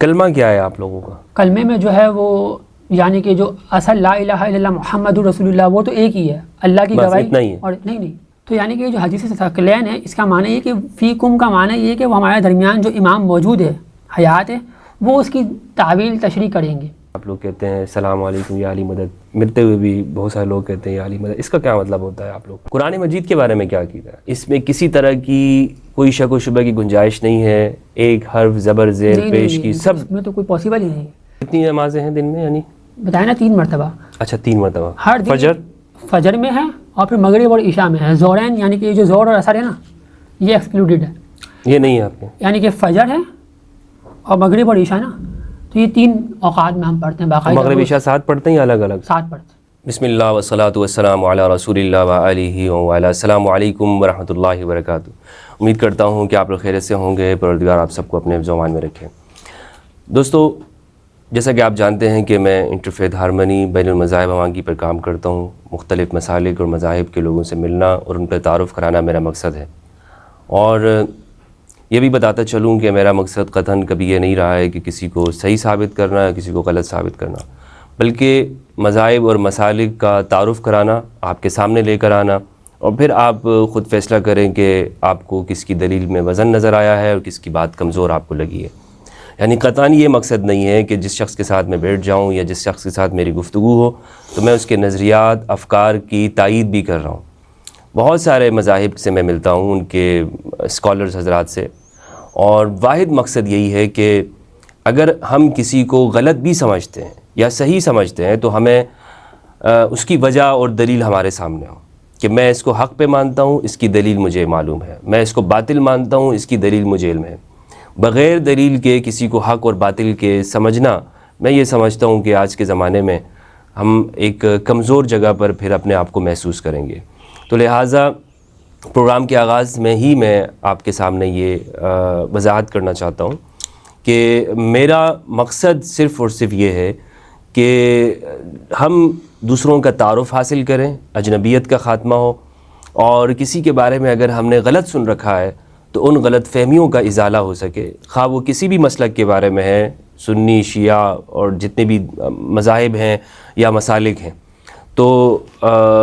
کلمہ کیا ہے آپ لوگوں کا؟ کلمے میں جو ہے وہ یعنی کہ جو اصل لا الہ الا اللہ محمد رسول اللہ وہ تو ایک ہی ہے، اللہ کی گواہی، اور نہیں تو یعنی کہ جو حدیث ثقلین ہے اس کا معنی یہ کہ فیکم کا معنی یہ کہ وہ ہمارے درمیان جو امام موجود ہے حیات ہے وہ اس کی تعویل تشریح کریں گے۔ آپ لوگ کہتے ہیں السلام علیکم یا علی مدد، ملتے ہوئے بھی بہت سارے لوگ کہتے ہیں یا علی مدد، اس کا کیا مطلب ہوتا ہے آپ لوگ؟ قرآن مجید کے بارے میں کیا عقیدہ ہے؟ اس میں کسی طرح کی کوئی شک و شبہ کی گنجائش نہیں ہے، ایک حرف زبر زیر پیش کی سب میں تو کوئی پاسبل ہی نہیں ہے۔ کتنی نمازیں ہیں دن میں؟ یعنی بتائیں نا 3 مرتبہ۔ اچھا 3 مرتبہ ہر دن فجر میں ہے اور پھر مغرب اور عشاء میں ہے۔ زورین یعنی کہ جو زور اور اثر ہے نا یہ ایکسکلوڈیڈ ہے، یہ نہیں ہے آپ کے، یعنی کہ فجر ہے اور مغرب اور عشاء نا تو یہ 3 اوقات میں ہم پڑھتے ہیں باقاعدہ۔ مغرب عشاء ساتھ پڑھتے ہیں یا الگ الگ؟ ساتھ پڑھتے ہیں۔ بسم اللہ والصلاۃ والسلام علی رسول اللہ وآلہ وعلی۔ السلام علیکم ورحمۃ اللہ وبرکاتہ۔ امید کرتا ہوں کہ آپ لوگ خیریت سے ہوں گے، پروردگار آپ سب کو اپنے حفظ و امان میں رکھے۔ دوستو، جیسا کہ آپ جانتے ہیں کہ میں انٹرفیتھ ہارمنی بین المذاہب ہمانگی پر کام کرتا ہوں، مختلف مسالک اور مذاہب کے لوگوں سے ملنا اور ان پر تعارف کرانا میرا مقصد ہے، اور یہ بھی بتاتا چلوں کہ میرا مقصد قطعاً کبھی یہ نہیں رہا ہے کہ کسی کو صحیح ثابت کرنا یا کسی کو غلط ثابت کرنا، بلکہ مذاہب اور مسالک کا تعارف کرانا، آپ کے سامنے لے کر آنا، اور پھر آپ خود فیصلہ کریں کہ آپ کو کس کی دلیل میں وزن نظر آیا ہے اور کس کی بات کمزور آپ کو لگی ہے۔ یعنی قطعاً یہ مقصد نہیں ہے کہ جس شخص کے ساتھ میں بیٹھ جاؤں یا جس شخص کے ساتھ میری گفتگو ہو تو میں اس کے نظریات افکار کی تائید بھی کر رہا ہوں۔ بہت سارے مذاہب سے میں ملتا ہوں، ان کے اسکالرز حضرات سے، اور واحد مقصد یہی ہے کہ اگر ہم کسی کو غلط بھی سمجھتے ہیں یا صحیح سمجھتے ہیں تو ہمیں اس کی وجہ اور دلیل ہمارے سامنے ہو، کہ میں اس کو حق پہ مانتا ہوں، اس کی دلیل مجھے معلوم ہے، میں اس کو باطل مانتا ہوں، اس کی دلیل مجھے علم ہے۔ بغیر دلیل کے کسی کو حق اور باطل کے سمجھنا، میں یہ سمجھتا ہوں کہ آج کے زمانے میں ہم ایک کمزور جگہ پر پھر اپنے آپ کو محسوس کریں گے۔ تو لہٰذا پروگرام کے آغاز میں ہی میں آپ کے سامنے یہ وضاحت کرنا چاہتا ہوں کہ میرا مقصد صرف اور صرف یہ ہے کہ ہم دوسروں کا تعارف حاصل کریں، اجنبیت کا خاتمہ ہو، اور کسی کے بارے میں اگر ہم نے غلط سن رکھا ہے تو ان غلط فہمیوں کا ازالہ ہو سکے، خواہ وہ کسی بھی مسلک کے بارے میں ہے، سنی، شیعہ اور جتنے بھی مذاہب ہیں یا مسالک ہیں۔ تو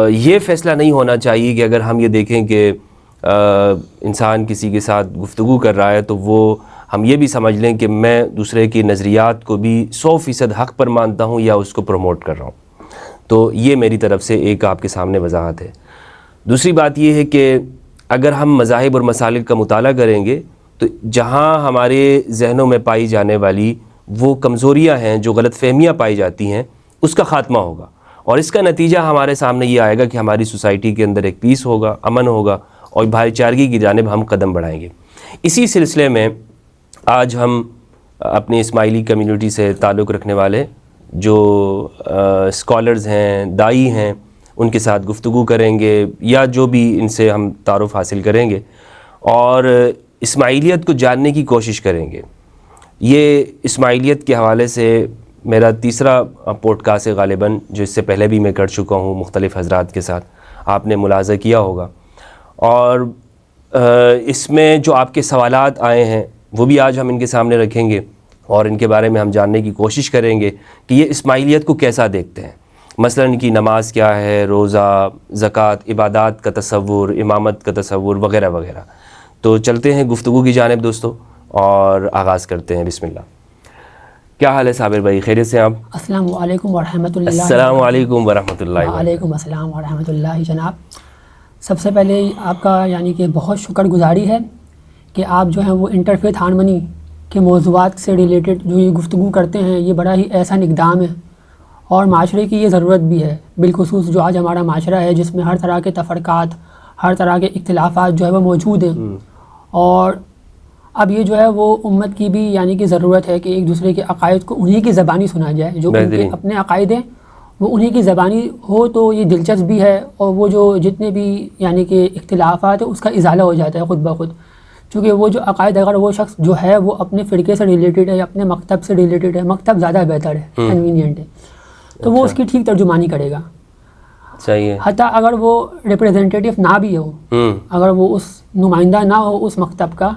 یہ فیصلہ نہیں ہونا چاہیے کہ اگر ہم یہ دیکھیں کہ انسان کسی کے ساتھ گفتگو کر رہا ہے تو وہ ہم یہ بھی سمجھ لیں کہ میں دوسرے کی نظریات کو بھی 100% حق پر مانتا ہوں یا اس کو پروموٹ کر رہا ہوں۔ تو یہ میری طرف سے ایک آپ کے سامنے وضاحت ہے۔ دوسری بات یہ ہے کہ اگر ہم مذاہب اور مسالک کا مطالعہ کریں گے تو جہاں ہمارے ذہنوں میں پائی جانے والی وہ کمزوریاں ہیں، جو غلط فہمیاں پائی جاتی ہیں، اس کا خاتمہ ہوگا، اور اس کا نتیجہ ہمارے سامنے یہ آئے گا کہ ہماری سوسائٹی کے اندر ایک پیس ہوگا، امن ہوگا، اور بھائی چارگی کی جانب ہم قدم بڑھائیں گے۔ اسی سلسلے میں آج ہم اپنی اسماعیلی کمیونٹی سے تعلق رکھنے والے جو اسکالرز ہیں، داعی ہیں، ان کے ساتھ گفتگو کریں گے، یا جو بھی ان سے ہم تعارف حاصل کریں گے اور اسماعیلیت کو جاننے کی کوشش کریں گے۔ یہ اسماعیلیت کے حوالے سے میرا تیسرا پوڈ کاسٹ ہے غالباً، جو اس سے پہلے بھی میں کر چکا ہوں مختلف حضرات کے ساتھ، آپ نے ملاحظہ کیا ہوگا، اور اس میں جو آپ کے سوالات آئے ہیں وہ بھی آج ہم ان کے سامنے رکھیں گے، اور ان کے بارے میں ہم جاننے کی کوشش کریں گے کہ یہ اسماعیلیت کو کیسا دیکھتے ہیں، مثلا ان کی نماز کیا ہے، روزہ، زکوٰۃ، عبادات کا تصور، امامت کا تصور وغیرہ وغیرہ۔ تو چلتے ہیں گفتگو کی جانب دوستو، اور آغاز کرتے ہیں۔ بسم اللہ۔ کیا حال ہے صابر بھائی، خیریت سے آپ؟ السلام علیکم ورحمۃ اللہ۔ السلام علیکم ورحمۃ اللہ۔ وعلیکم السلام ورحمۃ اللہ۔ جناب، سب سے پہلے آپ کا یعنی کہ بہت شکر گزاری ہے کہ آپ جو ہیں وہ انٹرفیتھ ہارمنی کے موضوعات سے ریلیٹڈ جو یہ گفتگو کرتے ہیں، یہ بڑا ہی احسن اقدام ہے، اور معاشرے کی یہ ضرورت بھی ہے، بالخصوص جو آج ہمارا معاشرہ ہے جس میں ہر طرح کے تفرقات، ہر طرح کے اختلافات جو ہے وہ موجود ہیں، اور اب یہ جو ہے وہ امت کی بھی یعنی کہ ضرورت ہے کہ ایک دوسرے کے عقائد کو انہی کی زبانی سنا جائے، جو ان کے اپنے عقائد ہیں وہ انہی کی زبانی ہو تو یہ دلچسپ بھی ہے، اور وہ جو جتنے بھی یعنی کہ اختلافات ہیں اس کا ازالہ ہو جاتا ہے خود بخود، چونکہ وہ جو عقائد اگر وہ شخص جو ہے وہ اپنے فرقے سے ریلیٹڈ ہے یا اپنے مکتب سے ریلیٹڈ ہے، مکتب زیادہ بہتر ہے، کنوینئنٹ ہے، تو وہ اس کی ٹھیک ترجمانی کرے گا، صحیح ہے، حتیٰ اگر وہ ریپریزنٹیٹیو نہ بھی ہو، اگر وہ اس نمائندہ نہ ہو اس مکتب کا،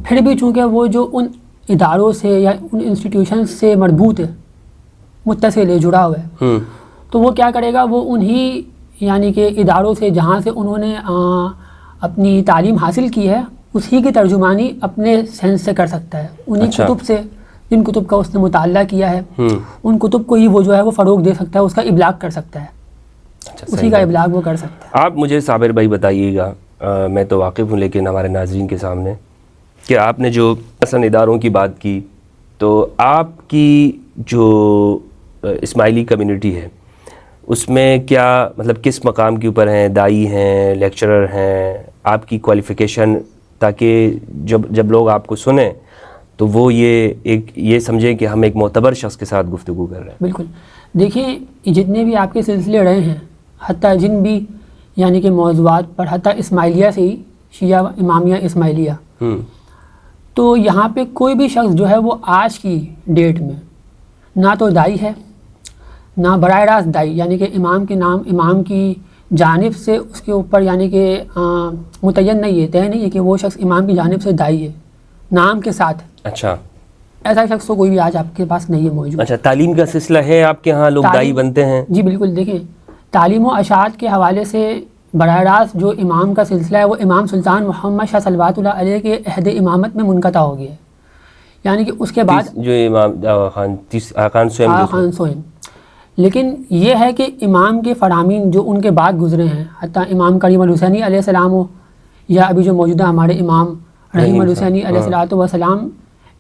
پھر بھی چونکہ وہ جو ان اداروں سے یا ان انسٹیٹیوشنز سے مربوط ہے، متصل ہے، جڑا ہوا ہے، تو وہ کیا کرے گا، وہ انہی یعنی کہ اداروں سے جہاں سے انہوں نے اپنی تعلیم حاصل کی ہے اسی کی ترجمانی اپنے سینس سے کر سکتا ہے، انہی کتب سے جن کتب کا اس نے مطالعہ کیا ہے ان کتب کو ہی وہ جو ہے وہ فروغ دے سکتا ہے، اس کا ابلاغ کر سکتا ہے، اسی کا ابلاغ وہ کر سکتا ہے۔ آپ مجھے صابر بھائی بتائیے گا، میں تو واقف ہوں لیکن ہمارے ناظرین کے سامنے، کہ آپ نے جو مثلاً اداروں کی بات کی، تو آپ کی جو اسماعیلی کمیونٹی ہے اس میں کیا مطلب کس مقام کے اوپر ہیں، داعی ہیں، لیکچرر ہیں، آپ کی کوالیفیکیشن، تاکہ جب لوگ آپ کو سنیں تو وہ یہ سمجھیں کہ ہم ایک معتبر شخص کے ساتھ گفتگو کر رہے ہیں؟ بالکل، دیکھیں جتنے بھی آپ کے سلسلے رہے ہیں، حتیٰ جن بھی یعنی کہ موضوعات پر، حتیٰ اسماعیلیہ سے ہی، شیعہ امامیہ اسماعیلیہ، تو یہاں پہ کوئی بھی شخص جو ہے وہ آج کی ڈیٹ میں نہ تو داعی ہے، نہ براہ راست داعی، یعنی کہ امام کی جانب سے اس کے اوپر یعنی کہ متعین نہیں ہے، طے نہیں ہے کہ وہ شخص امام کی جانب سے داعی ہے نام کے ساتھ۔ اچھا، ایسا شخص تو کوئی بھی آج آپ کے پاس نہیں ہے موجود۔ اچھا، تعلیم کا سلسلہ ہے آپ کے ہاں، لوگ داعی بنتے ہیں؟ جی بالکل، دیکھیں تعلیم و اشاعت کے حوالے سے براہ راست جو امام کا سلسلہ ہے وہ امام سلطان محمد شاہ صلوات اللہ علیہ کے عہد امامت میں منقطع ہو گیا ہے، یعنی کہ اس کے بعد جو امام خان سوئم، لیکن یہ ہے کہ امام کے فرامین جو ان کے بعد گزرے ہیں، حتیٰ امام کریم الحسینی علیہ السلام ہو یا ابھی جو موجودہ ہمارے امام رحیم الحسینی علیہ السلام،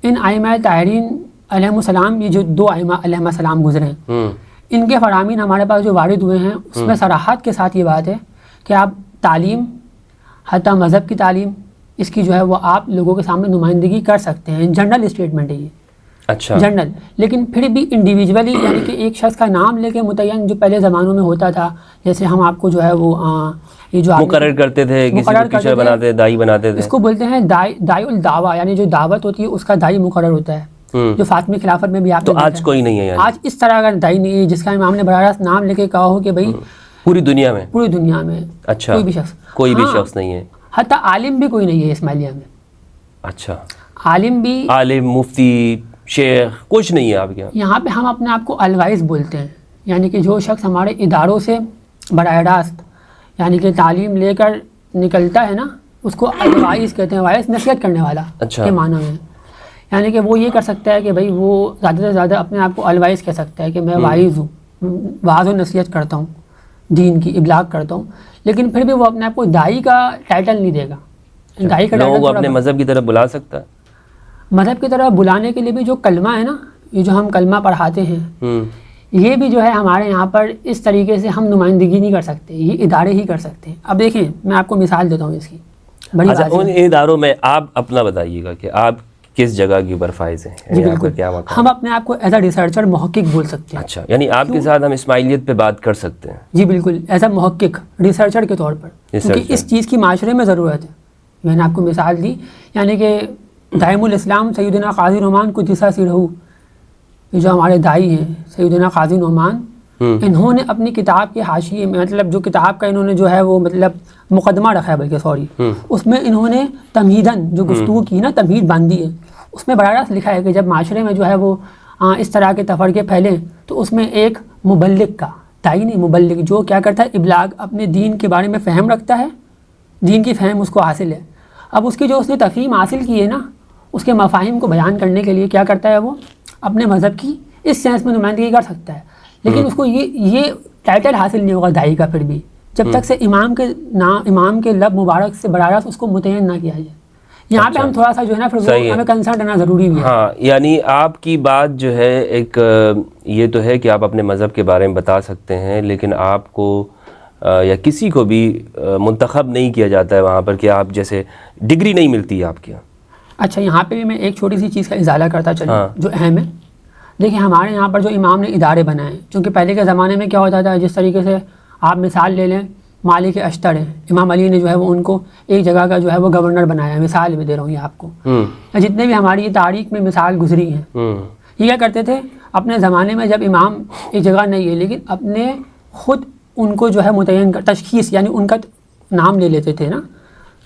ان ائمہ طاہرین علیہ السلام، یہ جو دو ائمہ علیہ السلام گزرے ہیں، ان کے فرامین ہمارے پاس جو وارد ہوئے ہیں اس میں صراحت کے ساتھ یہ بات ہے کہ آپ تعلیم، حتیٰ مذہب کی تعلیم، اس کی جو ہے وہ آپ لوگوں کے سامنے نمائندگی کر سکتے ہیں، جنرل اسٹیٹمنٹ ہے یہ۔ اچھا، جنرل، لیکن پھر بھی انڈیویجولی یعنی کہ ایک شخص کا نام لے کے متعین جو پہلے زمانوں میں ہوتا تھا، جیسے ہم آپ کو جو ہے وہ یہ جو مقرر کرتے تھے، کسی کو ٹیچر بناتے تھے، داعی بناتے تھے، اس کو بولتے ہیں داعی الدعوہ، یعنی جو دعوت ہوتی ہے اس کا داعی مقرر ہوتا ہے، جو فاطمی خلافت میں بھی آپ تو آج کوئی نہیں ہے یعنی آج اس طرح کا داعی نہیں ہے جس کا امام نے براہ راست نام لے کے کہا ہو کہ بھائی پوری دنیا میں اچھا کوئی بھی شخص نہیں ہے، حتیٰ عالم بھی کوئی نہیں ہے اسماعیلیہ میں۔ اچھا، عالم مفتی شیخ کچھ نہیں ہے آپ کے یہاں پہ ہم اپنے آپ کو الوائز بولتے ہیں، یعنی کہ جو شخص ہمارے اداروں سے براہ راست یعنی کہ تعلیم لے کر نکلتا ہے نا، اس کو الوائز کہتے ہیں، وائز نصیحت کرنے والا کے معنی میں، یعنی کہ وہ یہ کر سکتا ہے کہ بھائی وہ زیادہ سے زیادہ اپنے آپ کو الوائز کہہ سکتا ہے کہ میں وائز ہوں، واعظ و نصیحت کرتا ہوں، دین کی ابلاغ کرتا ہوں، لیکن پھر بھی وہ اپنے آپ کو داعی کا ٹائٹل نہیں دے گا۔ داعی کا لوگوں کو اپنے مذہب کی طرف بلا سکتا ہے، مذہب کی طرف بلانے کے لیے بھی جو کلمہ ہے نا، یہ جو ہم کلمہ پڑھاتے ہیں، یہ بھی جو ہے ہمارے یہاں پر اس طریقے سے ہم نمائندگی نہیں کر سکتے، یہ ادارے ہی کر سکتے ہیں۔ اب دیکھیں میں آپ کو مثال دیتا ہوں اس کی بڑی اچھا، ان اداروں میں آپ اپنا بتائیے گا کہ آپ کس جگہ کے اوپر فائز ہیں؟ جی بالکل، ہم اپنے آپ کو ایز اے ریسرچر محقق بول سکتے ہیں۔ اچھا، یعنی آپ کے ساتھ ہم اسماعیلیت پہ بات کر سکتے ہیں؟ جی بالکل، ایز اے محقق، ریسرچر کے طور پر، کیونکہ اس چیز کی معاشرے میں ضرورت ہے۔ میں نے آپ کو مثال دی، یعنی کہ دائم الاسلام سیدنا قاضی نعمان قدس سرہ، یہ جو ہمارے داعی ہیں سیدنا قاضی نعمان، انہوں نے اپنی کتاب کے حاشیے میں، مطلب جو کتاب کا انہوں نے جو ہے وہ مطلب مقدمہ رکھا ہے، بلکہ اس میں انہوں نے تمہیداً جو گفتگو کی نا، تمہید باندھی ہے، اس میں براہ راست لکھا ہے کہ جب معاشرے میں جو ہے وہ اس طرح کے تفرقے پھیلیں تو اس میں ایک مبلغ کا، داعی نہیں، مبلغ جو کیا کرتا ہے، ابلاغ، اپنے دین کے بارے میں فہم رکھتا ہے، دین کی فہم اس کو حاصل ہے، اب اس کی جو اس نے تفہیم حاصل کی ہے نا، اس کے مفاہیم کو بیان کرنے کے لیے کیا کرتا ہے، وہ اپنے مذہب کی اس سینس میں نمائندگی کر سکتا ہے، لیکن اس کو یہ ٹائٹل حاصل نہیں ہوگا داعی کا پھر بھی، جب تک سے امام کے لب مبارک سے براہ راست اس کو متعین نہ کیا جائے۔ یہاں پہ ہم تھوڑا سا جو ہے نا پھر ہمیں کنسرن رہنا ضروری بھی ہے۔ ہاں، یعنی آپ کی بات جو ہے ایک یہ تو ہے کہ آپ اپنے مذہب کے بارے میں بتا سکتے ہیں، لیکن آپ کو یا کسی کو بھی منتخب نہیں کیا جاتا ہے وہاں پر کہ آپ جیسے ڈگری نہیں ملتی ہے آپ کے یہاں۔ اچھا، یہاں پہ بھی میں ایک چھوٹی سی چیز کا ازالہ کرتا چلوں جو اہم ہے۔ دیکھیں ہمارے یہاں پر جو امام نے ادارے بنائے، چونکہ پہلے کے زمانے میں کیا ہوتا تھا، جس طریقے سے آپ مثال لے لیں، مالک اشتر ہیں، امام علی نے جو ہے وہ ان کو ایک جگہ کا جو ہے وہ گورنر بنایا ہے، مثال میں دے رہا ہوں یہ آپ کو، جتنے بھی ہماری یہ تاریخ میں مثال گزری ہیں، یہ کیا کرتے تھے اپنے زمانے میں، جب امام ایک جگہ نہیں ہے لیکن اپنے خود ان کو جو ہے متعین تشخیص، یعنی ان کا نام لے لیتے تھے نا،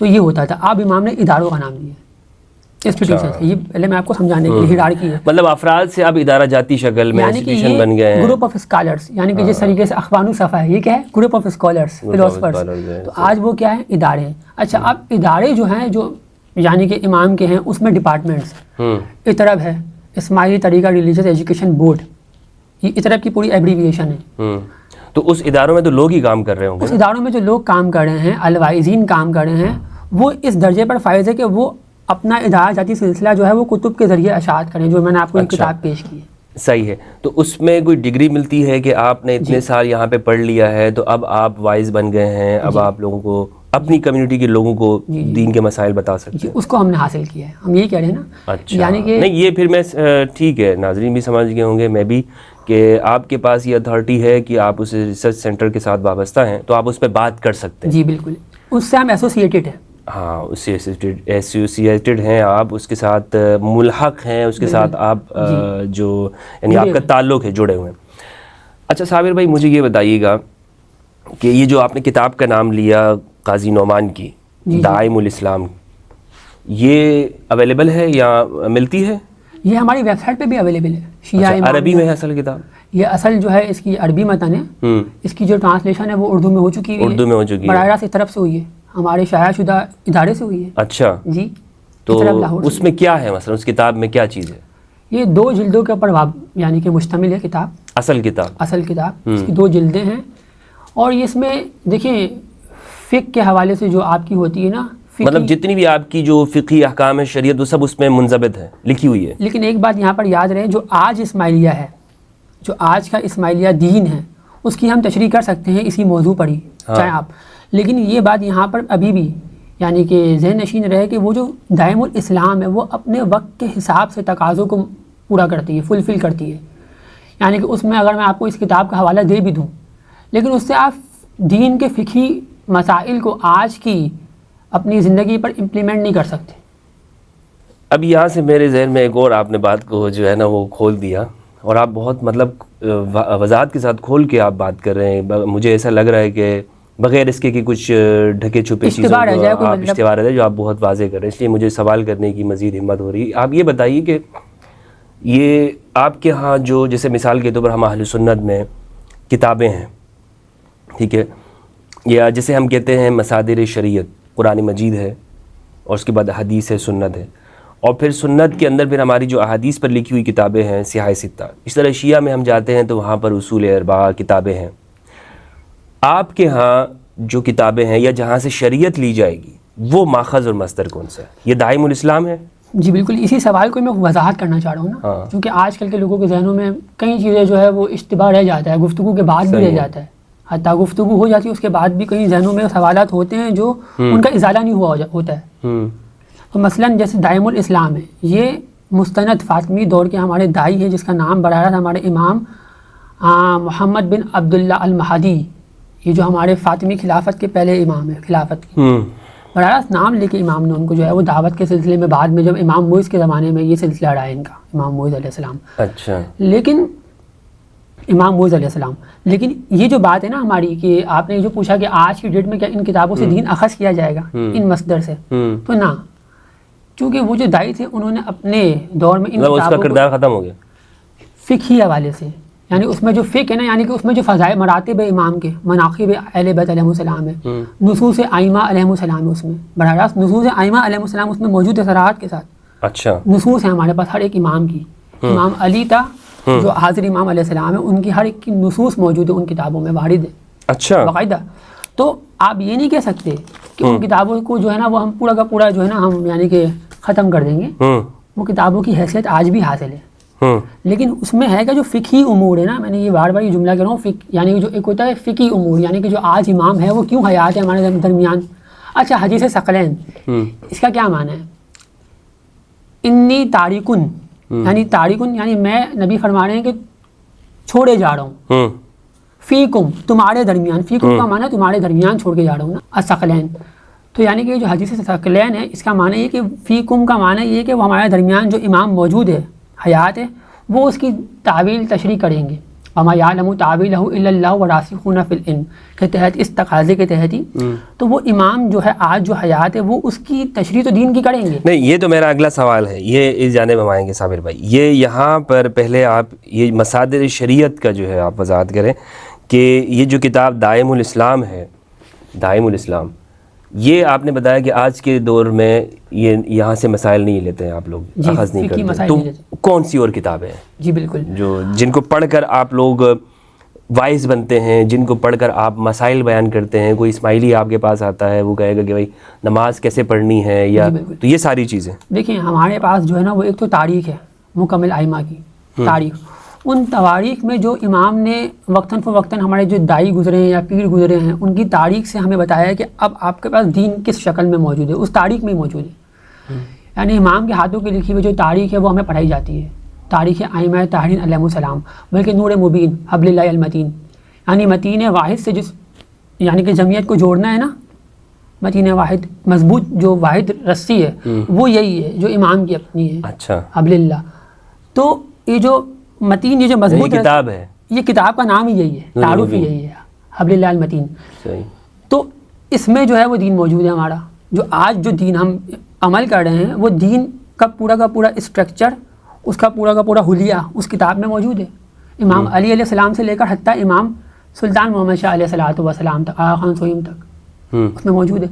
تو یہ ہوتا تھا۔ اب امام نے اداروں کا نام لیا، انسٹیٹیوشن یہ پہلے میں آپ کو سمجھانے کے لیے ہیرارکی ہے. مطلب افراد سے اب ادارہ جاتی شکل میں انسٹیٹیوشن بن گئے ہیں. گروپ آف اسکالرس یعنی کہ جس طریقے سے اخوان الصفا ہے یہ کیا ہے گروپ آف اسکالرس فلاسفرس. تو آج وہ کیا ہے ادارے ہیں. اچھا اب ادارے جو ہیں جو یعنی کہ امام کے ہیں اس میں ڈپارٹمنٹس اطرب ہے اسماعیلی طریقہ ریلیجیس ایجوکیشن بورڈ یہ اطرب کی پوری ایبریویشن ہے. تو اس اداروں میں تو لوگ ہی کام کر رہے ہوں گے. اس اداروں میں جو لوگ کام کر رہے ہیں الواعظین کام کر رہے ہیں وہ اس درجے پر فائز ہے کہ وہ اپنا ادارہ جاتی سلسلہ جو ہے وہ کتب کے ذریعے اشاعت کریں جو میں نے آپ کو ایک کتاب پیش کی ہے. صحیح ہے. تو اس میں کوئی ڈگری ملتی ہے کہ آپ نے اتنے سال یہاں پہ پڑھ لیا ہے تو اب آپ وائز بن گئے ہیں, اب آپ لوگوں کو اپنی کمیونٹی کے لوگوں کو دین کے مسائل بتا سکتے ہیں. اس کو ہم نے حاصل کیا ہے, ہم یہی کہہ رہے ہیں نا. اچھا یعنی کہ نہیں یہ پھر میں ٹھیک ہے ناظرین بھی سمجھ گئے ہوں گے میں بھی کہ آپ کے پاس یہ اتھارٹی ہے کہ آپ اس ریسرچ سینٹر کے ساتھ وابستہ ہیں تو آپ اس پہ بات کر سکتے ہیں. جی بالکل اس سے ہم ایسوسیٹیڈ ہیں. ہاں اس سے ایسوسیٹیڈ ہیں آپ, اس کے ساتھ ملحق ہیں, اس کے ساتھ آپ جو یعنی آپ کا تعلق ہے جڑے ہوئے ہیں. اچھا صابر بھائی مجھے یہ بتائیے گا کہ یہ جو آپ نے کتاب کا نام لیا قاضی نعمان کی دائم الاسلام یہ اویلیبل ہے یا ملتی ہے؟ یہ ہماری ویب سائٹ پہ بھی اویلیبل ہے. شیعہ عربی میں ہے اصل کتاب؟ یہ اصل جو ہے اس کی عربی متن ہے, اس کی جو ٹرانسلیشن ہے وہ اردو میں ہو چکی ہے. اردو میں ہو چکی ہے براہ راست اس طرف سے ہوئی ہے, ہمارے شائع شدہ ادارے سے ہوئی ہے. اچھا جی. تو اس میں کیا ہے مثلا اس کتاب میں کیا چیز ہے؟ یہ 2 جلدوں کے اوپر یعنی کہ مشتمل ہے کتاب. اصل کتاب اس کی 2 جلدیں ہیں اور اس میں دیکھیں فقہ کے حوالے سے جو آپ کی ہوتی ہے نا مطلب جتنی بھی آپ کی جو فقہی احکام ہے شریعت وہ سب اس میں منضبط ہے لکھی ہوئی ہے. لیکن ایک بات یہاں پر یاد رہے جو آج اسماعیلیہ ہے جو آج کا اسماعیلیہ دین ہے اس کی ہم تشریح کر سکتے ہیں اسی موضوع پر ہی چاہے آپ, لیکن یہ بات یہاں پر ابھی بھی یعنی کہ ذہن نشین رہے کہ وہ جو دائم الاسلام ہے وہ اپنے وقت کے حساب سے تقاضوں کو پورا کرتی ہے فلفل کرتی ہے. یعنی کہ اس میں اگر میں آپ کو اس کتاب کا حوالہ دے بھی دوں لیکن اس سے آپ دین کے فقہی مسائل کو آج کی اپنی زندگی پر امپلیمنٹ نہیں کر سکتے. اب یہاں سے میرے ذہن میں ایک اور آپ نے بات کو جو ہے نا وہ کھول دیا اور آپ بہت مطلب وضاحت کے ساتھ کھول کے آپ بات کر رہے ہیں. مجھے ایسا لگ رہا ہے کہ بغیر اس کے کہ کچھ ڈھکے چھپے چیزوں کو آپ اشتباہ رہے جو آپ بہت واضح کر رہے ہیں, اس لیے مجھے سوال کرنے کی مزید ہمت ہو رہی ہے. آپ یہ بتائیے کہ یہ آپ کے ہاں جو جیسے مثال کے طور پر ہم اہل سنت میں کتابیں ہیں ٹھیک ہے, یا جیسے ہم کہتے ہیں مصادر شریعت قرآن مجید ہے اور اس کے بعد حدیث ہے سنت ہے اور پھر سنت کے اندر پھر ہماری جو احادیث پر لکھی ہوئی کتابیں ہیں سیاہ ستہ. اس طرح شیعہ میں ہم جاتے ہیں تو وہاں پر اصول اربعہ کتابیں ہیں. آپ کے ہاں جو کتابیں ہیں یا جہاں سے شریعت لی جائے گی وہ ماخذ اور مصدر کون سا ہے؟ یہ دائم الاسلام ہے؟ جی بالکل اسی سوال کو میں وضاحت کرنا چاہ رہا ہوں نا کیونکہ آج کل کے لوگوں کے ذہنوں میں کئی چیزیں جو ہے وہ اشتباہ رہ جاتا ہے, گفتگو کے بعد بھی رہ جاتا ہے, حتیٰ گفتگو ہو جاتی ہے اس کے بعد بھی کئی ذہنوں میں سوالات ہوتے ہیں جو ان کا ازالہ نہیں ہوا ہوتا ہے. تو مثلاً جیسے دائم الاسلام ہے یہ مستند فاطمی دور کے ہمارے دائی ہیں جس کا نام براہ راست ہمارے امام محمد بن عبداللہ المہدی, یہ جو ہمارے فاطمی خلافت کے پہلے امام ہے خلافت کی, براہ راست نام لے کے امام نے ان کو جو ہے وہ دعوت کے سلسلے میں بعد میں جب امام موئز کے زمانے میں یہ سلسلہ رہا ہے ان کا امام موئز علیہ السلام. اچھا لیکن امام موئز علیہ السلام لیکن یہ جو بات ہے نا ہماری کہ آپ نے جو پوچھا کہ آج کی ڈیٹ میں کیا ان کتابوں سے دین اخذ کیا جائے گا ان مصدر سے, تو نہ, چونکہ وہ جو دائی تھے انہوں نے اپنے دور میں ان کتابوں اس کا کردار ختم ہو گیا فقہی حوالے سے, یعنی اس میں جو فقہ ہے نا یعنی کہ اس میں جو فضائل مراتب امام کے مناقب اہل بیت علیہ السلام ہے, نصوص ائمہ علیہ السلام ہے, اس میں براہ راست نصوص ائمہ علیہ السلام اس میں موجود ہے صراحت کے ساتھ. اچھا نصوص ہیں ہمارے پاس ہر ایک امام کی, امام علی تا جو حاضر امام علیہ السلام ہے ان کی ہر ایک کی نصوص موجود ہے ان کتابوں میں وارد ہے. اچھا باقاعدہ. تو آپ یہ نہیں کہہ سکتے کہ ان کتابوں کو جو ہے نا وہ ہم پورا کا پورا جو ہے نا ہم یعنی کہ ختم کر دیں گے. وہ کتابوں کی حیثیت آج بھی حاصل ہے, لیکن اس میں ہے کہ جو فقہی امور ہے نا, میں نے یہ بار بار یہ جملہ کہہ رہا ہوں, یعنی کہ جو ایک ہوتا ہے فقہی امور یعنی کہ جو آج امام ہے وہ کیوں حیات ہے ہمارے درمیان. اچھا حدیث ثقلین اس کا کیا معنی ہے؟ انی تارکن یعنی تارکن یعنی میں نبی فرما رہے ہیں کہ چھوڑے جا رہا ہوں, فیکم تمہارے درمیان, فیکم کا معنی تمہارے درمیان چھوڑ کے جا رہا ہوں نا الثقلین. تو یعنی کہ جو حدیث ثقلین ہے اس کا معنی یہ کہ فیکم کا معنی یہ کہ وہ ہمارے درمیان جو امام موجود ہے حیات ہے وہ اس کی تعویل تشریح کریں گے, وما یعلم تعویلہ الا اللہ والراسخون فی العلم کے تحت، اس تقاضے کے تحت ہی تو وہ امام جو ہے آج جو حیات ہے وہ اس کی تشریح تو دین کی کریں گے. نہیں، یہ تو میرا اگلا سوال ہے، یہ اس جانب ہم آئیں گے صابر بھائی. یہ یہاں پر پہلے آپ یہ مصادر شریعت کا جو ہے آپ وضاحت کریں کہ یہ جو کتاب دائم الاسلام ہے، دائم الاسلام، یہ آپ نے بتایا کہ آج کے دور میں یہ یہاں سے مسائل نہیں لیتے ہیں آپ لوگ، اخذ نہیں کرتے، تو کون سی اور کتابیں ہیں جی بالکل جو جن کو پڑھ کر آپ لوگ وائز بنتے ہیں، جن کو پڑھ کر آپ مسائل بیان کرتے ہیں؟ کوئی اسماعیلی آپ کے پاس آتا ہے وہ کہے گا کہ بھائی نماز کیسے پڑھنی ہے، یا تو یہ ساری چیزیں دیکھیں ہمارے پاس جو ہے نا وہ ایک تو تاریخ ہے مکمل ائمہ کی تاریخ، ان تواریخ میں جو امام نے وقتاً فوقتاً ہمارے جو دائی گزرے ہیں یا پیر گزرے ہیں ان کی تاریخ سے ہمیں بتایا ہے کہ اب آپ کے پاس دین کس شکل میں موجود ہے، اس تاریخ میں ہی موجود ہے. یعنی امام کے ہاتھوں کی لکھی ہوئی جو تاریخ ہے وہ ہمیں پڑھائی جاتی ہے، تاریخ ائمہ طاہرین علیہ السلام، بلکہ نور مبین حبل اللہ المتین، یعنی متین واحد سے جس یعنی کہ جمعیت کو جوڑنا ہے نا، متین واحد مضبوط جو واحد رسی ہے وہ یہی ہے جو امام کی اپنی ہے. اچھا، حبل اللہ. تو یہ جو متین، یہ جو مضبوط کتاب ہے، یہ کتاب کا نام ہی یہی ہے، تعارف ہی یہی ہے، حبل اللہ المتین. تو اس میں جو ہے وہ دین موجود ہے ہمارا، جو آج جو دین ہم عمل کر رہے ہیں وہ دین کا پورا اسٹرکچر، اس کا پورا حلیہ اس کتاب میں موجود ہے. امام علی علیہ السلام سے لے کر حتیٰ امام سلطان محمد شاہ علیہ السلام تک، آغا خان سوئیم تک اس میں موجود ہے.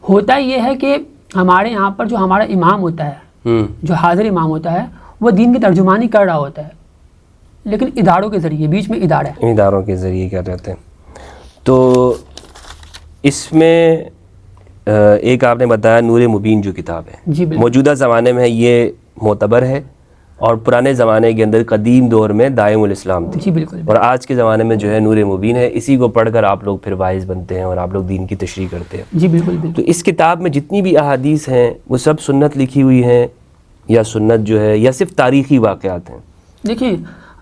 ہوتا یہ ہے کہ ہمارے یہاں پر جو ہمارا امام ہوتا ہے، جو حاضر امام ہوتا ہے، وہ دین کی ترجمانی کر رہا ہوتا ہے لیکن اداروں کے ذریعے، بیچ میں ادارہ ہے، اداروں کے ذریعے کیا رہتے ہیں. تو اس میں ایک آپ نے بتایا نور مبین جو کتاب ہے، جی موجودہ زمانے میں یہ معتبر ہے، اور پرانے زمانے کے اندر قدیم دور میں دائم الاسلام تھی. جی بالکل. اور آج کے زمانے میں جو ہے نور مبین ہے، اسی کو پڑھ کر آپ لوگ پھر واعظ بنتے ہیں اور آپ لوگ دین کی تشریح کرتے ہیں. جی بالکل. تو اس کتاب میں جتنی بھی احادیث ہیں وہ سب سنت لکھی ہوئی ہیں یا سنت جو ہے یا صرف تاریخی واقعات ہیں؟ دیکھیں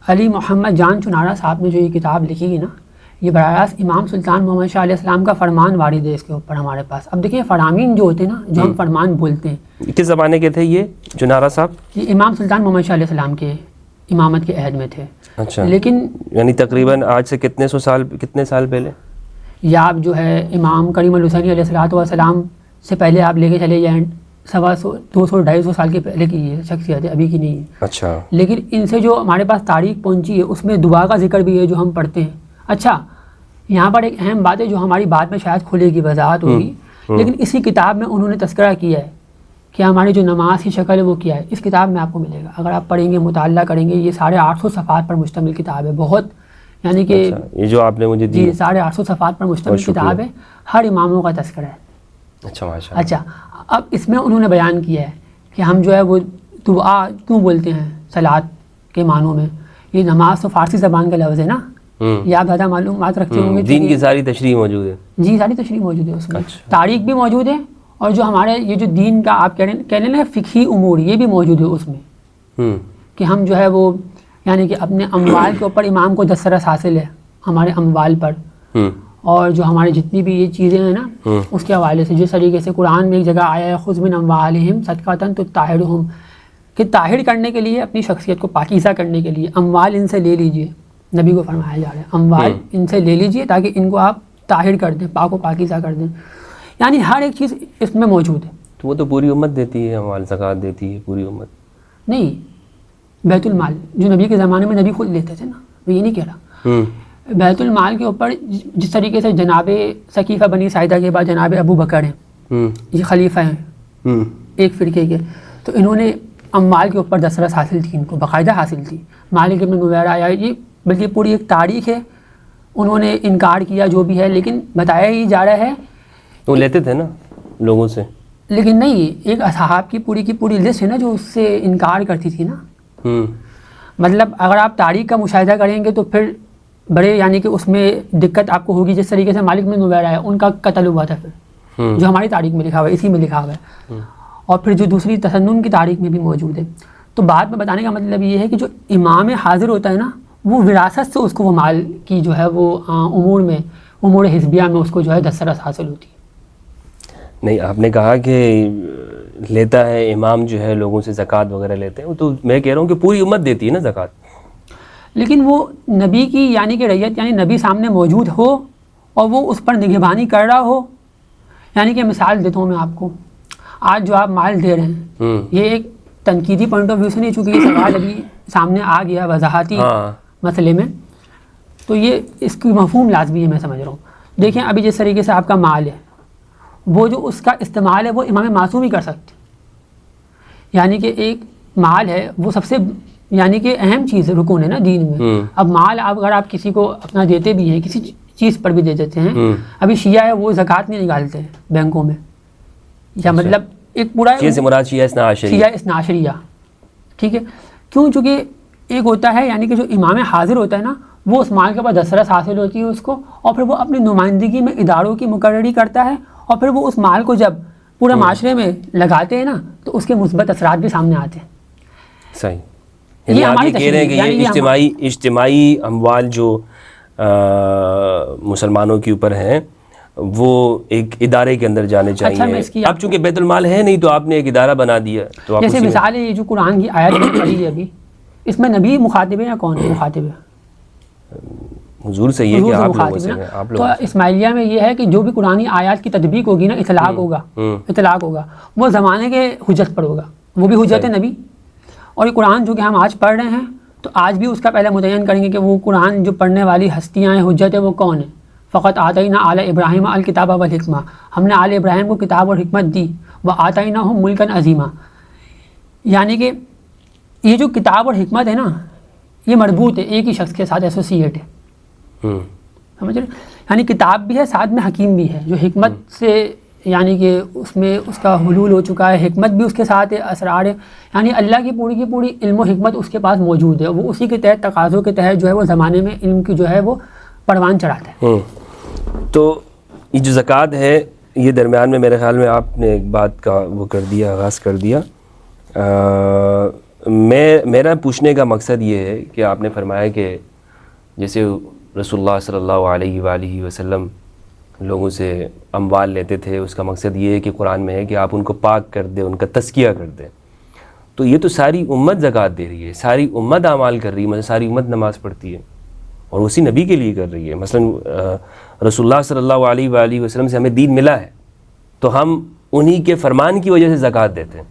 علی محمد جان چنارا صاحب نے جو یہ کتاب لکھی ہے نا، یہ براہ راست امام سلطان محمد شاہ علیہ السلام کا فرمان وارد ہے اس کے اوپر ہمارے پاس. اب دیکھیں فرامین جو ہوتے ہیں نا، جو ہم فرمان بولتے ہیں، کس زمانے کے تھے یہ چنارا صاحب؟ یہ امام سلطان محمد شاہ علیہ السلام کے امامت کے عہد میں تھے. اچھا. لیکن یعنی تقریباً آج سے کتنے سال پہلے؟ یا آپ جو ہے امام کریم الحسینی علیہ السلام سے پہلے آپ لے کے چلے جائیں، 100 200 250 سال کے پہلے کی یہ شخصیت ہے، ابھی کی نہیں ہے. اچھا. لیکن ان سے جو ہمارے پاس تاریخ پہنچی ہے اس میں دعا کا ذکر بھی ہے جو ہم پڑھتے ہیں. اچھا، یہاں پر ایک اہم بات ہے جو ہماری بات میں شاید کھلے گی، وضاحت ہوگی، لیکن اسی کتاب میں انہوں نے تذکرہ کیا ہے کہ ہماری جو نماز کی شکل ہے وہ کیا ہے. اس کتاب میں آپ کو ملے گا، اگر آپ پڑھیں گے، مطالعہ کریں گے. یہ 850 صفحات پر مشتمل کتاب ہے، بہت یعنی کہ یہ جو آپ نے مجھے دی، جی 850 صفحات پر مشتمل کتاب ہے، ہر اماموں کا تذکرہ ہے. اچھا ماشاء اللہ. اچھا، اب اس میں انہوں نے بیان کیا ہے کہ ہم جو ہے وہ دعا کیوں بولتے ہیں صلاۃ کے معنوں میں. یہ نماز تو فارسی زبان کا لفظ ہے نا، یہ آپ زیادہ معلومات رکھتے ہوں گے. دین کی ساری تشریح موجود ہے. جی ساری تشریح موجود ہے اس میں. تاریخ بھی موجود ہے، اور جو ہمارے یہ جو دین کا آپ کہہ رہے ہیں فقہی امور، یہ بھی موجود ہے اس میں، کہ ہم جو ہے وہ یعنی کہ اپنے اموال کے اوپر امام کو دسترس حاصل ہے ہمارے اموال پر، اور جو ہماری جتنی بھی یہ چیزیں ہیں نا اس کے حوالے سے. جس طریقے سے قرآن میں ایک جگہ آیا ہے خذ من اموالہم صدقۃ تطہرھم، کہ طاہر کرنے کے لیے، اپنی شخصیت کو پاکیزہ کرنے کے لیے اموال ان سے لے لیجئے. نبی کو فرمایا جا رہا ہے اموال ان سے لے لیجئے تاکہ ان کو آپ طاہر کر دیں، پاک و پاکیزہ کر دیں. یعنی ہر ایک چیز اس میں موجود ہے. تو وہ تو پوری امت دیتی ہے، اموال زکوٰۃ دیتی ہے پوری امت. نہیں، بیت المال جو نبی کے زمانے میں نبی خود لیتے تھے نا، میں یہ نہیں کہہ رہا. بیت المال کے اوپر جس طریقے سے جناب ثقیفہ بنی ساعدہ کے بعد جناب ابو بکر ہیں، یہ خلیفہ ہیں ایک فرقے کے، تو انہوں نے اموال کے اوپر دسترس حاصل تھی، ان کو باقاعدہ حاصل تھی. مالک ابن نویرہ یا یہ بلکہ پوری ایک تاریخ ہے. انہوں نے انکار کیا جو بھی ہے، لیکن بتایا ہی جا رہا ہے وہ لیتے تھے نا لوگوں سے. لیکن نہیں، ایک اصحاب کی پوری لسٹ ہے نا جو اس سے انکار کرتی تھی نا. مطلب اگر آپ تاریخ کا مشاہدہ کریں گے تو پھر بڑے یعنی کہ اس میں دقت آپ کو ہوگی. جس طریقے سے مالک بن نویرہ ہے، ان کا قتل ہوا تھا پھر، جو ہماری تاریخ میں لکھا ہوا ہے، اسی میں لکھا ہوا ہے. اور پھر جو دوسری تسنن کی تاریخ میں بھی موجود ہے. تو بات میں بتانے کا مطلب یہ ہے کہ جو امام حاضر ہوتا ہے نا، وہ وراثت سے اس کو وہ مال کی جو ہے وہ امور حزبیہ میں اس کو جو ہے دسترس حاصل ہوتی ہے. نہیں، آپ نے کہا کہ لیتا ہے امام جو ہے لوگوں سے زکوٰۃ وغیرہ لیتے ہیں، تو میں کہہ رہا ہوں کہ پوری امت دیتی ہے نا زکوٰۃ. لیکن وہ نبی کی یعنی کہ رعیت یعنی نبی سامنے موجود ہو اور وہ اس پر نگہبانی کر رہا ہو. یعنی کہ مثال دیتا ہوں میں آپ کو, آج جو آپ مال دے رہے ہیں یہ ایک تنقیدی پوائنٹ آف ویو سے نہیں, چونکہ یہ سوال ابھی سامنے آ گیا وضاحتی مسئلے میں, تو یہ اس کی مفہوم لازمی ہے میں سمجھ رہا ہوں. دیکھیں ابھی جس طریقے سے آپ کا مال ہے وہ جو اس کا استعمال ہے وہ امام معصوم ہی کر سکتے, یعنی کہ ایک مال ہے وہ سب سے یعنی کہ اہم چیز ہے, رکن ہے نا دین میں. اب مال اگر آپ کسی کو اپنا دیتے بھی ہیں کسی چیز پر بھی دے دیتے ہیں, ابھی شیعہ ہے وہ زکوٰۃ نہیں نکالتے ہیں بینکوں میں, یا مطلب ایک پورا شیعہ اثنا عشریہ, ٹھیک ہے, کیوں؟ چونکہ ایک ہوتا ہے یعنی کہ جو امام حاضر ہوتا ہے نا وہ اس مال کے بعد دسترس حاصل ہوتی ہے اس کو, اور پھر وہ اپنی نمائندگی میں اداروں کی مقرری کرتا ہے, اور پھر وہ اس مال کو جب پورے معاشرے میں لگاتے ہیں نا تو اس کے مثبت اثرات بھی سامنے آتے ہیں. صحیح, یعنی آپ یہ کہہ رہے ہیں کہ یہ اجتماعی اموال جو مسلمانوں کے اوپر ہیں وہ ایک ادارے کے اندر جانے چاہیے. اب چونکہ بیت المال ہے نہیں تو آپ نے ایک ادارہ بنا دیا. تو جیسے مثال ہے یہ جو قرآن کی آیت میں پڑھی ہے ابھی, اس میں نبی مخاطب ہے یا کون مخاطب ہے؟ حضور سے یہ کہ آپ لوگوں سے ہیں. تو اسماعیلیہ میں یہ ہے کہ جو بھی قرآنی آیات کی تطبیق ہوگی نا, اطلاق ہوگا وہ زمانے کے حجت پر ہوگا, وہ بھی حجت نبی. اور یہ قرآن جو کہ ہم آج پڑھ رہے ہیں تو آج بھی اس کا پہلے متعین کریں گے کہ وہ قرآن جو پڑھنے والی ہستیاں ہیں حجت ہے وہ کون ہیں. فقط آتینا آل ابراہیم الکتاب والحکمہ, ہم نے آل ابراہیم کو کتاب اور حکمت دی. وآتیناہم ملکا عظیما, یعنی کہ یہ جو کتاب اور حکمت ہے نا یہ مربوط ہے ایک ہی شخص کے ساتھ, ایسوسیٹ ہے. سمجھ رہے, یعنی کتاب بھی ہے ساتھ میں حکیم بھی ہے, جو حکمت سے یعنی کہ اس میں اس کا حلول ہو چکا ہے, حکمت بھی اس کے ساتھ ہے, اسرار ہے, یعنی اللہ کی پوری علم و حکمت اس کے پاس موجود ہے. وہ اسی کے تحت تقاضوں کے تحت جو ہے وہ زمانے میں علم کی جو ہے وہ پروان چڑھاتا ہے. تو یہ جو زکوٰۃ ہے یہ درمیان میں میرے خیال میں آپ نے ایک بات کا وہ کر دیا, آغاز کر دیا. میرا پوچھنے کا مقصد یہ ہے کہ آپ نے فرمایا کہ جیسے رسول اللہ صلی اللہ علیہ وآلہ وسلم لوگوں سے اموال لیتے تھے, اس کا مقصد یہ ہے کہ قرآن میں ہے کہ آپ ان کو پاک کر دیں, ان کا تزکیہ کر دیں. تو یہ تو ساری امت زکوٰۃ دے رہی ہے, ساری امت اعمال کر رہی ہے, مثلا ساری امت نماز پڑھتی ہے اور اسی نبی کے لیے کر رہی ہے. مثلا رسول اللہ صلی اللہ علیہ وآلہ وسلم سے ہمیں دین ملا ہے تو ہم انہی کے فرمان کی وجہ سے زکوٰۃ دیتے ہیں.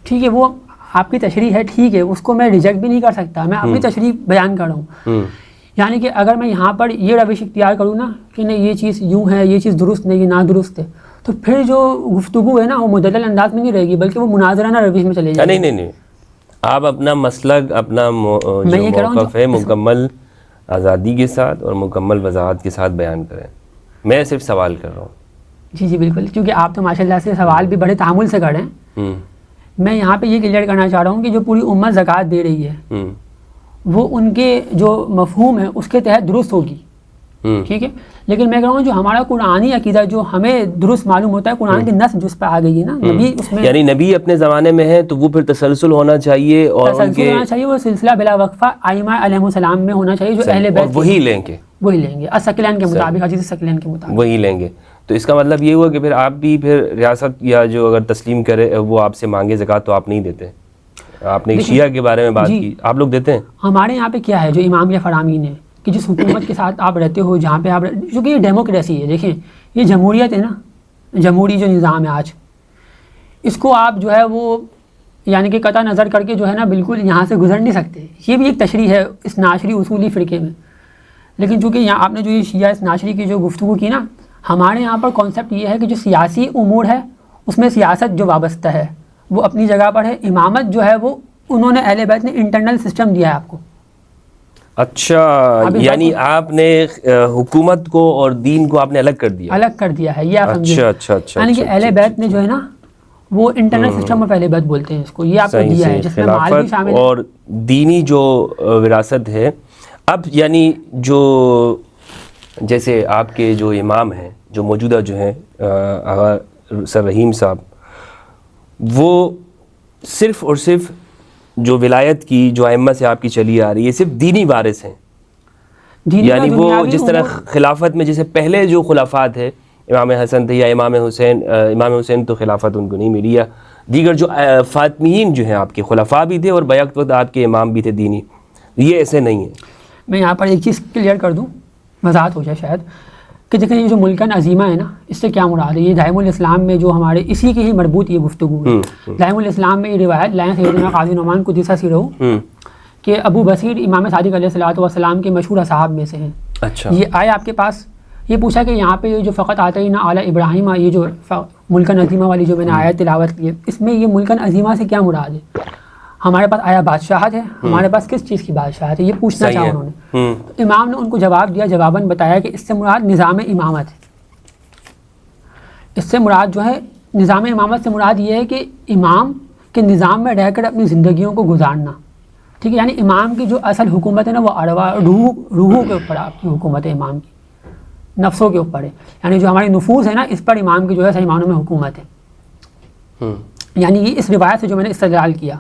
ٹھیک ہے, وہ آپ کی تشریح ہے, ٹھیک ہے, اس کو میں ریجیکٹ بھی نہیں کر سکتا, میں اپنی تشریح بیان کر رہا ہوں. یعنی کہ اگر میں یہاں پر یہ روش اختیار کروں نا کہ نہیں یہ چیز یوں ہے, یہ چیز درست نہیں, یہ نادرست ہے, تو پھر جو گفتگو ہے نا وہ مدلل انداز میں نہیں رہے گی بلکہ وہ مناظرانہ روش میں چلے جائے گی. نہیں, آپ اپنا مسلک, اپنا جو موقف ہے مکمل آزادی کے ساتھ اور مکمل وضاحت کے ساتھ بیان کریں. میں صرف سوال کر رہا ہوں. جی بالکل, کیونکہ آپ تو ماشاء اللہ سے سوال بھی بڑے تحمل سے کر رہے ہیں. میں یہاں پہ یہ کلیئر کرنا چاہ رہا ہوں کہ جو پوری امت زکوٰۃ دے رہی ہے وہ ان کے جو مفہوم ہے اس کے تحت درست ہوگی, ٹھیک ہے, لیکن میں کہوں گا جو ہمارا قرآنی عقیدہ جو ہمیں درست معلوم ہوتا ہے, قرآن کی نص جس پہ آ گئی ہے نا, نبی اس میں یعنی نبی اپنے زمانے میں ہے تو وہ پھر تسلسل ہونا چاہیے, اور تسلسل ہونا چاہیے, وہ سلسلہ بلا وقفہ ائمہ علیہم السلام میں ہونا چاہیے, جو اہل بیت وہی لیں گے الثقلین کے مطابق, حدیث الثقلین کے مطابق وہی لیں گے. تو اس کا مطلب یہ ہوا کہ پھر آپ بھی پھر ریاست یا جو اگر تسلیم کرے وہ آپ سے مانگے زکوٰۃ تو آپ نہیں دیتے. آپ نے شیعہ کے بارے میں بات کی, آپ لوگ دیتے ہیں. ہمارے یہاں پہ کیا ہے جو امام یا فرامین ہے کہ جس حکومت کے ساتھ آپ رہتے ہو, جہاں پہ آپ چونکہ یہ ڈیموکریسی ہے, دیکھیں یہ جمہوریت ہے نا, جمہوری جو نظام ہے آج, اس کو آپ جو ہے وہ یعنی کہ قطع نظر کر کے جو ہے نا بالکل یہاں سے گزر نہیں سکتے. یہ بھی ایک تشریح ہے اثنا عشری اصولی فرقے میں. لیکن چونکہ یہاں آپ نے جو یہ شیعہ اثنا عشری کی جو گفتگو کی نا, ہمارے یہاں پر کانسیپٹ یہ ہے کہ جو سیاسی امور ہے اس میں سیاست جو وابستہ ہے وہ اپنی جگہ پر ہے, امامت جو ہے وہ انہوں نے اہل بیت نے انٹرنل سسٹم دیا ہے آپ کو. اچھا, یعنی آپ نے حکومت کو اور دین کو آپ نے الگ کر دیا ہے, یہ آپ سمجھیں. اچھا, یعنی کہ اہل بیت نے جو ہے نا وہ انٹرنل سسٹم آف اہل بیت بولتے ہیں اس کو, یہ آپ کو دیا ہے جس میں مال بھی شامل ہے اور دینی جو وراثت ہے. اب یعنی جو جیسے آپ کے جو امام ہیں جو موجودہ جو ہیں آغا سر رحیم صاحب, وہ صرف اور صرف جو ولایت کی جو ائمہ سے آپ کی چلی آ رہی ہے صرف دینی وارث ہیں, یعنی وہ جس طرح خلافت میں جیسے پہلے جو خلافات ہے امام حسن تھے یا امام حسین تو خلافت ان کو نہیں ملی, یا دیگر جو فاطمیین جو ہیں آپ کے خلفاء بھی تھے اور بیک وقت آپ کے امام بھی تھے دینی, یہ ایسے نہیں ہے. میں یہاں پر ایک چیز کلیئر کر دوں, وضاحت ہو جائے شاید, کہ دیکھیں یہ جو ملکن عظیمہ ہے نا, اس سے کیا مراد ہے؟ یہ دائم الاسلام میں جو ہمارے اسی کی ہی مربوط یہ گفتگو ہے. دائم الاسلام میں یہ روایت لائیں سیدنا قاضی نعمان قدس سرہ کہ ابو بصیر امام صادق علیہ الصلوۃ والسلام کے مشہور اصحاب میں سے ہیں. اچھا. یہ آئے آپ کے پاس, یہ پوچھا کہ یہاں پہ یہ جو فقط آتا ہی نا اعلیٰ ابراہیم, یہ جو ملکن عظیمہ والی جو میں نے آیت تلاوت کی ہے, اس میں یہ ملکن عظیمہ سے کیا مراد ہے؟ ہمارے پاس آیا بادشاہت ہے, ہمارے پاس کس چیز کی بادشاہت ہے, یہ پوچھنا چاہا انہوں نے. تو امام نے ان کو جواب دیا, جواباً بتایا کہ اس سے مراد نظام امامت ہے. اس سے مراد جو ہے نظام امامت سے مراد یہ ہے کہ امام کے نظام میں رہ کر اپنی زندگیوں کو گزارنا. ٹھیک ہے, یعنی امام کی جو اصل حکومت ہے نا وہ روحوں کے اوپر آپ کی حکومت ہے, امام کی نفسوں کے اوپر ہے. یعنی جو ہماری نفوس ہے نا, اس پر امام کی جو ہے صحیح معنوں میں حکومت ہے. یعنی یہ اس روایت سے جو میں نے استدلال کیا,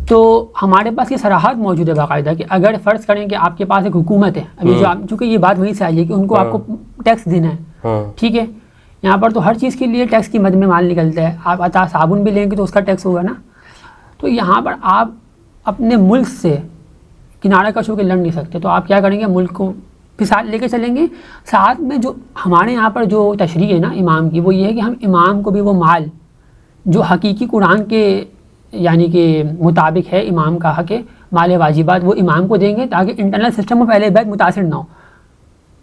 تو ہمارے پاس یہ صراحت موجود ہے باقاعدہ کہ اگر فرض کریں کہ آپ کے پاس ایک حکومت ہے, ابھی جو چونکہ یہ بات وہیں سے آئی ہے کہ ان کو آپ کو ٹیکس دینا ہے. ٹھیک ہے, یہاں پر تو ہر چیز کے لیے ٹیکس کی مد میں مال نکلتا ہے. آپ عطا صابن بھی لیں گے تو اس کا ٹیکس ہوگا نا. تو یہاں پر آپ اپنے ملک سے کنارہ کش ہو کے لڑ نہیں سکتے. تو آپ کیا کریں گے, ملک کو پھر ساتھ لے کے چلیں گے. ساتھ میں جو ہمارے یہاں پر جو تشریح ہے نا امام کی, وہ یہ ہے کہ ہم امام کو بھی وہ مال جو حقیقی قرآن کے یعنی کہ مطابق ہے امام کا حق ہے, مال واجبات, وہ امام کو دیں گے تاکہ انٹرنل سسٹم آف اہل بیت متاثر نہ ہو.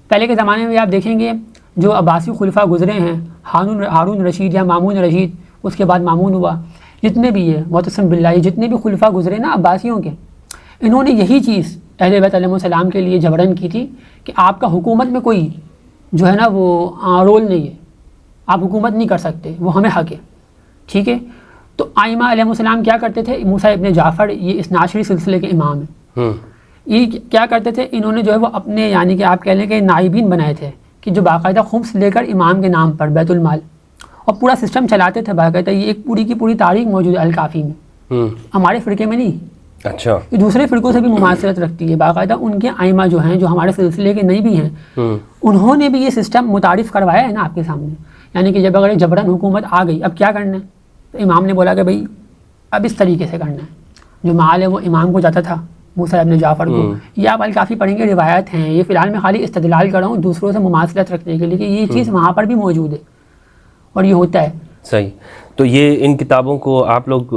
پہلے کے زمانے میں آپ دیکھیں گے جو عباسی خلفاء گزرے ہیں, ہارون رشید یا مامون رشید, اس کے بعد مامون ہوا, جتنے بھی ہے معتصم باللہ, جتنے بھی خلفاء گزرے نا عباسیوں کے, انہوں نے یہی چیز اہل بیت علیہ السلام کے لیے جبرن کی تھی کہ آپ کا حکومت میں کوئی جو ہے نا وہ رول نہیں ہے, آپ حکومت نہیں کر سکتے, وہ ہمیں حق ہے. ٹھیک ہے, تو آئمہ علیہ السلام کیا کرتے تھے؟ موسیٰ ابن جعفر یہ اس ناشری سلسلے کے امام ہیں, یہ کیا کرتے تھے؟ انہوں نے جو ہے وہ اپنے یعنی کہ آپ کہہ لیں کہ نائبین بنائے تھے کہ جو باقاعدہ خمس لے کر امام کے نام پر بیت المال اور پورا سسٹم چلاتے تھے باقاعدہ. یہ ایک پوری کی پوری تاریخ موجود ہے الکافی میں, ہمارے فرقے میں نہیں. اچھا. یہ دوسرے فرقوں سے بھی مماثلت رکھتی ہے باقاعدہ. ان کے آئمہ جو ہیں جو ہمارے سلسلے کے نہیں بھی ہیں, انہوں نے بھی یہ سسٹم متعارف کروایا ہے نا آپ کے سامنے. یعنی کہ جب اگر جبرن حکومت آ گئی, اب کیا کرنا ہے؟ تو امام نے بولا کہ بھائی اب اس طریقے سے کرنا ہے. جو مال ہے وہ امام کو جاتا تھا, موسیٰ ابن جعفر کو. یہ آپ الکافی پڑھیں گے, روایت ہیں. یہ فی الحال میں خالی استدلال کر رہا ہوں دوسروں سے مماثلت رکھنے کے لیے کہ یہ چیز وہاں پر بھی موجود ہے اور یہ ہوتا ہے. صحیح. تو یہ ان کتابوں کو آپ لوگ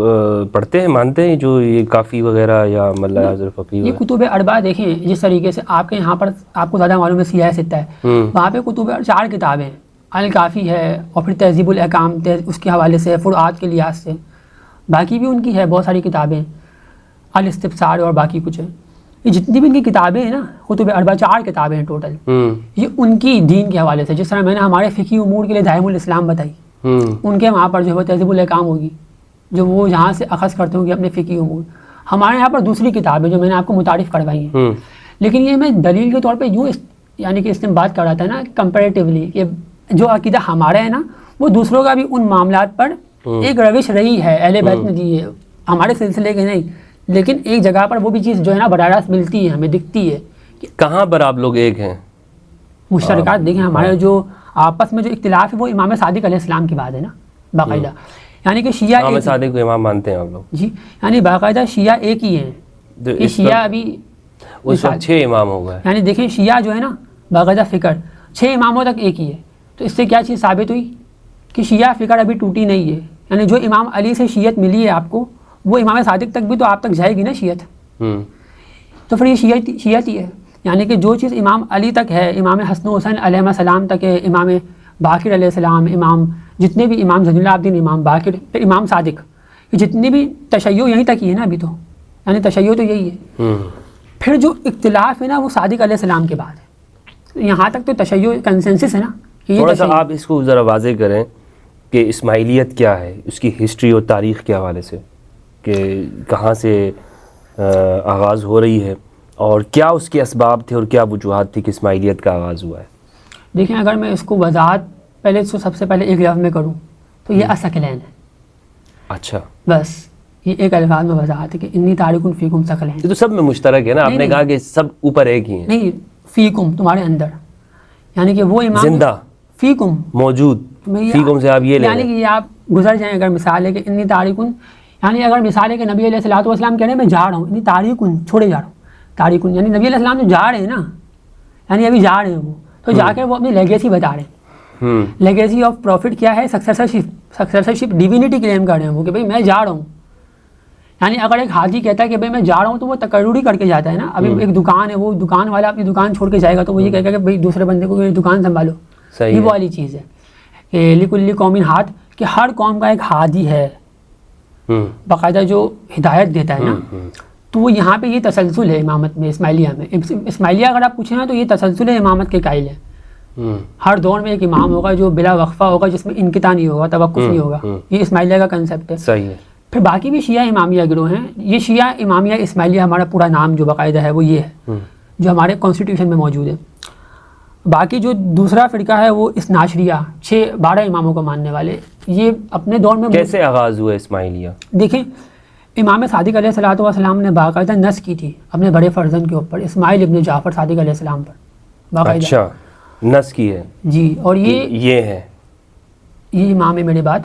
پڑھتے ہیں, مانتے ہیں, جو یہ کافی وغیرہ یا ملا حضر فقیہ, یہ کتب اربعہ دیکھیں جس طریقے سے آپ کے یہاں پر آپ کو زیادہ معلوم ہے سیاہ ستہ ہے, وہاں پہ کتب 4 کتابیں ہیں. الکافی ہے, اور پھر تہذیب الاحکام اس کے حوالے سے, فروعات کے لحاظ سے, باقی بھی ان کی ہے بہت ساری کتابیں, الاستبصار اور باقی کچھ ہے. یہ جتنی بھی ان کی کتابیں ہیں نا کتب اربعہ 4 کتابیں ہیں ٹوٹل, یہ ان کی دین کے حوالے سے. جس طرح میں نے ہمارے فقہی امور کے لیے دائم الاسلام بتائی, ان کے وہاں پر جو ہے تہذیب الاحکام ہوگی جو وہ جہاں سے اخذ کرتے ہوں گے اپنے فقہی امور. ہمارے یہاں پر دوسری کتابیں جو میں نے آپ کو متعارف کروائی ہیں, لیکن یہ میں دلیل کے طور پہ یوں یعنی کہ استنباط کر رہا تھا نا کمپیریٹیولی, کہ جو عقیدہ ہمارا ہے نا وہ دوسروں کا بھی ان معاملات پر ایک روش رہی ہے, اہل بیت نے دی ہے, ہمارے سلسلے کے نہیں, لیکن ایک جگہ پر وہ بھی چیز جو ہے نا براہ راست ملتی ہے, ہمیں دکھتی ہے. کہاں پر آپ لوگ ایک ہیں؟ مشترکات دیکھیں ہمارے جو آپس میں جو اختلاف ہے وہ امام صادق علیہ السلام کی بات ہے نا باقاعدہ. یعنی کہ شیعہ امام صادق کو امام مانتے ہیں آپ لوگ؟ جی, یعنی باقاعدہ شیعہ ایک ہی ہیں. یہ شیعہ ابھی اس وقت 6 امام ہو گئے. یعنی دیکھیں شیعہ جو ہے نا باقاعدہ فکر 6 اماموں تک ایک ہی ہے. تو اس سے کیا چیز ثابت ہوئی کہ شیعہ فکر ابھی ٹوٹی نہیں ہے. یعنی جو امام علی سے شیعت ملی ہے آپ کو, وہ امام صادق تک بھی تو آپ تک جائے گی نا شیعت. تو پھر یہ شیعت ہی ہے. یعنی کہ جو چیز امام علی تک ہے, امام حسن و حسین علیہ السلام تک ہے, امام باقر علیہ السلام, امام جتنے بھی امام زین العابدین, امام باقر, پھر امام صادق, یہ جتنے بھی تشیع یہیں تک ہی ہے نا ابھی تو. یعنی تشیع تو یہی ہے. پھر جو اختلاف ہے نا وہ صادق علیہ السلام کے بعد ہے. یہاں تک تو تشیع کنسنسس ہے نا. تھوڑا سا آپ اس کو ذرا واضح کریں کہ اسماعیلیت کیا ہے, اس کی ہسٹری اور تاریخ کے حوالے سے, کہ کہاں سے آغاز ہو رہی ہے اور کیا اس کے اسباب تھے اور کیا وجوہات تھی کہ اسماعیلیت کا آغاز ہوا ہے. دیکھیں اگر میں اس کو وضاحت پہلے سب سے پہلے ایک لفظ میں کروں تو یہ اسقلین ہے. اچھا, بس یہ ایک الفاظ میں وضاحت ہے کہ انی تارک فیکم ثقلین. یہ تو سب میں مشترک ہے نا, آپ نے کہا کہ سب اوپر ایک ہی ہیں. نہیں, فیکم تمہارے اندر, یعنی کہ وہ امام زندہ فیکم موجود, فیکم سے آپ یہ لیں, یعنی کہ یہ آپ گزر جائیں. اگر مثال ہے کہ انی تارکن, یعنی اگر مثال ہے کہ نبی علیہ الصلوۃ والسلام کہہ رہے ہیں میں جا رہا ہوں, انی تارکن چھوڑے جا رہا ہوں, تاریخ یعنی نبی علیہ السلام جو جا رہے ہیں نا، یعنی ابھی جا رہے ہیں وہ، تو جا کے وہ اپنی لیگیسی بتا رہے ہیں. لیگیسی آف پروفٹ کیا ہے؟ سکسیسرشپ ڈیوینٹی کلیم کر رہے ہیں وہ کہ بھائی میں جا رہا ہوں. یعنی اگر ایک حاجی کہتا ہے کہ بھائی میں جا رہا ہوں تو وہ تقرری کر کے جاتا ہے نا. ابھی ایک دکان ہے، وہ دکان والا اپنی دکان چھوڑ کے جائے گا تو وہ یہ کہے گا کہ بھائی دوسرے بندے کو دکان سنبھالو. یہ وہ والی چیز ہے کہ لکل قوم ہاتھ، کہ ہر قوم کا ایک ہادی ہے باقاعدہ جو ہدایت دیتا ہے نا. تو وہ یہاں پہ یہ تسلسل ہے امامت میں، اسماعیلیہ میں. اسماعیلیہ اگر آپ پوچھیں نا تو یہ تسلسل ہے امامت کے قائل ہے. ہر دور میں ایک امام ہوگا جو بلا وقفہ ہوگا، جس میں انقطاع نہیں ہوگا، توقف نہیں ہوگا. یہ اسماعیلیہ کا کنسیپٹ ہے. صحیح ہے. پھر باقی بھی شیعہ امامیہ گروہ ہیں. یہ شیعہ امامیہ اسماعیلیہ ہمارا پورا نام جو باقاعدہ ہے وہ یہ ہے جو ہمارے کانسٹیٹیوشن میں موجود ہے. باقی جو دوسرا فرقہ ہے وہ اثناعشریہ، 12 اماموں کو ماننے والے. یہ اپنے دور میں کیسے آغاز ہوا اسماعیلیہ؟ دیکھیں، امام صادق علیہ الصلوۃ والسلام نے باقاعدہ نص کی تھی اپنے بڑے فرزند کے اوپر، اسماعیل ابن جعفر صادق علیہ السلام پر باقاعدہ. اچھا، نص کی ہے جی. اور یہ ہے، یہ امام ہے میرے بات.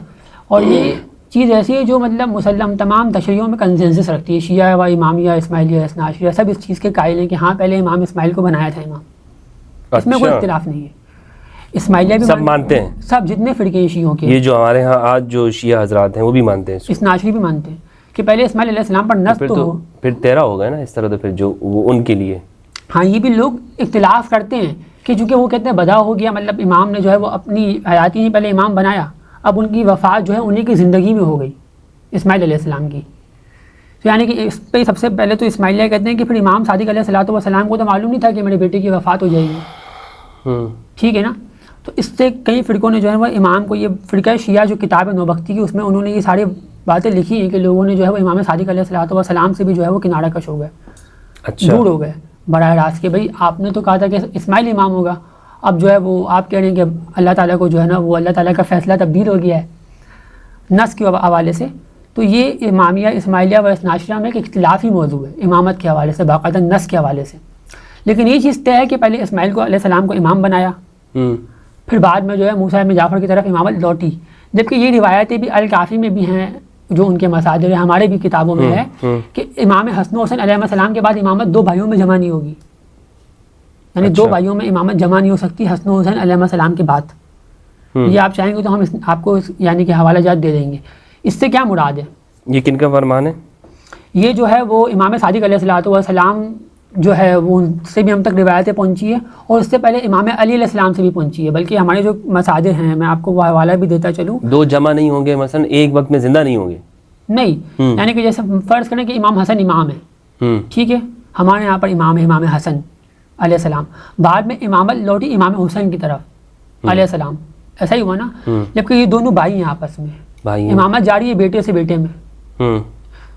اور یہ چیز ایسی ہے جو مطلب مسلم تمام تشریحوں میں کنسنسس رکھتی ہے. شیعہ و امامیہ، اسماعیلیہ، اثناعشریہ سب اس چیز کے قائل ہیں کہ ہاں پہلے امام اسماعیل کو بنایا تھا امام. اس میں کوئی اختلاف نہیں ہے. اسماعیلیہ بھی سب مانتے ہیں، سب جتنے فرقے ہیں شیعوں کے. یہ جو ہمارے ہاں آج جو شیعہ حضرات ہیں وہ بھی مانتے ہیں، اثناعشری بھی مانتے ہیں کہ پہلے اسماعیل علیہ السلام پر نص تو ہو. پھر 13 ہو گئے نا اس طرح. تو پھر جو وہ ان کے لیے ہاں یہ بھی لوگ اختلاف کرتے ہیں کہ چونکہ وہ کہتے ہیں بدا ہو گیا، مطلب امام نے جو ہے وہ اپنی حیاتی ہی پہلے امام بنایا، اب ان کی وفات جو ہے انہیں کی زندگی میں ہو گئی اسماعیل علیہ السلام کی. تو یعنی کہ اس پہ سب سے پہلے تو اسماعیلیہ کہتے ہیں کہ پھر امام صادق علیہ الصلوۃ والسلام کو تو معلوم نہیں تھا کہ میرے بیٹے کی وفات ہو جائے گی. ٹھیک ہے نا. تو اس سے کئی فرقوں نے جو ہے وہ امام کو، یہ فرقہ شیعہ جو کتاب نوبختی کی، اس میں انہوں نے یہ ساری باتیں لکھی ہیں کہ لوگوں نے جو ہے وہ امام صادق علیہ الصلوۃ والسلام سے بھی جو ہے وہ کنارہ کش ہو گئے. اچھا، دور ہو گئے براہ راست کہ بھائی آپ نے تو کہا تھا کہ اسماعیل امام ہوگا، اب جو ہے وہ آپ کہہ رہے ہیں کہ اللہ تعالیٰ کو جو ہے نا وہ اللہ تعالیٰ کا فیصلہ تبدیل ہو گیا ہے نص کے حوالے سے. تو یہ امامیہ اسماعیلیہ و اثناعشریہ میں ایک اختلافی موضوع ہے امامت کے حوالے سے، باقاعدہ نص کے حوالے سے. لیکن یہ چیز طے ہے کہ پہلے اسماعیل کو علیہ السلام کو امام بنایا، پھر بعد میں جو ہے موسیٰ بن جعفر کی طرف امامت لوٹی. جبکہ یہ روایتیں بھی الکافی میں بھی ہیں جو ان کے مصادر ہیں، ہمارے بھی کتابوں میں ہے کہ امام حسن و حسین علیہ السلام کے بعد امامت 2 بھائیوں میں جمع نہیں ہوگی. یعنی 2 بھائیوں میں امامت جمع نہیں ہو سکتی حسن و حسین علیہ السلام کے بعد. یہ آپ چاہیں گے تو ہم آپ کو یعنی کہ حوالہ جات دے دیں گے. اس سے کیا مراد ہے؟ یہ کن کا فرمان ہے؟ یہ جو ہے وہ امام صادق علیہ الصلوۃ والسلام جو ہے وہ ان سے بھی ہم تک روایتیں پہنچی ہے، اور اس سے پہلے امام علی علیہ السلام سے بھی پہنچی ہے. بلکہ ہمارے جو مصادر ہیں میں آپ کو وہ حوالہ بھی دیتا چلوں. 2 جمع نہیں ہوں گے، مثلا ایک وقت میں زندہ نہیں ہوں گے؟ نہیں، یعنی کہ جیسے فرض کریں کہ امام حسن امام ہے، ٹھیک ہے، ہمارے یہاں پر امام ہے امام حسن علیہ السلام، بعد میں امامت لوٹی امام حسین کی طرف علیہ السلام. ایسا ہی ہوا نا. جبکہ یہ دونوں بھائی ہیں آپس میں، امامت جاری ہے بیٹے سے بیٹے میں.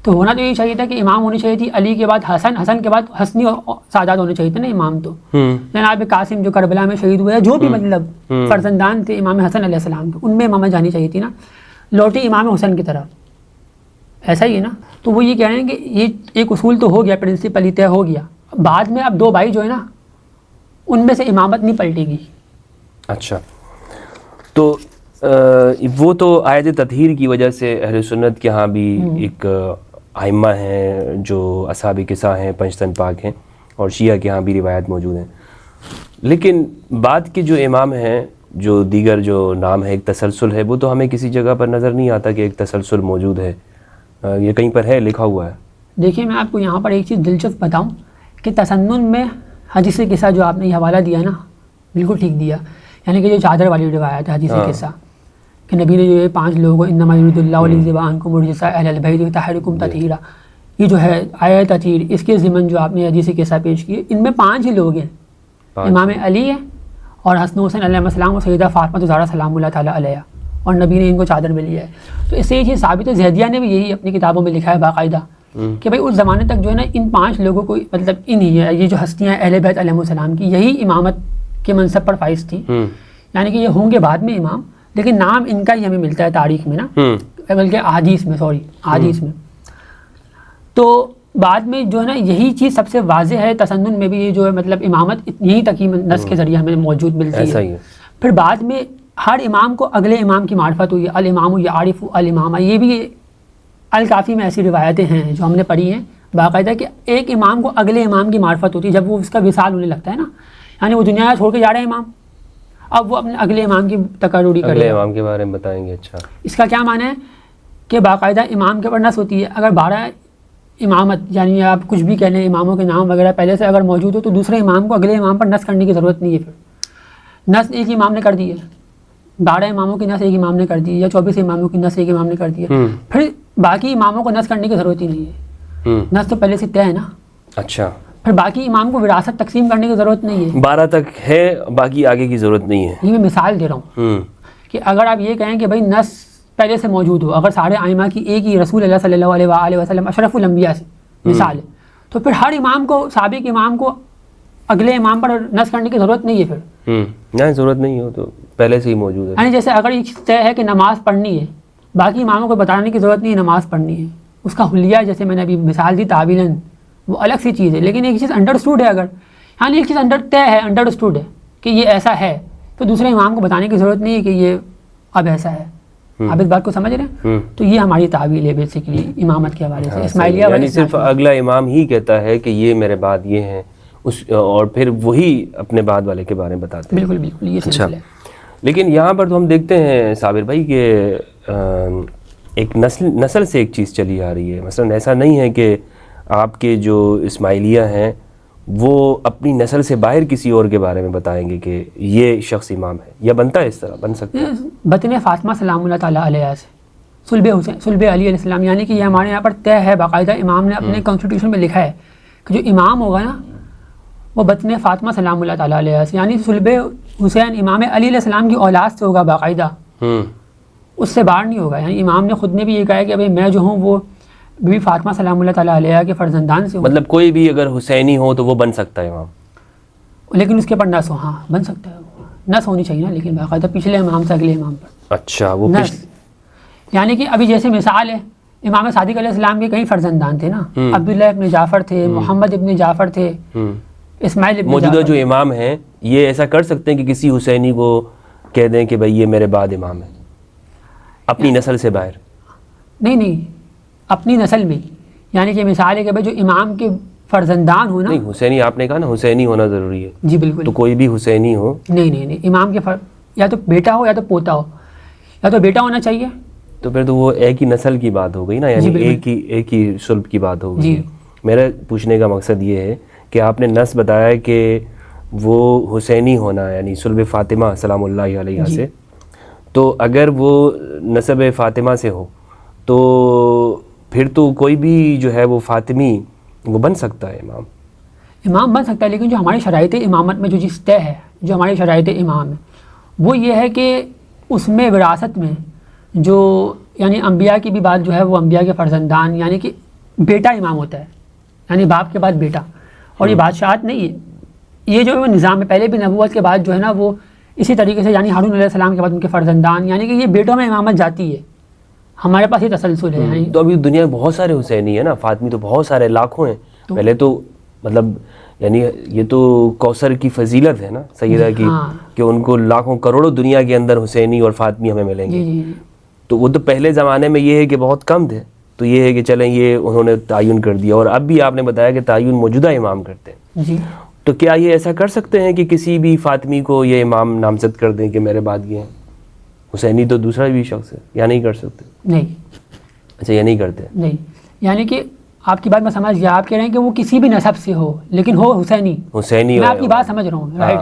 تو ہونا تو یہی چاہیے تھا کہ امام ہونی چاہیے تھی علی کے بعد حسن، حسن کے بعد حسنی اور سادات ہونے چاہیے تھے نا امام. تو جناب قاسم جو کربلا میں شہید ہوئے، جو بھی مطلب فرزندان تھے امام حسن علیہ السلام کے، ان میں امامت جانی چاہیے تھی نا. لوٹی امام حسن کی طرف. ایسا ہی ہے نا. تو وہ یہ کہہ رہے ہیں کہ یہ ایک اصول تو ہو گیا، پرنسپل ہی طے ہو گیا. بعد میں اب 2 بھائی جو ہے نا ان میں سے امامت نہیں پلٹے گی. اچھا، تو وہ تو آیت تطہیر کی وجہ سے اہل سنت کے ہاں بھی ایک ائمہ ہیں جو اصحاب قصہ ہیں، پنجتن پاک ہیں، اور شیعہ کے ہاں بھی روایت موجود ہیں. لیکن بعد کے جو امام ہیں، جو دیگر جو نام ہے، ایک تسلسل ہے، وہ تو ہمیں کسی جگہ پر نظر نہیں آتا کہ ایک تسلسل موجود ہے. یہ کہیں پر ہے، لکھا ہوا ہے؟ دیکھیے میں آپ کو یہاں پر ایک چیز دلچسپ بتاؤں کہ تسنن میں حدیث قصہ جو آپ نے یہ حوالہ دیا نا بالکل ٹھیک دیا. یعنی کہ جو چادر والی روایت ہے حدیث قصہ کہ نبی نے جو یہ 5 لوگوں انما یرید اللہ لیذھب عنکم الرجس اہل البیت ویطہرکم تطہیرا، یہ جو ہے آیت تطہیر، اس کے ضمن جو آپ نے حدیث قصہ پیش کی، ان میں 5 ہی لوگ ہیں. امام علی ہے اور حسن حسین علیہ السلام اور سیدہ فاطمہ زہرا سلام اللہ تعالیٰ علیہ، اور نبی نے ان کو چادر میں لیا ہے. تو اس سے یہ چیز ثابت ہے، زیدیہ نے بھی یہی اپنی کتابوں میں لکھا ہے باقاعدہ کہ بھائی اس زمانے تک جو ہے نا ان 5 لوگوں کو مطلب یہ جو ہستیاں اہل بیت علیہ السلام کی یہی امامت کے منصب پر فائز تھی. یعنی کہ یہ ہوں گے بعد میں امام، لیکن نام ان کا ہی ہمیں ملتا ہے تاریخ میں نا، بلکہ احادیث میں. تو بعد میں جو ہے نا یہی چیز سب سے واضح ہے تسنن میں بھی، یہ جو ہے مطلب امامت یہی تک ہی نص کے ذریعے ہمیں موجود ملتی ہے. پھر بعد میں ہر امام کو اگلے امام کی معرفت ہوئی، الامام یعرف الامام. یہ بھی الکافی میں ایسی روایتیں ہیں جو ہم نے پڑھی ہیں باقاعدہ کہ ایک امام کو اگلے امام کی معرفت ہوتی ہے جب وہ اس کا وصال ہونے لگتا ہے نا، یعنی وہ دنیا چھوڑ کے جا رہے ہیں امام، اب وہ اپنے اگلے امام کی تقرری کرے. اگلے امام کے بارے میں بتائیں گے. اچھا، اس کا کیا معنی ہے کہ باقاعدہ امام کے اوپر نص ہوتی ہے. اگر 12 امامت یعنی آپ کچھ بھی کہہ لیں، اماموں کے نام وغیرہ پہلے سے اگر موجود ہو تو دوسرے امام کو اگلے امام پر نص کرنے کی ضرورت نہیں ہے. پھر نص ایک امام نے کر دی ہے، 12 اماموں کی نص ایک امام نے کر دی یا 24 اماموں کی نص ایک امام نے کر دی ہے، پھر باقی اماموں کو نص کرنے کی ضرورت ہی نہیں ہے. نص تو پہلے سے طے ہے نا. اچھا، پھر باقی امام کو وراثت تقسیم کرنے کی ضرورت نہیں ہے. 12 تک ہے، باقی آگے کی ضرورت نہیں ہے. یہ میں مثال دے رہا ہوں کہ اگر آپ یہ کہیں کہ بھائی نص پہلے سے موجود ہو، اگر سارے ائمہ کی ایک ہی رسول اللہ صلی اللہ علیہ وآلہ وسلم اشرف الانبیاء سے مثال ہے، تو پھر ہر امام کو، سابق امام کو اگلے امام پر نص کرنے کی ضرورت نہیں ہے. پھر نہیں، ضرورت نہیں ہو تو پہلے سے ہی موجود ہے. یعنی جیسے اگر یہ طے ہے کہ نماز پڑھنی ہے، باقی اماموں کو بتانے کی ضرورت نہیں ہے نماز پڑھنی ہے. اس کا حلیہ جیسے میں نے ابھی مثال دی تعویلاً، وہ الگ سی چیز ہے. لیکن ایک چیز انڈرسٹوڈ ہے، اگر یعنی ایک چیز طے ہے، انڈرسٹوڈ ہے کہ یہ ایسا ہے، تو دوسرے امام کو بتانے کی ضرورت نہیں ہے کہ یہ اب ایسا ہے. آپ اس بات کو سمجھ رہے ہیں؟ تو یہ ہماری تعویل ہے بیسیکلی امامت کے حوالے سے. اسماعیلیہ یعنی صرف اگلا امام ہی کہتا ہے کہ یہ میرے بعد یہ ہیں، اور پھر وہی اپنے بعد والے کے بارے میں بتاتے ہیں. بالکل بالکل یہ سلسلہ ہے. لیکن یہاں پر تو ہم دیکھتے ہیں صابر بھائی کہ ایک نسل سے ایک چیز چلی آ رہی ہے. مثلا ایسا نہیں ہے کہ آپ کے جو اسماعیلیہ ہیں وہ اپنی نسل سے باہر کسی اور کے بارے میں بتائیں گے کہ یہ شخص امام ہے، یا بنتا ہے اس طرح، بن سکتا ہے؟ بطن فاطمہ سلام اللہ تعالیٰ علیہ سے صلب حسین، صلب علی علیہ السلام، یعنی کہ یہ ہمارے یہاں پر طے ہے، باقاعدہ امام نے اپنے کانسٹیٹیوشن میں لکھا ہے کہ جو امام ہوگا نا وہ بطن فاطمہ سلام اللہ تعالیٰ علیہ سے، یعنی صلب حسین امام علی علیہ السلام کی اولاد سے ہوگا باقاعدہ، اس سے باہر نہیں ہوگا. یعنی امام نے خود نے بھی یہ کہا ہے کہ بھائی میں جو ہوں وہ بی فاطمہ سلام اللہ تعالیٰ علیہ کے فرزندان سے ہوں. مطلب کوئی بھی اگر حسینی ہو تو وہ بن سکتا ہے امام، لیکن اس کے پر نس ہو. ہاں بن سکتا ہے، نس ہونی چاہیے نا، لیکن باقاعدہ پچھلے امام سے اگلے امام پر. اچھا، وہ نس یعنی کہ ابھی جیسے مثال ہے امام صادق علیہ السلام کے کئی فرزندان تھے نا، عبداللہ ابن جعفر تھے، محمد ابن جعفر تھے، اسماعیل ابن موجودہ جعفر. جو امام ہیں یہ ایسا کر سکتے ہیں کہ کسی حسینی کو کہہ دیں کہ بھائی یہ میرے بعد امام ہے اپنی نسل سے باہر؟ نہیں، اپنی نسل میں، یعنی کہ مثال ہے کہ بھائی جو امام کے فرزندان ہو نا. نہیں، حسینی آپ نے کہا نا، حسینی ہونا ضروری ہے. جی بالکل. تو کوئی بھی حسینی ہو؟ نہیں، امام کے یا تو بیٹا ہو یا تو پوتا ہو، یا تو بیٹا ہونا چاہیے. تو پھر تو وہ ایک ہی نسل کی بات ہو گئی نا، یعنی ایک ہی سلب کی بات ہو گئی. میرا پوچھنے کا مقصد یہ ہے کہ آپ نے نص بتایا کہ وہ حسینی ہونا یعنی سلب فاطمہ سلام اللہ علیہ سے، تو اگر وہ نسب فاطمہ سے ہو تو پھر تو کوئی بھی جو ہے وہ فاطمی وہ بن سکتا ہے امام بن سکتا ہے. لیکن جو ہماری شرائط امامت میں جو چیز طے ہے، جو ہماری شرائط امام ہے، وہ یہ ہے کہ اس میں وراثت میں جو یعنی انبیاء کی بھی بات جو ہے وہ انبیاء کے فرزندان، یعنی کہ بیٹا امام ہوتا ہے، یعنی باپ کے بعد بیٹا. اور یہ بادشاہت نہیں ہے، یہ جو نظام ہے پہلے بھی نبوت کے بعد جو ہے نا وہ اسی طریقے سے، یعنی ہارون علیہ السلام کے بعد ان کے فرزندان، یعنی کہ یہ بیٹوں میں امامت جاتی ہے. ہمارے پاس یہ تسلسل ہے. یعنی تو ابھی دنیا میں بہت سارے حسینی ہیں نا، فاطمی تو بہت سارے لاکھوں ہیں. پہلے تو مطلب یعنی یہ تو کوثر کی فضیلت ہے نا سیدہ کی، کہ ان کو لاکھوں کروڑوں دنیا کے اندر حسینی اور فاطمی ہمیں ملیں گے. تو وہ تو پہلے زمانے میں یہ ہے کہ بہت کم تھے، تو یہ ہے کہ چلیں یہ انہوں نے تعین کر دیا، اور اب بھی آپ نے بتایا کہ تعین موجودہ امام کرتے ہیں. جی تو کیا یہ ایسا کر سکتے ہیں کہ کسی بھی فاطمی کو یہ امام نامزد کر دیں کہ میرے بعد یہ ہیں؟ حسینی تو دوسرا بھی شخص ہے، یا نہیں کر سکتے؟ نہیں. اچھا، یہ نہیں کرتے؟ نہیں، یعنی کہ آپ کی بات میں سمجھ گیا، آپ کہہ رہے ہیں کہ وہ کسی بھی نسب سے ہو لیکن ہو حسینی. میں آپ کی بات سمجھ رہا ہوں، رائٹ.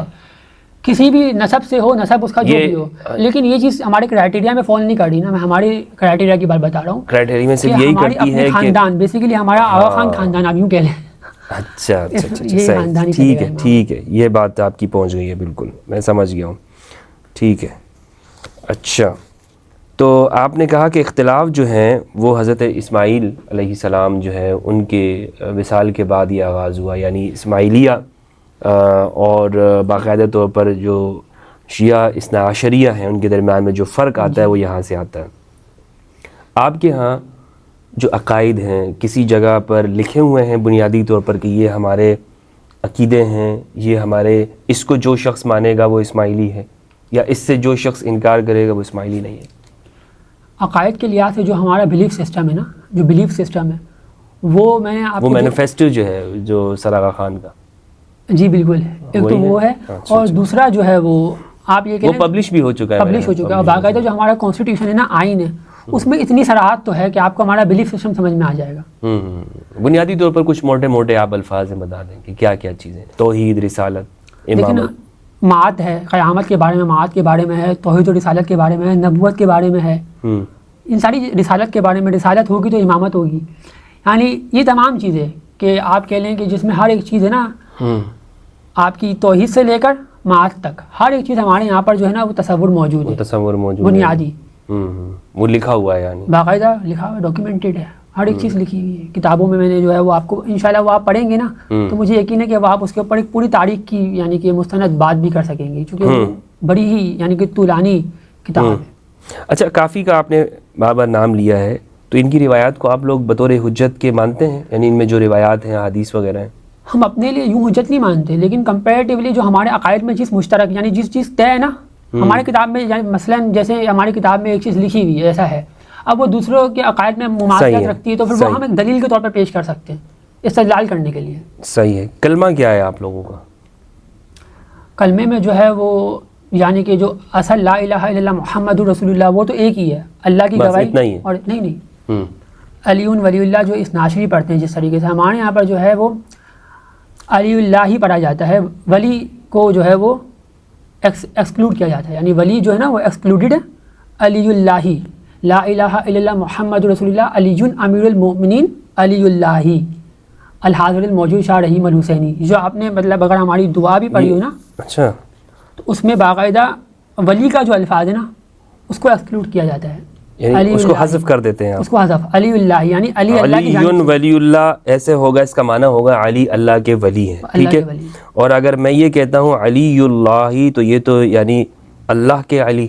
کسی بھی نسب سے ہو، نسب اس کا جو بھی ہو، لیکن یہ چیز ہمارے کرائٹیریا میں فال نہیں کر رہی نا. میں ہماری کرائٹیریا کی بات بتا رہا ہوں. کرائٹیریا میں صرف یہی کرتی ہے کہ خاندان، بیسیکلی ہمارا آغا خان خاندان، آپ یوں کہہ لیں. اچھا، ٹھیک ہے، یہ بات آپ کی پہنچ گئی ہے، بالکل میں سمجھ گیا ہوں. ٹھیک ہے. اچھا، تو آپ نے کہا کہ اختلاف جو ہیں وہ حضرت اسماعیل علیہ السلام جو ہے ان کے وصال کے بعد یہ آغاز ہوا، یعنی اسماعیلیہ اور باقاعدہ طور پر جو شیعہ اثنا عشریہ ہیں ان کے درمیان میں جو فرق آتا ہے وہ یہاں سے آتا ہے. آپ کے ہاں جو عقائد ہیں کسی جگہ پر لکھے ہوئے ہیں بنیادی طور پر کہ یہ ہمارے عقیدے ہیں، یہ ہمارے، اس کو جو شخص مانے گا وہ اسماعیلی ہے، یا اس سے جو شخص انکار کرے گا وہ اسماعیلی نہیں ہے؟ عقائد کے لحاظ سے جو ہمارا بلیف سسٹم ہے نا، جو بلیف سسٹم ہے وہ میں نے آپ وہ کو مینیفیسٹو جو ہے جو سر آغا خان کا، جی بالکل، ایک تو وہ ہے، اور دوسرا جو ہے وہ آپ یہ وہ پبلش بھی ہو چکا ہے، پبلش ہو چکا ہے، اور باقاعدہ جو ہمارا کانسٹیٹیوشن ہے نا، آئین ہے، اس میں اتنی صراحت تو ہے کہ آپ کو ہمارا بلیف سسٹم سمجھ میں آ جائے گا۔ بنیادی طور پر کچھ موٹے موٹے آپ الفاظ میں بتا دیں کہ کیا کیا چیزیں، توحید، رسالت، دیکھیں نا، امامت، معاد ہے، قیامت کے بارے میں، معاد کے بارے میں ہے، توحید و رسالت کے بارے میں ہے، نبوت کے بارے میں ہے، ان ساری رسالت کے بارے میں، رسالت ہوگی تو امامت ہوگی، یعنی یہ تمام چیزیں کہ آپ کہہ لیں کہ جس میں ہر ایک چیز ہے نا، آپ کی توحید سے لے کر معاد تک ہر ایک چیز ہمارے یہاں پر جو ہے نا وہ تصور موجود ہے، تصور موجود بنیادی، وہ لکھا ہوا ہے، یعنی باقاعدہ لکھا ہوا، ڈاکیومنٹڈ ہے، ہر ایک چیز لکھی ہوئی ہے کتابوں میں۔ میں نے جو ہے وہ آپ کو انشاءاللہ وہ آپ پڑھیں گے نا تو مجھے یقین ہے کہ آپ اس کے اوپر ایک پوری تاریخ کی یعنی کہ مستند بات بھی کر سکیں گے، چونکہ وہ بڑی ہی یعنی کہ طولانی کتاب ہے۔ اچھا، کافی کا آپ نے بار بار نام لیا ہے، تو ان کی روایات کو آپ لوگ بطور حجت کے مانتے ہیں؟ یعنی ان میں جو روایات ہیں، حدیث وغیرہ ہیں، ہم اپنے لیے یوں حجت نہیں مانتے، لیکن کمپیریٹیولی جو ہمارے عقائد میں چیز مشترک یعنی جس چیز طے ہے نا ہماری کتاب میں، یعنی مثلاً جیسے ہماری کتاب میں ایک چیز لکھی ہوئی ہے ایسا ہے، اب وہ دوسروں کے عقائد میں مماثلت رکھتی ہے تو پھر وہ ہم ایک دلیل کے طور پر پیش کر سکتے ہیں استدلال کرنے کے لیے۔ صحیح ہے۔ کلمہ کیا ہے آپ لوگوں کا؟ کلمے میں جو ہے وہ یعنی کہ جو اصل لا الہ الا اللہ محمد رسول اللہ وہ تو ایک ہی ہے، اللہ کی گواہی، اور نہیں علی ولی اللہ جو اس ناشری پڑھتے ہیں، جس طریقے سے ہمارے یہاں پر جو ہے وہ علی اللہ ہی پڑھا جاتا ہے، ولی کو جو ہے وہ ایکسکلوڈ کیا جاتا ہے، یعنی ولی جو ہے نا وہ ایکسکلوڈڈ ہے، علی اللہ، لا الہ الا اللہ محمد رسول اللہ، علی امیر المؤمنین، علی اللہ الحاضر الموجود شاہ رحیم الحسینی، جو آپ نے مطلب اگر ہماری دعا بھی پڑھی ہو نا، اچھا، تو اس میں باقاعدہ ولی کا جو الفاظ ہے نا اس کو ایکسکلوڈ کیا جاتا ہے، یعنی اس کو حذف کر دیتے ہیں، اس کو حذف، علی اللہ یعنی علی اللہ کی علی ولی اللہ ایسے ہوگا، اس کا معنی ہوگا علی اللہ کے ولی ہیں، ٹھیک ہے؟ اور اگر میں یہ کہتا ہوں علی اللہ تو یہ تو یعنی اللہ کے علی،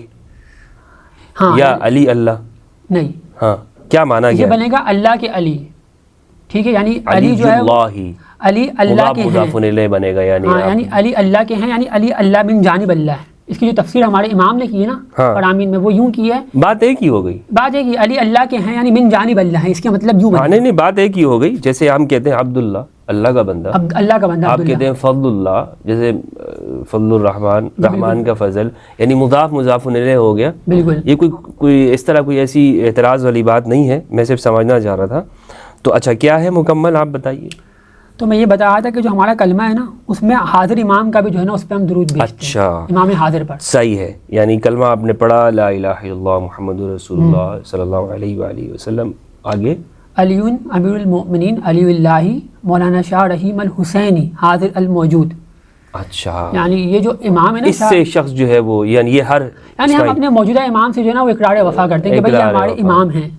یا علی اللہ، نہیں، ہاں، کیا معنی یہ بنے گا اللہ کے علی، ٹھیک ہے؟ یعنی علی جو ہے علی اللہ کے مضاف الیہ بنے گا، یعنی علی اللہ کے ہیں، یعنی علی اللہ من جانب اللہ ہے۔ اس کی جو تفسیر ہمارے امام نے کی ہے نا فرامین میں، وہ یوں کی ہے، بات ایک ہی ہو گئی، بات ایک ہی، علی اللہ کے ہیں یعنی من جانب اللہ ہے، اس کا مطلب یوں بنے، نہیں، بات ایک ہی ہو گئی۔ جیسے ہم کہتے ہیں عبداللہ، اللہ کا بندہ، اللہ کا بندہ، آپ کہتے ہیں فضل اللہ، جیسے فضل الرحمن، رحمان کا فضل، یعنی مضاف الیہ ہو گیا۔ بالکل، یہ کوئی اس طرح کوئی ایسی اعتراض والی بات نہیں ہے، میں صرف سمجھنا چاہ رہا تھا۔ تو اچھا، کیا ہے مکمل، آپ بتائیے۔ تو میں یہ بتا رہا تھا کہ جو ہمارا کلمہ ہے نا اس میں حاضر امام کا بھی جو ہے نا اس پہ ہم درود بھیجتے ہیں، اچھا، امام حاضر پر، صحیح ہے۔ یعنی کلمہ آپ نے پڑھا لا الہ الا اللہ محمد رسول اللہ صلی اللہ علیہ وآلہ وسلم، آگے علی امیر المؤمنین علی اللہ مولانا شاہ رحیم الحسینی حاضر الموجود۔ اچھا، یعنی یہ جو امام ہے نا، اس سے شخص جو ہے وہ یعنی یہ ہر یعنی ہم اپنے موجودہ امام سے جو ہے نا وہ اقرار وفا کرتے ہیں کہ بھئی یہ ہمارے امام ہیں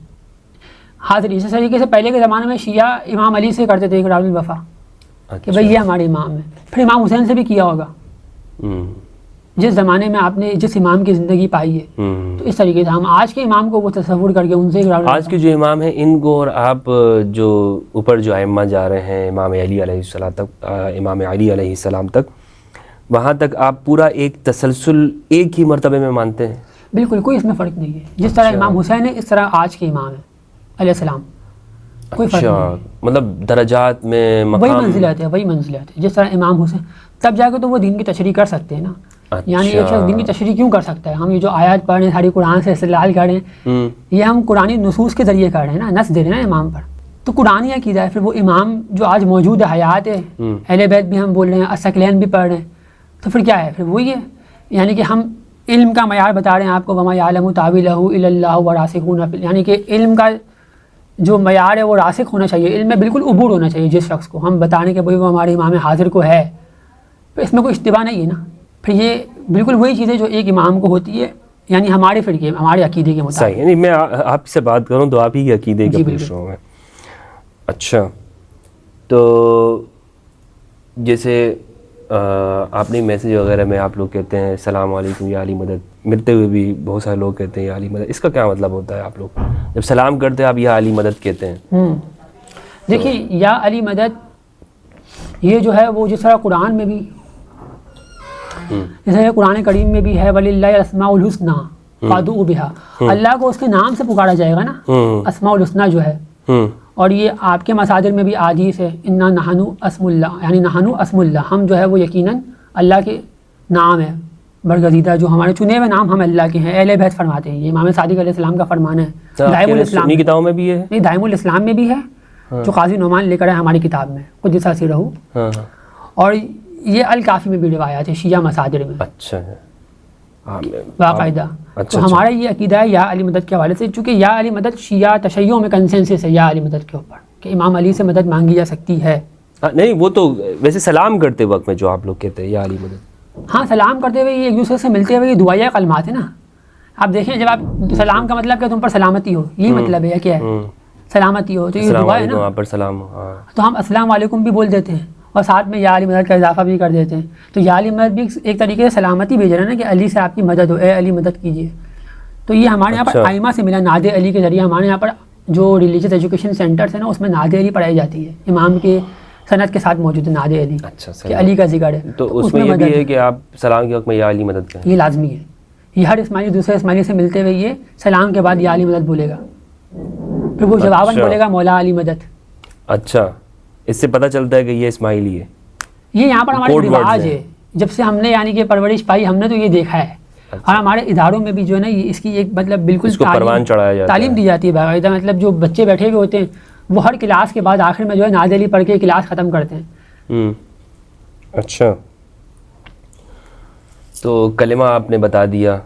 حاضر۔ اسی طریقے سے پہلے کے زمانے میں شیعہ امام علی سے کرتے تھے اقرار الوفا کہ بھئی یہ ہمارے امام ہیں، پھر امام حسین سے بھی کیا ہوگا جس زمانے میں آپ نے جس امام کی زندگی پائی ہے۔ تو اس طریقے سے ہم آج کے امام کو وہ تصور کر کے ان سے آج کے جو امام ہیں ان کو، اور آپ جو اوپر جو ائمہ جا رہے ہیں امام علی علیہ السلام تک، امام علی علیہ السلام تک، وہاں تک آپ پورا ایک تسلسل ایک ہی مرتبے میں مانتے ہیں؟ بالکل، کوئی اس میں فرق نہیں ہے، جس طرح امام حسین ہے اس طرح آج کے امام ہیں علیہ السلام، کوئی فرق نہیں ہے، مطلب درجات میں وہی منزلت ہے، وہی منزلت ہے، جس طرح امام حسین تب جا کے تو وہ دین کی تشریح کر سکتے ہیں نا۔ یعنی ایک شخص دین کی تشریح کیوں کر سکتا ہے؟ ہم یہ جو آیات پڑھ رہے ہیں ساری قرآن سے استدلال کر رہے ہیں، یہ ہم قرآنی نصوص کے ذریعے کر رہے ہیں نا، نص دے رہے ہیں نا امام پر، تو قرآنی عقیدہ ہے۔ پھر وہ امام جو آج موجود ہے، حیات ہے، اہل بیت بھی ہم بول رہے ہیں، الثقلین بھی پڑھ رہے ہیں، تو پھر کیا ہے؟ پھر وہی ہے، یعنی کہ ہم علم کا معیار بتا رہے ہیں آپ کو، وما یعلم تاویلہ الا اللہ والراسخون، یعنی کہ علم کا جو معیار ہے وہ راسخ ہونا چاہیے، علم میں بالکل عبور ہونا چاہیے جس شخص کو ہم بتانے کہ بھئی وہ ہمارے امام حاضر کو ہے، تو اس میں کوئی اشتباہ نہیں ہے نا۔ پھر یہ بالکل وہی چیز ہے جو ایک امام کو ہوتی ہے، یعنی ہمارے فرقے، ہمارے عقیدے کے مطابق۔ صحیح، یعنی میں آپ سے بات کروں تو آپ ہی کے عقیدے کا پوچھ رہا ہوں میں۔ اچھا، تو جیسے آپ نے میسیج وغیرہ میں آپ لوگ کہتے ہیں السلام علیکم یا علی مدد، ملتے ہوئے بھی بہت سارے لوگ کہتے ہیں یا علی مدد، اس کا کیا مطلب ہوتا ہے؟ آپ لوگ جب سلام کرتے ہیں آپ یا علی مدد کہتے ہیں؟ دیکھیں، یا علی مدد یہ جو ہے وہ جس طرح قرآن میں بھی، جیسے قرآن کریم میں بھی ہے وَلِلَّهِ الْأَسْمَاءُ الْحُسْنَىٰ فَادْعُوهُ بِهَا، اللہ کو اس کے نام سے پکارا جائے گا نا، اسماء الحسنہ جو ہے، اور یہ آپ کے مصادر میں بھی حدیث ہے، انا نحن اسم اللہ، یعنی نحن اسم اللہ، ہم جو ہے وہ یقیناً اللہ کے نام ہے برگزیدہ، جو ہمارے چنے ہوئے نام ہم اللہ کے ہیں، اہل بیت فرماتے ہیں، یہ امام صادق علیہ السلام کا فرمان ہے، دائم الاسلام سنی کتابوں میں بھی ہے، نہیں دائم الاسلام میں بھی ہے، جو قاضی نعمان لے کر ہے ہماری کتاب میں قدس سرہ، اور یہ الکافی میں بھی روایات ہے شیعہ مصادر میں، اچھا ہے باقاعدہ۔ تو ہمارا یہ عقیدہ ہے یا علی مدد کے حوالے سے، چونکہ یا علی مدد شیعہ تشیع میں کنسنسس ہے یا علی مدد کے اوپر کہ امام علی سے مدد مانگی جا سکتی ہے۔ نہیں وہ تو ویسے سلام کرتے وقت میں جو آپ لوگ کہتے ہیں یا علی مدد، ہاں سلام کرتے ہوئے یہ ایک دوسرے سے ملتے ہوئے یہ دعائیہ کلمات ہیں نا، آپ دیکھیں جب آپ سلام کا مطلب کہ تم پر سلامتی ہو، یہی مطلب ہے کیا ہے، سلامتی ہو، تو یہ دعا ہے نا، آپ پر سلام، تو ہم السلام علیکم بھی بول دیتے ہیں اور ساتھ میں یا علی مدد کا اضافہ بھی کر دیتے ہیں، تو یا علی مدد بھی ایک طریقے سے سلامتی بھیج رہا ہے نا کہ علی سے آپ کی مدد ہو، اے علی مدد کیجیے۔ تو یہ ہمارے یہاں پر آئمہ سے ملا، ناد علی کے ذریعے ہمارے یہاں پر جو ریلیجیس ایجوکیشن سینٹرز ہیں نا اس میں ناد علی پڑھائی جاتی ہے، امام کے سند کے ساتھ موجود ہے ناد علی، کہ علی کا ذکر ہے، تو اس میں یہ بھی ہے کہ آپ سلام کے وقت میں یا علی مدد کریں، یہ لازمی ہے، یہ ہر اسماعیلی دوسرے اسماعیلی سے ملتے ہوئے یہ سلام کے بعد یا علی مدد بولے گا، پھر وہ جواباً بولے گا مولا علی مدد۔ اچھا، اس سے پتہ چلتا ہے کہ یہ اسماعیلی ہے، یہ یہاں پر ہمارا رواج ہے، جب سے ہم نے یعنی کہ پرورش پائی ہم نے تو یہ دیکھا ہے، اور ہمارے اداروں میں بھی جو ہے نا یہ اس کی ایک مطلب بالکل تعلیم دی جاتی ہے باقاعدہ، مطلب جو بچے بیٹھے ہوئے ہوتے ہیں وہ ہر کلاس کے بعد آخر میں جو ہے ناد علی پڑھ کے کلاس ختم کرتے ہیں۔ اچھا، تو کلمہ آپ نے بتا دیا،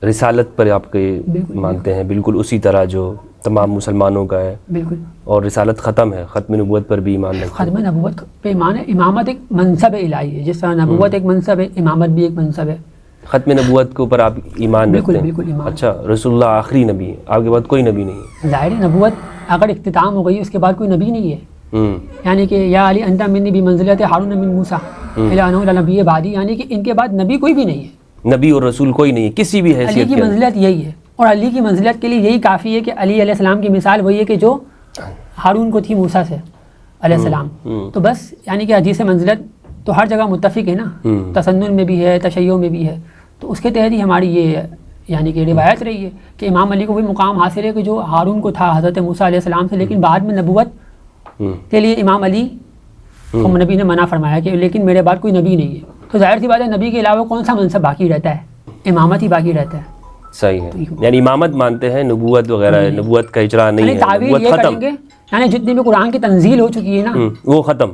رسالت پر آپ کے مانتے ہیں بالکل اسی طرح جو تمام مسلمانوں کا ہے، بالکل، اور رسالت ختم ہے، ختم نبوت پر بھی ایمان رکھتے ہیں، ختم نبوت پہ ایمان ہے، امامت ایک منصب الہی ہے، جس طرح نبوت ایک منصب ہے امامت بھی ایک منصب ہے، ختم نبوت کے اوپر آپ ایمان رکھتے ہیں، بالکل ایمان۔ اچھا، رسول اللہ آخری نبی ہے، آپ کے بعد کوئی نبی نہیں ہے، ظاہر نبوت اگر اختتام ہو گئی اس کے بعد کوئی نبی نہیں ہے، یعنی کہ یا علی انت منی بمنزلت ہارون من موسیٰ الی انہ لنبی بعدی، یعنی کہ ان کے بعد نبی کوئی بھی نہیں ہے، نبی اور رسول کوئی نہیں ہے کسی بھی حیثیت علی کی منزلت یہی ہے، اور علی کی منزلت کے لیے یہی کافی ہے کہ علی علیہ السلام کی مثال وہی ہے کہ جو ہارون کو تھی موسیٰ سے علیہ السلام، تو بس یعنی کہ حدیث منزلت تو ہر جگہ متفق ہے نا، تسنن میں بھی ہے، تشیع میں بھی ہے، تو اس کے تحت ہی ہماری یہ یعنی کہ روایت رہی ہے کہ امام علی کو بھی مقام حاصل ہے کہ جو ہارون کو تھا حضرت موسیٰ علیہ السلام سے، لیکن بعد میں نبوت کے لیے امام علی کو نبی نے منع فرمایا کہ لیکن میرے بعد کوئی نبی نہیں ہے، تو ظاہر سی بات ہے نبی کے علاوہ کون سا منصب باقی رہتا ہے، امامت ہی باقی رہتا ہے۔ صحیح ہے، یعنی امامت مانتے ہیں، نبوت وغیرہ نبوت کا اجرا نہیں ہے، تعبیر یہ کریں گے یعنی جتنی بھی قرآن کی تنزیل ہو چکی ہے نا وہ ختم،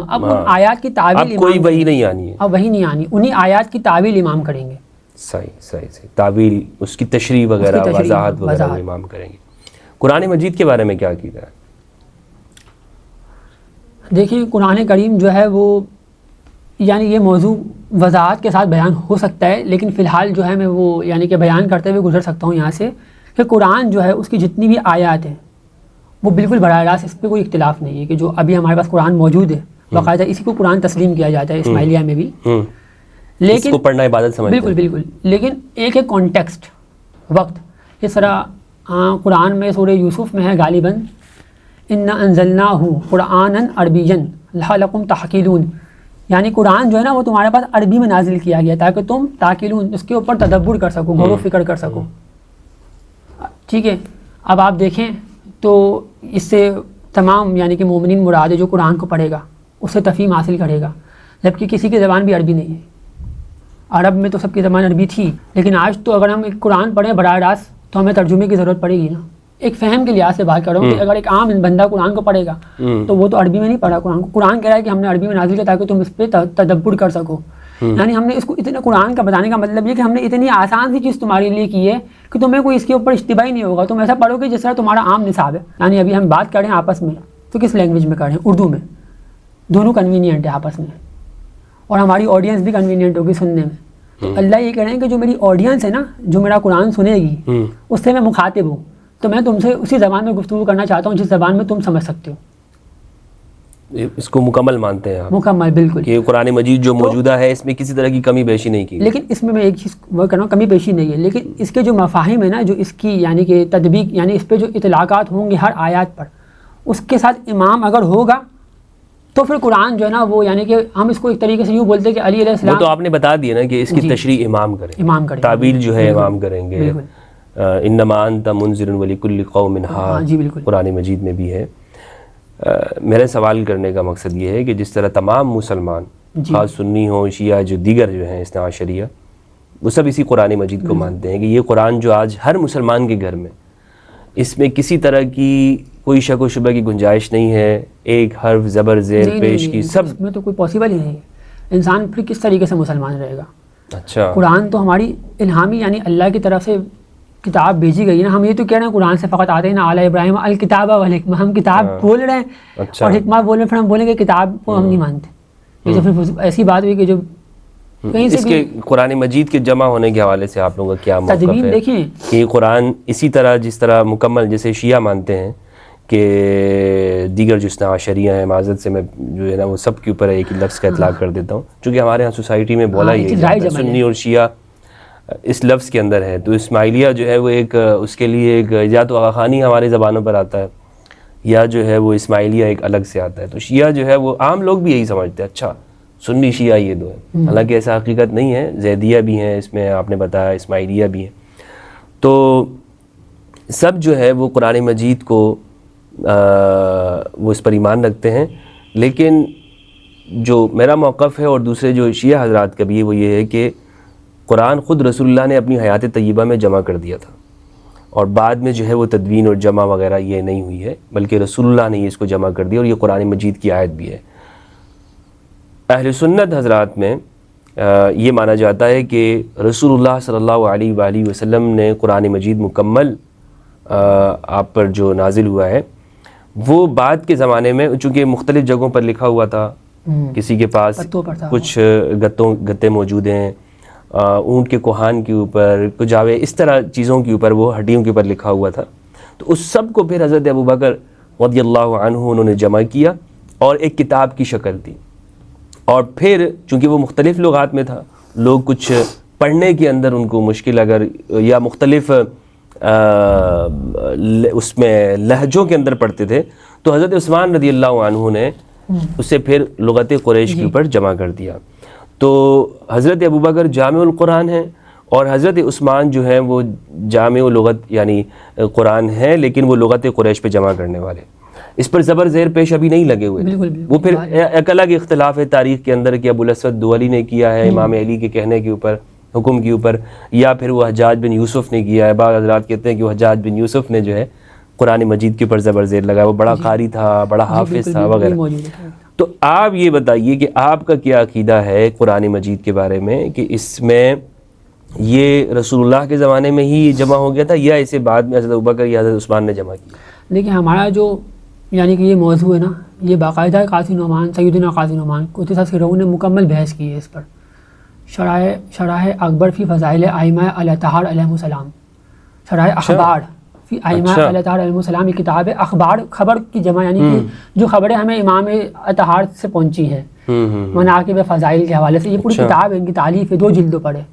اب ان آیات کی تعویل کوئی وحی نہیں آنی ہے، اب وہی نہیں آنی، انہی آیات کی تعویل امام کریں گے، صحیح تعویل، اس کی تشریح وغیرہ وضاحت وغیرہ امام کریں گے۔ قرآن مجید کے بارے میں کیا عقیدہ ہے؟ دیکھیں قرآن کریم جو ہے وہ یعنی یہ موضوع وضاحت کے ساتھ بیان ہو سکتا ہے، لیکن فی الحال جو ہے میں وہ یعنی کہ بیان کرتے ہوئے گزر سکتا ہوں یہاں سے کہ قرآن جو ہے اس کی جتنی بھی آیات ہیں وہ بالکل براہ راست، اس پہ کوئی اختلاف نہیں ہے کہ جو ابھی ہمارے پاس قرآن موجود ہے باقاعدہ اسی کو قرآن تسلیم کیا جاتا ہے اسماعیلیہ میں بھی، لیکن اس کو پڑھنا عبادت سمجھتے ہیں، بالکل، لیکن ایک کانٹیکسٹ وقت، اس طرح قرآن میں سورہ یوسف میں ہے غالباً انا انزلناہ قرآنا عربیا لعلکم تعقلون، یعنی قرآن جو ہے نا وہ تمہارے پاس عربی میں نازل کیا گیا تاکہ تم تعقلون اس کے اوپر تدبر کر سکو، غور و فکر کر سکو، ٹھیک ہے۔ اب آپ دیکھیں تو اس سے تمام یعنی کہ مومنین مراد ہے جو قرآن کو پڑھے گا اس سے تفہیم حاصل کرے گا، جبکہ کسی کی زبان بھی عربی نہیں ہے، عرب میں تو سب کی زبان عربی تھی، لیکن آج تو اگر ہم قرآن پڑھیں براہ راست تو ہمیں ترجمے کی ضرورت پڑے گی نا، ایک فہم کے لحاظ سے بات کر رہا ہوں کہ اگر ایک عام بندہ قرآن کو پڑھے گا تو وہ تو عربی میں نہیں پڑھا قرآن کو، قرآن کہہ رہا ہے کہ ہم نے عربی میں نازل کیا تاکہ تم اس پہ تدبر کر سکو، یعنی ہم نے اس کو اتنا قرآن کا بتانے کا مطلب یہ کہ ہم نے اتنی آسان سی چیز تمہارے لیے کی ہے کہ تمہیں کوئی اس کے اوپر اشتباہ ہی نہیں ہوگا، تم ایسا پڑھو گے جس طرح تمہارا عام نصاب ہے، یعنی ابھی ہم بات کریں آپس میں تو کس لینگویج میں کریں، اردو میں، دونوں کنوینئنٹ ہے آپس میں، اور ہماری آڈینس بھی کنوینئنٹ ہوگی سننے میں، تو اللہ یہ کہہ رہے ہیں کہ جو میری آڈینس ہے نا جو میرا قرآن سنے گی اس سے میں مخاطب ہوں، تو میں تم سے اسی زبان میں گفتگو کرنا چاہتا ہوں جس زبان میں تم سمجھ سکتے ہو، اس کو مکمل مانتے ہیں آپ؟ مکمل، بالکل، کہ قرآن مجید جو موجودہ ہے اس میں کسی طرح کی کمی بیشی نہیں کی، لیکن اس میں ایک چیز وہ کر رہا ہوں کمی بیشی نہیں ہے، لیکن اس کے جو مفاہیم ہے نا جو اس کی یعنی کہ تطبیق یعنی اس پہ جو اطلاقات ہوں گے ہر آیات پر اس کے ساتھ امام اگر ہوگا تو پھر قرآن جو ہے نا وہ یعنی کہ ہم اس کو ایک طریقے سے یوں بولتے ہیں کہ علی علیہ السلام، وہ تو آپ نے بتا دیا نا کہ اس کی تشریح امام کریں، امام کریں، تعبیل جو ہے امام کریں گے، انما انت منذر ولکل قوم ہاد، جی بالکل، قرآن مجید میں بھی ہے۔ میرے سوال کرنے کا مقصد یہ ہے کہ جس طرح تمام مسلمان خاص سنی ہوں شیعہ جو دیگر جو ہیں اثنا عشریہ، وہ سب اسی قرآن مجید کو مانتے ہیں کہ یہ قرآن جو آج ہر مسلمان کے گھر میں، اس میں کسی طرح کی کوئی شک و شبہ کی گنجائش نہیں ہے، ایک حرف زبر زیر پیش کی سب، اس میں تو کوئی پاسبل ہی نہیں ہے۔ انسان پھر کس طریقے سے مسلمان رہے گا؟ اچھا، قرآن تو ہماری الہامی یعنی اللہ کی طرف سے کتاب بھیجی گئی نا، ہم یہ تو کہہ رہے ہیں قرآن سے فقط آتے ہیں نا اعلیٰ ابراہیم الکتاب والحکمہ، ہم کتاب بول رہے ہیں اور حکمہ بول رہے ہیں، پھر ہم بولیں گے کتاب کو ہم نہیں مانتے۔ یہ تو پھر ایسی بات ہوئی کہ جو کہیں سے اس کے قرآن مجید کے جمع ہونے کے حوالے سے آپ لوگوں کا کیا موقف تدوین ہے دیکھیں کہ یہ قرآن اسی طرح جس طرح مکمل، جیسے شیعہ مانتے ہیں کہ دیگر جو اثنا عشریہ ہیں، معذرت سے میں جو ہے نا وہ سب کے اوپر ایک لفظ کا اطلاق کر دیتا ہوں، چونکہ ہمارے ہاں سوسائٹی میں بولا یہی جاتا ہے، سنی اور شیعہ اس لفظ کے اندر ہے، تو اسماعیلیہ جو ہے وہ ایک اس کے لیے ایک یا تو آغا خانی ہماری زبانوں پر آتا ہے یا جو ہے وہ اسماعیلیہ ایک الگ سے آتا ہے، تو شیعہ جو ہے وہ عام لوگ بھی یہی سمجھتے ہیں اچھا سنی شیعہ یہ دو ہیں، حالانکہ ایسا حقیقت نہیں ہے، زیدیہ بھی ہیں اس میں، آپ نے بتایا اسماعیلیہ بھی ہیں، تو سب جو ہے وہ قرآن مجید کو وہ اس پر ایمان رکھتے ہیں، لیکن جو میرا موقف ہے اور دوسرے جو شیعہ حضرات کا بھی ہے وہ یہ ہے کہ قرآن خود رسول اللہ نے اپنی حیات طیبہ میں جمع کر دیا تھا، اور بعد میں جو ہے وہ تدوین اور جمع وغیرہ یہ نہیں ہوئی ہے، بلکہ رسول اللہ نے اس کو جمع کر دیا، اور یہ قرآن مجید کی آیت بھی ہے۔ اہل سنت حضرات میں یہ مانا جاتا ہے کہ رسول اللہ صلی اللہ علیہ وآلہ وسلم نے قرآن مجید مکمل آپ پر جو نازل ہوا ہے وہ بعد کے زمانے میں، چونکہ مختلف جگہوں پر لکھا ہوا تھا، کسی کے پاس کچھ گتے موجود ہیں، اونٹ کے کوہان کے اوپر، کجاوے، اس طرح چیزوں کے اوپر، وہ ہڈیوں کے اوپر لکھا ہوا تھا، تو اس سب کو پھر حضرت ابوبکر رضی اللہ عنہ انہوں نے جمع کیا اور ایک کتاب کی شکل دی، اور پھر چونکہ وہ مختلف لغات میں تھا، لوگ کچھ پڑھنے کے اندر ان کو مشکل اگر یا مختلف اس میں لہجوں کے اندر پڑھتے تھے، تو حضرت عثمان رضی اللہ عنہ نے اسے پھر لغت قریش کے اوپر جمع کر دیا، تو حضرت ابوبکر جامع القرآن ہیں اور حضرت عثمان جو ہیں وہ جامع لغت یعنی قرآن ہیں، لیکن وہ لغت قریش پہ جمع کرنے والے، اس پر زبر زیر پیش ابھی نہیں لگے ہوئے، وہ پھر ایک الگ اختلاف ہے تاریخ کے اندر کہ ابو الاسود دؤلی نے کیا ہے امام علی کے کہنے کے اوپر، حکم کے اوپر، یا پھر وہ حجاج بن یوسف نے کیا ہے، بعض حضرات کہتے ہیں کہ وہ حجاج بن یوسف نے جو ہے قرآن مجید کے اوپر زبر زیر لگا، وہ بڑا قاری تھا، بڑا حافظ تھا وغیرہ۔ تو آپ یہ بتائیے کہ آپ کا کیا عقیدہ ہے قرآن مجید کے بارے میں، کہ اس میں یہ رسول اللہ کے زمانے میں ہی جمع ہو گیا تھا یا اسے بعد میں حضرت ابوبکر یا حضرت عثمان نے جمع کیا؟ دیکھیں ہمارا جو یعنی کہ یہ موضوع ہے نا، یہ باقاعدہ قاضی نعمان، سیدنا قاضی نعمان قدس سرہ نے مکمل بحث کی ہے اس پر، شرح اکبر فی فضائل ائمہ الاطہار علیہ السلام، شرح اخبار فی ائمہ الاطہار علیہ السلام، یہ کتاب ہے اخبار، خبر کی جمع، یعنی کہ جو خبریں ہمیں امام اطہار سے پہنچی ہیں مناقب فضائل کے حوالے سے، یہ پوری کتاب ہے، ان کی تالیف ہے، 2 جلدوں پر ہے،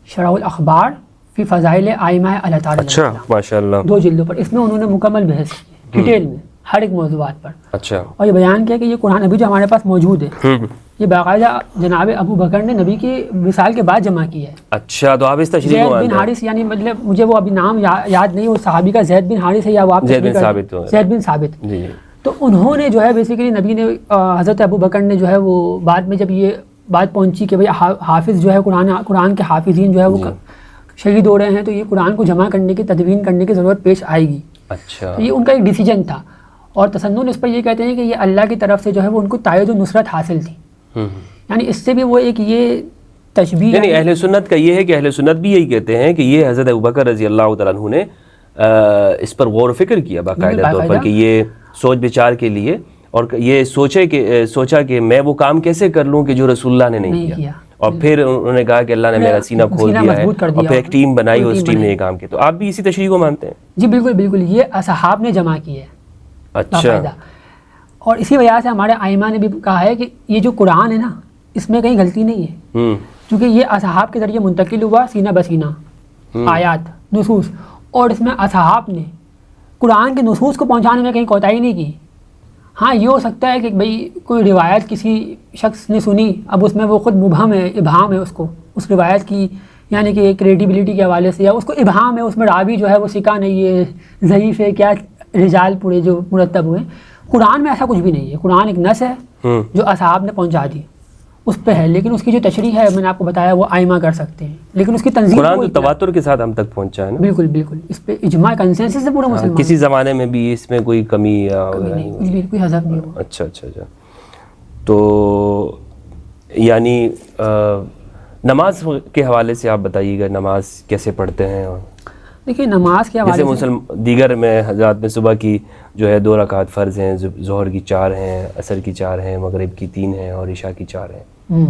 شرح الاخبار فی فضائل ائمہ الاطہار علیہ السلام، ماشاءاللہ 2 جلدوں پر، اس میں انہوں نے مکمل بحث کی ڈیٹیل میں ہر ایک موضوعات پر، اچھا، اور یہ بیان کیا کہ یہ قرآن ابھی جو ہمارے پاس موجود ہے یہ باقاعدہ جناب ابو بکر نے نبی کی وصال کے بعد جمع کی ہے۔ اچھا، تو آپ اس تشریح کو زید بن حارث، یعنی مطلب مجھے وہ ابھی نام یاد نہیں، اس صحابی کا زید بن حارث ہے یا وہ آپ زید بن ثابت، جی، تو انہوں نے جو ہے بیسیکلی نبی نے حضرت ابو بکر نے جو ہے وہ بعد میں جب یہ بات پہنچی کہ بھئی حافظ جو ہے قرآن کے حافظین جو ہے وہ شہید ہو رہے ہیں، تو یہ قرآن کو جمع کرنے کی، تدوین کرنے کی ضرورت پیش آئے گی، اچھا، یہ ان کا ایک ڈیسیجن تھا، اور تسنن اس پر یہ کہتے ہیں کہ یہ اللہ کی طرف سے جو ہے وہ ان کو تائید و نصرت حاصل تھی، یعنی اس سے بھی وہ ایک یہ تشبیہ، یعنی اہل سنت کا یہ ہے کہ اہل سنت بھی یہی کہتے ہیں کہ یہ حضرت ابوبکر رضی اللہ تعالیٰ عنہ نے اس پر غور و فکر کیا باقاعدہ طور پر، کہ یہ سوچ بچار کے لیے، اور یہ سوچا کہ میں وہ کام کیسے کر لوں کہ جو رسول اللہ نے نہیں کیا، اور پھر انہوں نے کہا کہ اللہ نے میرا سینہ کھول دیا ہے، اور پھر ایک ٹیم بنائی اور اس ٹیم نے یہ کام کیا، تو آپ بھی اسی تشریح کو مانتے ہیں؟ جی بالکل بالکل، یہ اصحاب نے جمع کی ہے، اچھا، اور اسی وجہ سے ہمارے ائمہ نے بھی کہا ہے کہ یہ جو قرآن ہے نا اس میں کہیں غلطی نہیں ہے، کیونکہ یہ اصحاب کے ذریعے منتقل ہوا سینہ بسینہ، آیات، نصوص، اور اس میں اصحاب نے قرآن کے نصوص کو پہنچانے میں کہیں کوتاہی نہیں کی۔ ہاں یہ ہو سکتا ہے کہ بھئی کوئی روایت کسی شخص نے سنی، اب اس میں وہ خود مبہم ہے، ابہام ہے، اس کو اس روایت کی یعنی کہ کریڈیبلٹی کے حوالے سے، یا اس کو ابہام ہے، اس میں راوی جو ہے وہ ثقہ نہیں ہے، ضعیف ہے، کیا رجال پورے جو مرتب ہوئے. قرآن میں ایسا کچھ بھی نہیں ہے. قرآن ایک نص ہے جو اصحاب نے پہنچا دی اس پہ ہے، لیکن اس کی جو تشریح ہے میں نے آپ کو بتایا وہ ائمہ کر سکتے ہیں، لیکن اس کی تنظیم قرآن تو تواتر کے ساتھ ہم تک پہنچا ہے نا. بالکل بالکل، اس پہ اجماع کنسنسس ہے پورے مسلمان. کسی زمانے میں بھی اس میں کوئی کمی یا نہیں، کچھ بھی کوئی حذف نہیں ہوا. اچھا. تو یعنی نماز کے حوالے سے آپ بتائیے گا، نماز کیسے پڑھتے ہیں؟ اور دیکھیے نماز کے حوالے جیسے دیگر میں حضرات میں صبح کی جو ہے 2 رکعت فرض ہیں، ظہر کی 4 ہیں، عصر کی 4 ہیں، مغرب کی 3 ہیں اور عشاء کی 4 ہیں.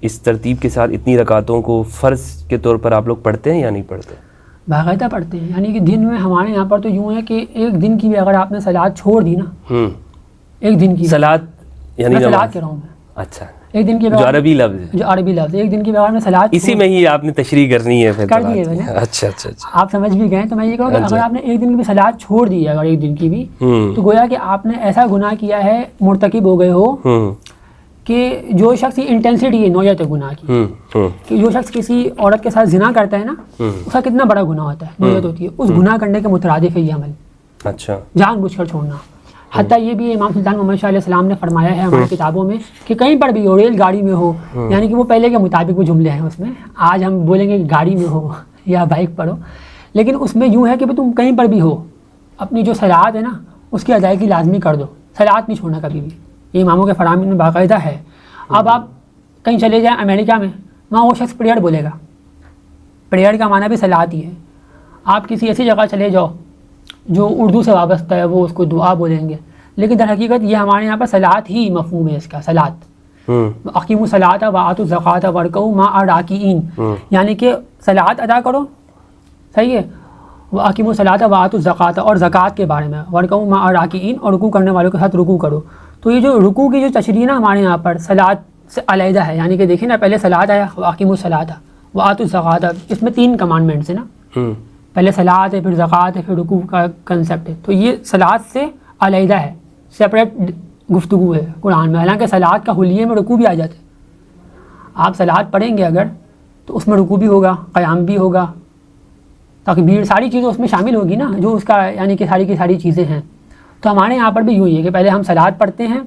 اس ترتیب کے ساتھ اتنی رکعتوں کو فرض کے طور پر آپ لوگ پڑھتے ہیں یا نہیں پڑھتے؟ باقاعدہ پڑھتے ہیں. یعنی کہ دن میں ہمارے یہاں پر تو یوں ہے کہ ایک دن کی بھی اگر آپ نے صلاۃ چھوڑ دی نا، ایک دن کی صلاۃ یعنی صلاۃ کہہ رہا ہوں میں، اچھا، ایک دن کی جو عربی لفظ ہے، جو عربی لفظ ہے، ایک دن کی بغیر میں صلاۃ اسی میں ہی آپ نے تشریح کرنی ہے پھر کر دی ہے میں نے. اچھا. آپ سمجھ بھی گئے. تو میں یہ کہوں کہ اگر آپ نے ایک دن کی بھی صلاۃ چھوڑ دی ہے، اگر ایک دن کی بھی، تو گویا کہ آپ نے ایسا گناہ کیا ہے، مرتکب ہو گئے ہو کہ جو شخص انٹینسٹی ہے نوعیت گناہ کی، کہ جو شخص کسی عورت کے ساتھ زنا کرتا ہے نا، اس کا کتنا بڑا گناہ ہوتا ہے، نوعیت ہوتی ہے، اس گناہ کرنے کے مترادف ہے یہ عمل. اچھا. جان بوجھ کر چھوڑنا. حتیٰ یہ بھی امام سلطان محمد شاہ علیہ السلام نے فرمایا ہے ہماری کتابوں میں کہ کہیں پر بھی ہو، ریل گاڑی میں ہو، یعنی کہ وہ پہلے کے مطابق وہ جملے ہیں اس میں، آج ہم بولیں گے کہ گاڑی میں ہو یا بائک پر ہو، لیکن اس میں یوں ہے کہ تم کہیں پر بھی ہو، اپنی جو صلاۃ ہے نا اس کی ادائیگی لازمی کر دو، صلاۃ نہیں چھوڑنا کبھی بھی. یہ اماموں کے فرامین میں باقاعدہ ہے. اب آپ کہیں چلے جائیں امریکہ میں، وہاں وہ شخص پریئر بولے گا، پریئر کا معنی بھی صلاۃ ہی ہے. آپ کسی ایسی جگہ چلے جاؤ جو اردو سے وابستہ ہے، وہ اس کو دعا بولیں گے، لیکن در حقیقت یہ ہمارے یہاں پر صلاۃ ہی مفہوم ہے اس کا. صلاۃ، اقیموا الصلاۃ وآتوا الزکاۃ وارکعوا مع الراکعین، یعنی کہ صلاۃ ادا کرو، صحیح ہے، واقیموا الصلاۃ وآتوا الزکاۃ، اور زکوٰۃ کے بارے میں، وارکعوا مع الراکعین، اور رکوع کرنے والوں کے ساتھ رکوع کرو. تو یہ جو رکوع کی جو تشریح نا ہمارے یہاں پر صلاۃ سے علیحدہ ہے. یعنی کہ دیکھیں نا، پہلے صلاۃ آیا، واقیموا الصلاۃ وآتوا الزکاۃ، اس میں 3 کمانڈمنٹس ہیں نا، پہلے صلاۃ ہے، پھر زکوٰۃ ہے، پھر رکوع کا کنسیپٹ ہے. تو یہ صلاۃ سے علیحدہ ہے، سپریٹ گفتگو ہے قرآن میں. حالانکہ صلاۃ کا حلیے میں رکوع بھی آ جاتا ہے. آپ صلاۃ پڑھیں گے اگر تو اس میں رکوع بھی ہوگا، قیام بھی ہوگا، تکبیر، ساری چیزیں اس میں شامل ہوگی نا، جو اس کا یعنی کہ ساری کی ساری چیزیں ہیں. تو ہمارے یہاں پر بھی یوں ہی ہے کہ پہلے ہم صلاۃ پڑھتے ہیں،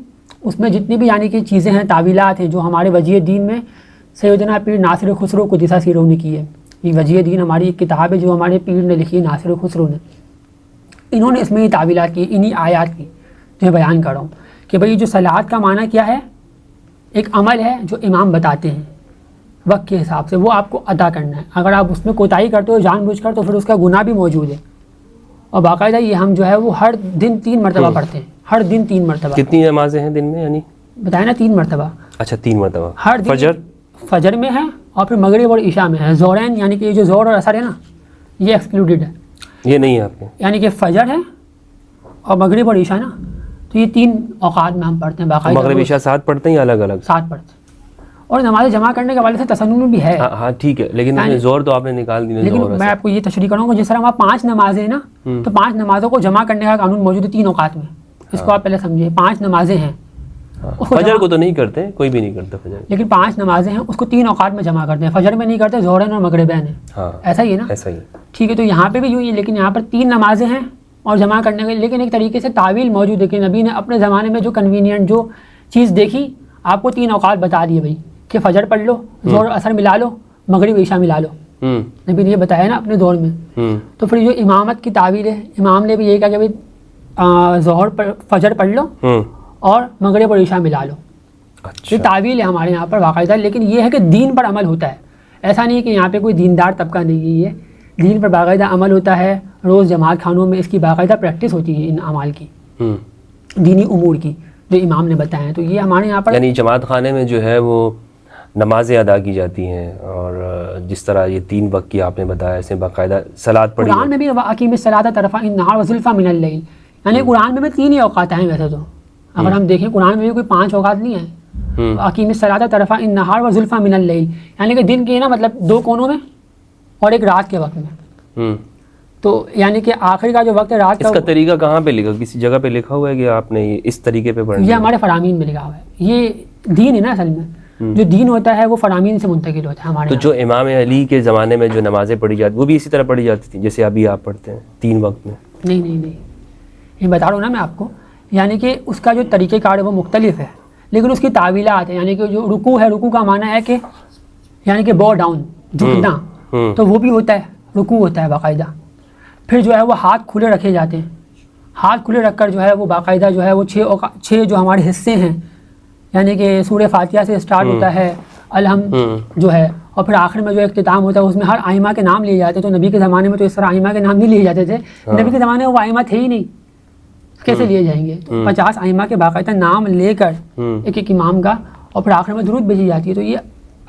اس میں جتنی بھی یعنی کہ چیزیں ہیں، تعویلات ہیں، جو ہمارے وجیہ دین میں سیدنا پیر ناصر خسرو قدس سیرہ نے کی ہے. یہ وجیہ دین ہماری ایک کتاب ہے جو ہمارے پیر نے لکھی ہے، ناصر خسرو نے. انہوں نے اس میں یہ تعویلات کی، انہی آیات کی جو میں بیان کر رہا ہوں کہ بھئی جو صلاۃ کا معنی کیا ہے، ایک عمل ہے جو امام بتاتے ہیں وقت کے حساب سے، وہ آپ کو ادا کرنا ہے. اگر آپ اس میں کوتاہی کرتے ہو جان بوجھ کر تو پھر اس کا گناہ بھی موجود ہے. اور باقاعدہ یہ ہم جو ہے وہ ہر دن 3 مرتبہ پڑھتے ہیں، ہر دن 3 مرتبہ. کتنی نمازیں ہیں دن میں؟ یعنی بتایا نا 3 مرتبہ. اچھا 3 مرتبہ. ہر دن فجر میں ہے اور پھر مغرب اور عشاء میں ہے. زہرین یعنی کہ یہ جو زہر اور عصر ہے نا، یہ ایکسکلوڈیڈ ہے، یہ نہیں ہے آپ کے. یعنی کہ فجر ہے اور مغرب اور عشاء نا، تو یہ 3 اوقات میں ہم پڑھتے ہیں باقاعدہ. مغرب عشاء ساتھ پڑھتے ہیں یا الگ الگ؟ ساتھ پڑھتے ہیں. اور نماز جمع کرنے کے حوالے سے تسنن بھی ہے. ہاں ٹھیک ہے، لیکن زور تو آپ نے نکال دی. لیکن میں آپ کو یہ تشریح کروں گا، جس طرح وہاں 5 نمازیں ہیں نا، تو 5 نمازوں کو جمع کرنے کا قانون موجود ہے 3 اوقات میں. اس کو آپ پہلے سمجھیے. 5 نمازیں ہیں، فجر کو تو نہیں کرتے، کوئی بھی نہیں کرتا فجر، لیکن 5 نمازیں ہیں اس کو 3 اوقات میں جمع کرتے ہیں. فجر میں نہیں کرتے، ظہرین اور مغربین ہیں. ایسا ہی ہے نا؟ ایسا ہی. ٹھیک ہے. تو یہاں پہ بھی یوں ہی ہے، لیکن یہاں پر 3 نمازیں ہیں اور جمع کرنے کے، لیکن ایک طریقے سے تعویل موجود ہے کہ نبی نے اپنے زمانے میں جو کنوینئنٹ جو چیز دیکھی، آپ کو 3 اوقات بتا دیے بھائی کہ فجر پڑھ لو، ظہر اثر ملا لو، مغرب عشاء ملا لو. نبی نے یہ بتایا نا اپنے دور میں. تو پھر جو امامت کی تعویل ہے، امام نے بھی یہ کہا کہ بھائی ظہر فجر پڑھ لو اور مغرب اور عشاء ملا لو. یہ تعویل ہے ہمارے یہاں پر باقاعدہ. لیکن یہ ہے کہ دین پر عمل ہوتا ہے. ایسا نہیں ہے کہ یہاں پہ کوئی دیندار طبقہ نہیں ہے، دین پر باقاعدہ عمل ہوتا ہے. روز جماعت خانوں میں اس کی باقاعدہ پریکٹس ہوتی ہے، ان اعمال کی، دینی امور کی جو امام نے بتایا ہیں. تو یہ ہمارے یہاں پر یعنی جماعت خانے میں جو ہے وہ نمازیں ادا کی جاتی ہیں، اور جس طرح یہ 3 وقت کی آپ نے بتایا، اسے باقاعدہ صلاۃ پڑھی. قرآن میں بھی اقیم الصلاۃ طرفا النہار وزلفا من اللیل، یعنی قرآن میں 3 ہی اوقات ہیں ویسے تو. اگر ہم دیکھیں قرآن میں بھی کوئی 5 اوقات نہیں ہیں. اقیم الصلاۃ طرفا النہار وزلفا من اللیل، یعنی کہ دن کے نا مطلب 2 کونوں میں اور ایک رات کے وقت میں. تو یعنی کہ آخر کا جو وقت ہے رات کا. اس کا طریقہ کہاں پہ لکھا؟ کسی جگہ پہ لکھا ہوا ہے کہ آپ نے اس طریقے پہ پڑھنا؟ یہ ہمارے فرامین میں لکھا ہوا ہے. یہ دین ہے نا اصل میں. جو دین ہوتا ہے وہ فرامین سے منتقل ہوتا ہے ہمارے تو جو امام علی کے زمانے میں جو نمازیں پڑھی جاتی وہ بھی اسی طرح پڑھی جاتی تھیں جیسے ابھی آپ پڑھتے ہیں 3 وقت میں؟ نہیں یہ بتا رہا ہوں نا میں آپ کو، یعنی کہ اس کا جو طریقہ کار ہے وہ مختلف ہے، لیکن اس کی تعویلات ہیں. یعنی کہ جو رکوع ہے، رکوع کا معنی ہے کہ یعنی کہ بو ڈاؤن، جھکنا، تو وہ بھی ہوتا ہے، رکوع ہوتا ہے باقاعدہ. پھر جو ہے وہ ہاتھ کھلے رکھے جاتے ہیں، ہاتھ کھلے رکھ کر جو ہے وہ باقاعدہ جو ہے وہ 6 جو ہمارے حصے ہیں، یعنی کہ سورہ فاتحہ سے اسٹارٹ ہوتا ہے الحمد جو ہے، اور پھر آخر میں جو اختتام ہوتا ہے اس میں ہر آئمہ کے نام لیے جاتے ہیں. تو نبی کے زمانے میں تو اس طرح آئمہ کے نام نہیں لیے جاتے تھے، نبی کے زمانے میں وہ آئمہ تھے ہی نہیں، کیسے لیے جائیں گے؟ تو 50 آئمہ کے باقاعدہ نام لے کر ایک امام کا، اور پھر آخر میں درود بھیجی جاتی ہے. تو یہ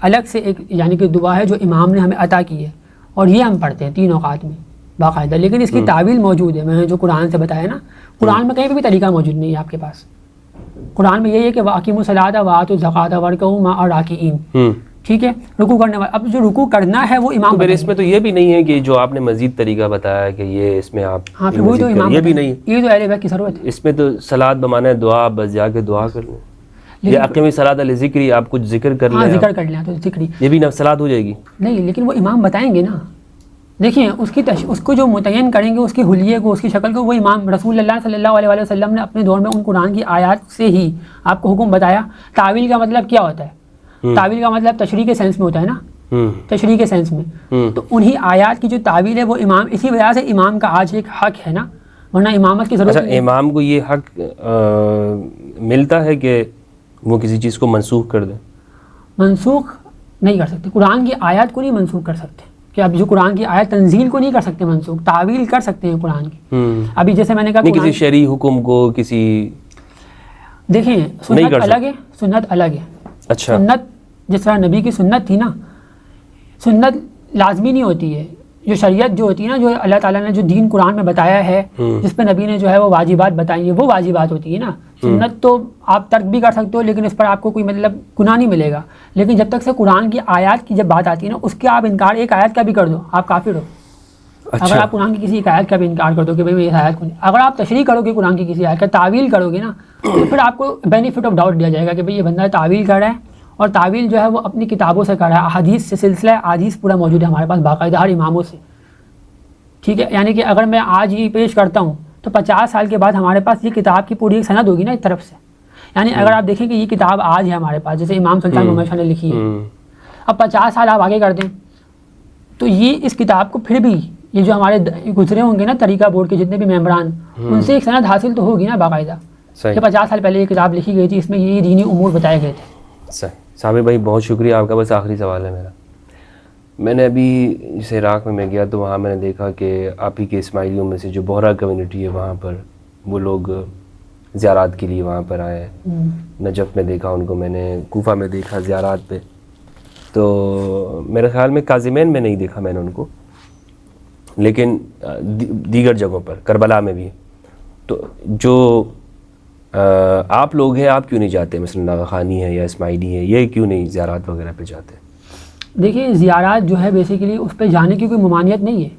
الگ سے ایک یعنی کہ دعا ہے جو امام نے ہمیں عطا کی ہے، اور یہ ہم پڑھتے ہیں 3 اوقات میں باقاعدہ. لیکن اس کی تعویل موجود ہے، میں نے جو قرآن سے بتایا نا، قرآن میں کہیں پہ بھی طریقہ موجود نہیں ہے آپ کے پاس. قرآن میں یہی ہے کہ وَأَقِیمُوا الصَّلَاةَ وَآتُوا الزَّکَاةَ وَارْکَعُوا مَعَ الرَّاکِعِینَ، ٹھیک ہے، رکوع کرنے والا. اب جو رکوع کرنا ہے وہ امام پھر اس میں تو یہ بھی نہیں ہے کہ جو آپ نے مزید طریقہ بتایا کہ یہ اس میں آپ ہاں پھر وہی تو امام یہ بھی نہیں، یہ تو اہل بیت کی ضرورت ہے. اس میں تو صلاۃ بمانے دعا، بس جا کے دعا کر لیں. یہ اقیم الصلاۃ لذکری، آپ کچھ ذکر کر ہاں لیں، ذکر کر لیں تو ذکری یہ بھی صلاۃ ہو جائے گی. نہیں، لیکن وہ امام بتائیں گے نا. دیکھیں اس کو جو متعین کریں گے، اس کی حلیے کو، اس کی شکل کو، وہ امام رسول اللہ صلی اللہ علیہ وسلم نے اپنے دور میں ان قرآن کی آیات سے ہی آپ کو حکم بتایا. تعویل کا مطلب کیا ہوتا ہے؟ تعویل کا مطلب تشریح کے سینس میں ہوتا ہے نا، تشریح کے سینس میں. تو انہی آیات کی جو تعویل ہے وہ امام، اسی وجہ سے امام کا آج ایک حق ہے نا، ورنہ امامت کی ضرورت اچھا، امام کو یہ حق ملتا ہے کہ وہ کسی چیز کو منسوخ کر دے؟ منسوخ نہیں کر سکتے، قرآن کی آیات کو نہیں منسوخ کر سکتے. کہ اب جو قرآن کی آیت تنزیل کو نہیں کر سکتے منسوخ، تعویل کر سکتے ہیں قرآن کی. ابھی جیسے میں نے کہا کسی شرعی حکم کو کسی، دیکھیں سنت الگ ہے، سنت الگ ہے. اچھا، سنت جس طرح نبی کی سنت تھی نا، سنت لازمی نہیں ہوتی ہے. جو شریعت جو ہوتی ہے نا، جو اللہ تعالیٰ نے جو دین قرآن میں بتایا ہے، جس پہ نبی نے جو ہے وہ واجبات بتائی ہیں، وہ واجبات ہوتی ہے نا. سنت تو آپ ترک بھی کر سکتے ہو، لیکن اس پر آپ کو کوئی مطلب گناہ نہیں ملے گا. لیکن جب تک سے قرآن کی آیات کی جب بات آتی ہے نا، اس کے آپ انکار ایک آیت کا بھی کر دو، آپ کافر ہو. اگر آپ قرآن کی کسی ایک آیت کا بھی انکار کر دو کہ بھائی میں اس آیت کو نہیں، اگر آپ تشریح کرو گے قرآن کی کسی آیت کا، تعویل کرو گے نا، تو پھر آپ کو بینیفٹ آف ڈاؤٹ دیا جائے گا کہ بھائی یہ بندہ تعویل کر رہا ہے، اور تعویل جو ہے وہ اپنی کتابوں سے کر رہا ہے. احادیث سے، سلسلہ احادیث پورا موجود ہے ہمارے پاس باقاعدہ ہر اماموں سے، ٹھیک ہے. یعنی کہ اگر میں آج ہی پیش کرتا ہوں تو 50 سال کے بعد ہمارے پاس یہ کتاب کی پوری ایک سند ہوگی نا ایک طرف سے. یعنی اگر آپ دیکھیں کہ یہ کتاب آج ہے ہمارے پاس، جیسے امام سلطان محمد شاہ نے لکھی ہے، اب 50 سال آپ آگے کر دیں تو یہ اس کتاب کو پھر بھی یہ جو ہمارے گزرے ہوں گے نا طریقہ بورڈ کے جتنے بھی ممبران، ان سے ایک سند حاصل تو ہوگی نا باقاعدہ کہ 50 سال پہلے یہ کتاب لکھی گئی تھی، اس میں یہ دینی امور بتائے گئے تھے. صابر بھائی بہت شکریہ آپ کا. بس آخری سوال ہے میرا. میں نے ابھی جیسے عراق میں گیا تو وہاں میں نے دیکھا کہ آپ ہی کے اسماعیلیوں میں سے جو بحرہ کمیونٹی ہے وہاں پر وہ لوگ زیارات کے لیے وہاں پر آئے. نجف میں دیکھا ان کو میں نے، کوفہ میں دیکھا زیارات پہ. تو میرے خیال میں کاظمین میں نہیں دیکھا میں نے ان کو، لیکن دیگر جگہوں پر کربلا میں بھی. تو جو آپ لوگ ہیں آپ کیوں نہیں جاتے؟ مثلا ناغہ خانی ہے یا اسماعیلی ہے، یہ کیوں نہیں زیارات وغیرہ پہ جاتے؟ دیکھیں زیارات جو ہے بیسیکلی اس پہ جانے کی کوئی ممانعت نہیں ہے.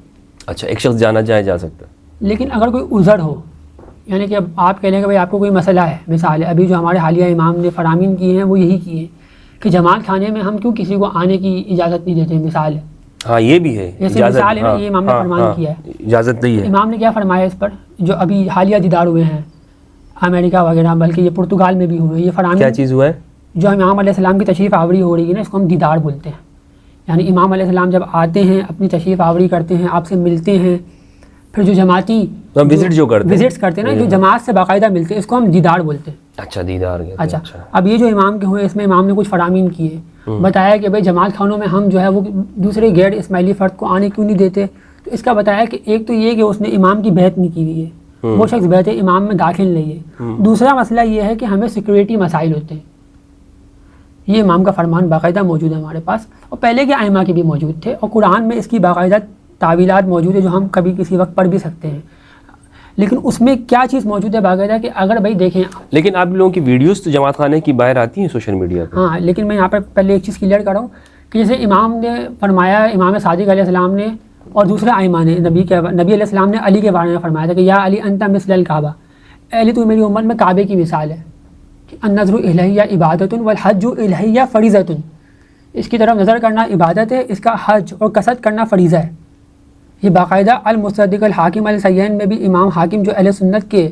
اچھا، ایک شخص جانا چاہے جا سکتا ہے، لیکن اگر کوئی عذر ہو، یعنی کہ اب آپ کہہ لیں کہ بھائی آپ کو کوئی مسئلہ ہے، مثال ہے ابھی جو ہمارے حالیہ امام نے فرامین کیے ہیں وہ یہی کیے ہیں کہ جماعت خانے میں ہم کیوں کسی کو آنے کی اجازت نہیں دیتے. مثال ہے، ہاں یہ بھی ہے، جیسے مثال ہے نا، یہ امام نے فرمان کیا ہے، اجازت نہیں ہے. امام نے کیا فرمایا اس پر؟ جو ابھی حالیہ دیدار ہوئے ہیں امریکہ وغیرہ، بلکہ یہ پرتگال میں بھی ہوئے، یہ فرامین کیا چیز ہوا ہے؟ جو امام علیہ السلام کی تشریف آوری ہو رہی ہے نا، اس کو ہم دیدار بولتے ہیں. یعنی امام علیہ السلام جب آتے ہیں، اپنی تشریف آوری کرتے ہیں، آپ سے ملتے ہیں، پھر جو جماعتی وزٹس کرتے ہیں نا، جو جماعت سے باقاعدہ ملتے ہیں، اس کو ہم دیدار بولتے ہیں. اچھا، دیدار. اچھا، اب یہ جو امام کے ہوئے، اس میں امام نے کچھ فرامین کیے، بتایا کہ بھائی جماعت خانوں میں ہم جو ہے وہ دوسرے غیر اسماعیلی فرد کو آنے کیوں نہیں دیتے. تو اس کا بتایا کہ ایک تو یہ کہ اس نے امام کی بیعت نہیں کی ہوئی ہے، وہ شخص بیعت امام میں داخل نہیں ہے. دوسرا مسئلہ یہ ہے کہ ہمیں سیکورٹی مسائل ہوتے ہیں. یہ امام کا فرمان باقاعدہ موجود ہے ہمارے پاس، اور پہلے کے ائمہ کے بھی موجود تھے، اور قرآن میں اس کی باقاعدہ تعویلات موجود ہے جو ہم کبھی کسی وقت پڑھ بھی سکتے ہیں. لیکن اس میں کیا چیز موجود ہے باقاعدہ کہ اگر بھائی دیکھیں، لیکن آپ لوگوں کی ویڈیوز تو جماعت خانے کی باہر آتی ہیں سوشل میڈیا پہ. ہاں، لیکن میں یہاں پر پہلے ایک چیز کلیئر کر رہا ہوں کہ جیسے امام نے فرمایا، امام صادق علیہ السلام نے اور دوسرے ائمہ نے، نبی علیہ السلام نے علی کے بارے میں فرمایا تھا کہ یا علی انت مثل الکعبہ، علی تو میری امت میں کعبے کی مثال ہے. النظر الیہ عبادۃ والحج الیہ فریضۃ، اس کی طرف نظر کرنا عبادت ہے، اس کا حج اور قصد کرنا فریضہ ہے۔ یہ باقاعدہ المصدق الحاکم السیین میں بھی امام حاکم جو اہل سنت کے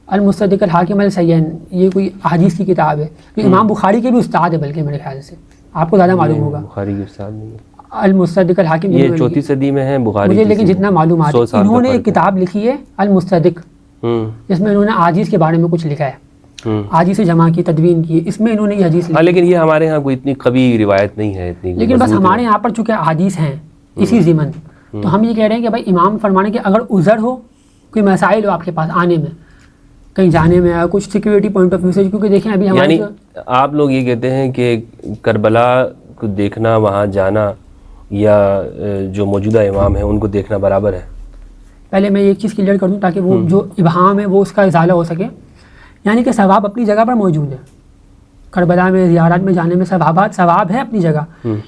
المصدق الحاکم السیین، یہ کوئی حدیث کی کتاب ہے، تو امام بخاری کے بھی استاد ہے، بلکہ میرے خیال سے آپ کو زیادہ معلوم ہوگا۔ بخاری کے استاد نہیں ہے، المصدق الحاکم یہ 4 صدی میں ہے بخاری مجھے، لیکن جتنا معلومات ہے انہوں نے ایک کتاب لکھی ہے المصدق، جس میں انہوں نے عاجز کے بارے میں کچھ لکھا ہے، عاجز سے جمع کی، تدوین کی، اس میں انہوں نے یہ حدیث لکھی۔ لیکن یہ ہمارے ہاں کوئی اتنی قوی روایت نہیں ہے، اتنی لیکن بس ہمارے یہاں پر چونکہ حدیث ہیں اسی ضمن، تو ہم یہ کہہ رہے ہیں کہ بھائی امام فرمانے کہ اگر عذر ہو، کوئی مسائل ہو آپ کے پاس آنے میں، کہیں جانے میں، کچھ سیکیورٹی پوائنٹ آف ویو سے، کیونکہ دیکھیں ابھی ہمارے یعنی آپ لوگ یہ کہتے ہیں کہ کربلا کو دیکھنا، وہاں جانا، یا جو موجودہ امام ہیں ان کو دیکھنا برابر ہے؟ پہلے میں ایک چیز کلیئر کر دوں تاکہ وہ جو ابہام ہے وہ اس کا ازالہ ہو سکے، یعنی کہ ثواب اپنی جگہ پر موجود ہے، کربلا میں زیارت میں جانے میں ثواب ہے اپنی جگہ،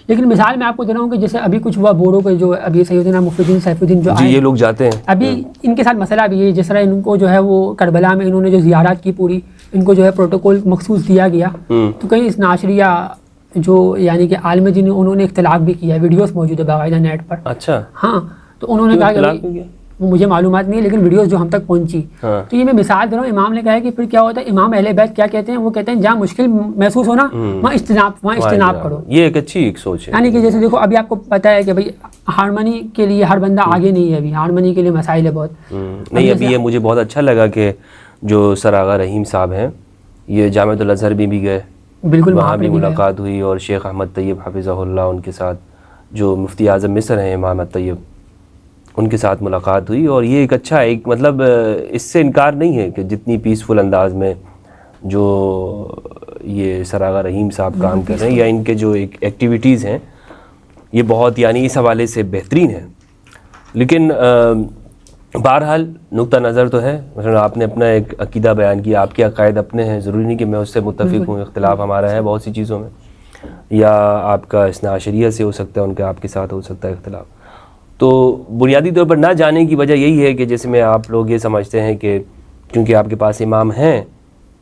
لیکن مثال میں آپ کو دے رہا ہوں کہ جیسے ابھی کچھ ہوا بورڈو کے جو ابھی سیدنا مفتی الدین سیف الدین جو یہ لوگ جاتے ہیں، ابھی ان کے ساتھ مسئلہ بھی ہے، جس طرح ان کو جو ہے وہ کربلا میں انہوں نے جو زیارت کی پوری، ان کو جو ہے پروٹوکول مخصوص دیا گیا، تو کئی اس ناشریہ جو یعنی کہ عالم دین انہوں نے اختلاف بھی کیا ہے، ویڈیوز موجود ہے باقاعدہ نیٹ پر۔ اچھا، ہاں، تو انہوں نے کہا کہ مجھے معلومات نہیں ہے، لیکن ویڈیوز جو ہم تک پہنچی، تو یہ میں مثال دے رہا ہوں، امام نے کہا ہے کہ پھر کیا ہوتا ہے، امام اہل بیت کیا کہتے ہیں، وہ کہتے ہیں جہاں مشکل محسوس ہونا وہاں اجتناب کرو۔ یہ ایک اچھی سوچ ہے، یعنی کہ جیسے دیکھو ابھی آپ کو پتہ ہے کہ بھائی ہارمنی کے لیے ہر بندہ آگے نہیں ہے، ابھی ہارمنی کے لیے مسائل ہے بہت۔ نہیں، ابھی یہ مجھے بہت اچھا لگا کہ جو سر آغا رحیم صاحب ہیں یہ جامعۃ الازہر بھی گئے، بالکل وہاں بھی ملاقات ہوئی، اور شیخ احمد طیب حفظہ اللہ ان کے ساتھ، جو مفتی اعظم مصر ہیں امام طیب، ان کے ساتھ ملاقات ہوئی، اور یہ ایک اچھا ایک مطلب اس سے انکار نہیں ہے کہ جتنی پیسفل انداز میں جو یہ سر آغا رحیم صاحب کام کر رہے ہیں، یا ان کے جو ایک ایکٹیویٹیز ہیں، یہ بہت یعنی اس حوالے سے بہترین ہے۔ لیکن بہرحال نقطہ نظر تو ہے، مثلا آپ نے اپنا ایک عقیدہ بیان کیا، آپ کے عقائد اپنے ہیں، ضروری نہیں کہ میں اس سے متفق ہوں، اختلاف ہمارا ہے بہت سی چیزوں میں، یا آپ کا اثنا عشریہ سے ہو سکتا ہے، ان کا آپ کے ساتھ ہو سکتا ہے اختلاف۔ تو بنیادی طور پر نہ جانے کی وجہ یہی ہے کہ جیسے میں آپ لوگ یہ سمجھتے ہیں کہ چونکہ آپ کے پاس امام ہیں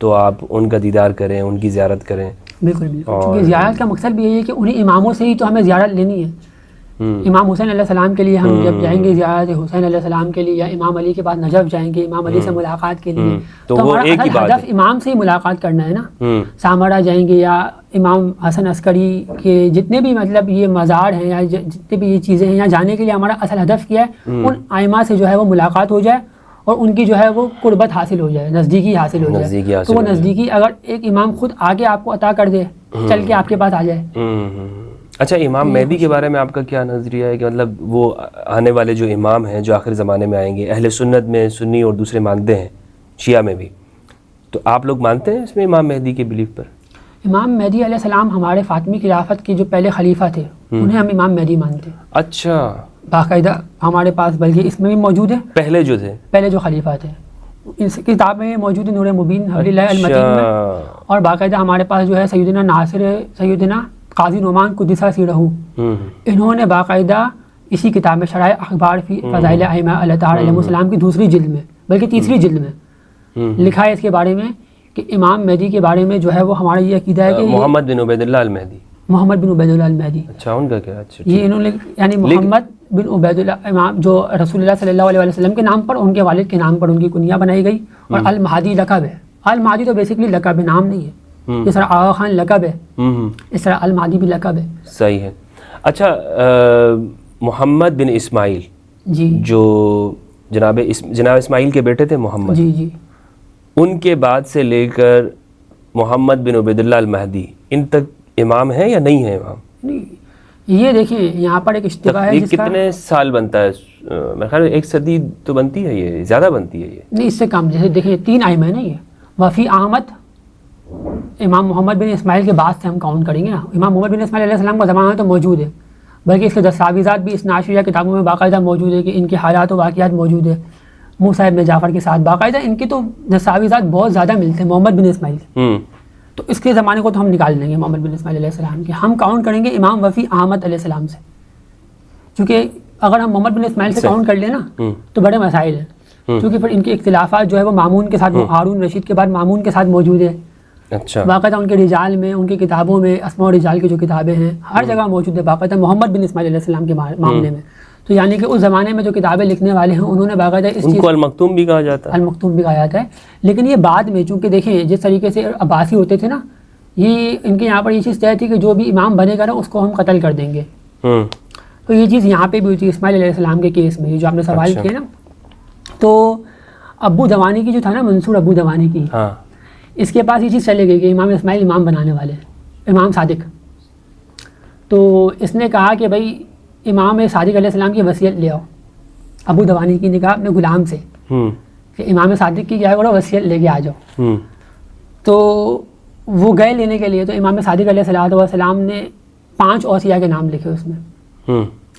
تو آپ ان کا دیدار کریں، ان کی زیارت کریں۔ بالکل بالکل، کیونکہ زیارت کا مقصد بھی یہی ہے کہ انہیں اماموں سے ہی تو ہمیں زیارت لینی ہے۔ امام حسین علیہ السلام کے لیے ہم جب جائیں گے زیارت حسین علیہ السلام کے لیے، یا امام علی کے پاس نجف جائیں گے امام علی سے ملاقات کے لیے، تو ہمارا اصل ہدف امام سے ہی ملاقات کرنا ہے نا۔ سامرا جائیں گے یا امام حسن عسکری کے جتنے بھی مطلب یہ مزار ہیں یا جتنے بھی یہ چیزیں ہیں، یہاں جانے کے لیے ہمارا اصل ہدف کیا ہے، ان ائمہ سے جو ہے وہ ملاقات ہو جائے اور ان کی جو ہے وہ قربت حاصل ہو جائے، نزدیکی حاصل ہو جائے۔ تو وہ نزدیکی اگر ایک امام خود آگے آپ کو عطا کر دے، چل کے آپ کے پاس آ جائے۔ اچھا، امام مہدی کے بارے میں آپ کا کیا نظریہ ہے کہ مطلب وہ آنے والے جو امام ہیں جو آخر زمانے میں آئیں گے، اہل سنت میں سنی اور دوسرے مانتے ہیں، شیعہ میں بھی، تو آپ لوگ مانتے ہیں اس میں امام مہدی کے بلیف پر؟ امام مہدی علیہ السلام ہمارے فاطمی خلافت کے جو پہلے خلیفہ تھے انہیں ہم امام مہدی مانتے ہیں۔ اچھا، باقاعدہ ہمارے پاس بلکہ اس میں بھی موجود ہے، پہلے جو تھے، پہلے جو خلیفہ تھے، اس کتاب میں موجود ہے نور مبین حبل اللہ المتین میں، اور باقاعدہ ہمارے پاس جو ہے سیدنا ناصر سیدنا قاضی نعمان قدس سرہ، انہوں نے باقاعدہ اسی کتاب میں شرائع اخبار فی فضائل ائمہ اللہ تعالیٰ علیہ السلام کی دوسری جلد میں، بلکہ تیسری جلد میں لکھا ہے اس کے بارے میں کہ امام مہدی کے بارے میں جو ہے وہ ہمارا یہ عقیدہ ہے کہ محمد بن عبید اللہ المہدی، محمد بن عبید اللہ المہدی۔ اچھا، ان کا کیا؟ اچھا، یہ انہوں نے یعنی محمد بن عبید اللہ امام جو رسول اللہ صلی اللہ علیہ وسلم کے نام پر، ان کے والد کے نام پر ان کی کنیہ بنائی گئی، اور المہدی لقب ہے۔ المہدی تو بیسکلی لقب ہے، نام نہیں ہے، جس طرح آغا خان لقب ہے اس طرح المہدی بھی لقب ہے۔ صحیح ہے۔ اچھا، محمد بن اسماعیل جی، جو جناب اسماعیل کے بیٹے تھے محمد، جی جی، ان کے بعد سے لے کر محمد بن عبید اللہ المہدی، ان تک امام ہیں یا نہیں ہے امام؟ یہ دیکھیں یہاں پر ایک اشتباہ ہے، یہ کتنے سال بنتا ہے؟ میرے خیال 1 صدی تو بنتی ہے، یہ زیادہ بنتی ہے یہ؟ نہیں، اس سے کم۔ جیسے دیکھیں 3 ائمہ ہیں نا، یہ وفی احمد، امام محمد بن اسماعیل کے بعد سے ہم کاؤنٹ کریں گے نا۔ امام محمد بن اسماعیل علیہ السلام کا زمانہ تو موجود ہے، بلکہ اس کے دستاویزات بھی اثنا عشریہ کتابوں میں باقاعدہ موجود ہے کہ ان کے حالات و واقعات موجود ہے، موسیٰ ابن جعفر کے ساتھ باقاعدہ ان کے تو دستاویزات بہت زیادہ ملتے ہیں محمد بن اسماعیل سے۔ تو اس کے زمانے کو تو ہم نکال دیں گے محمد بن اسماعیل علیہ السلام کے، ہم کاؤنٹ کریں گے امام وفی احمد علیہ السلام سے، کیونکہ اگر ہم محمد بن اسماعیل سے کاؤنٹ کر لیں نا تو بڑے مسائل ہیں، کیونکہ پھر ان کے اختلافات جو ہے وہ مامون کے ساتھ، ہارون رشید کے بعد مامون کے ساتھ موجود ہے، اچھا باقاعدہ ان کے رجال میں، ان کی کتابوں میں، اسماء و رجال کی جو کتابیں ہیں ہر جگہ موجود ہے باقاعدہ محمد بن اسماعیل علیہ السلام کے معاملے میں. تو یعنی کہ اس زمانے میں جو کتابیں لکھنے والے ہیں انہوں نے باقاعدہ اس ان چیز کو المکتوم بھی کہا جاتا ہے. المکتوم بھی کہا جاتا ہے. لیکن یہ بعد میں، چونکہ دیکھیں جس طریقے سے عباسی ہوتے تھے نا، یہ ان کے یہاں پر یہ چیز طے تھی کہ جو بھی امام بنے گا نا اس کو ہم قتل کر دیں گے. تو یہ چیز یہاں پہ بھی ہوئی تھی اسماعیل علیہ السلام کے کیس میں، جو آپ نے سوال کیا نا. تو ابو دوانی کی جو تھا نا، منصور ابو دوانی کی، اس کے پاس یہ چیز چلے گئی کہ امام اسماعیل امام بنانے والے ہیں، امام صادق. تو اس نے کہا کہ بھائی امام صادق علیہ السلام کی وصیت لے آؤ. ابو دوانی کی نے کہا اپنے غلام سے کہ امام صادق کی کیا کرو، وصیت لے کے آ جاؤ. تو وہ گئے لینے کے لیے. تو امام صادق علیہ السلام نے 5 اوصیاء کے نام لکھے اس میں.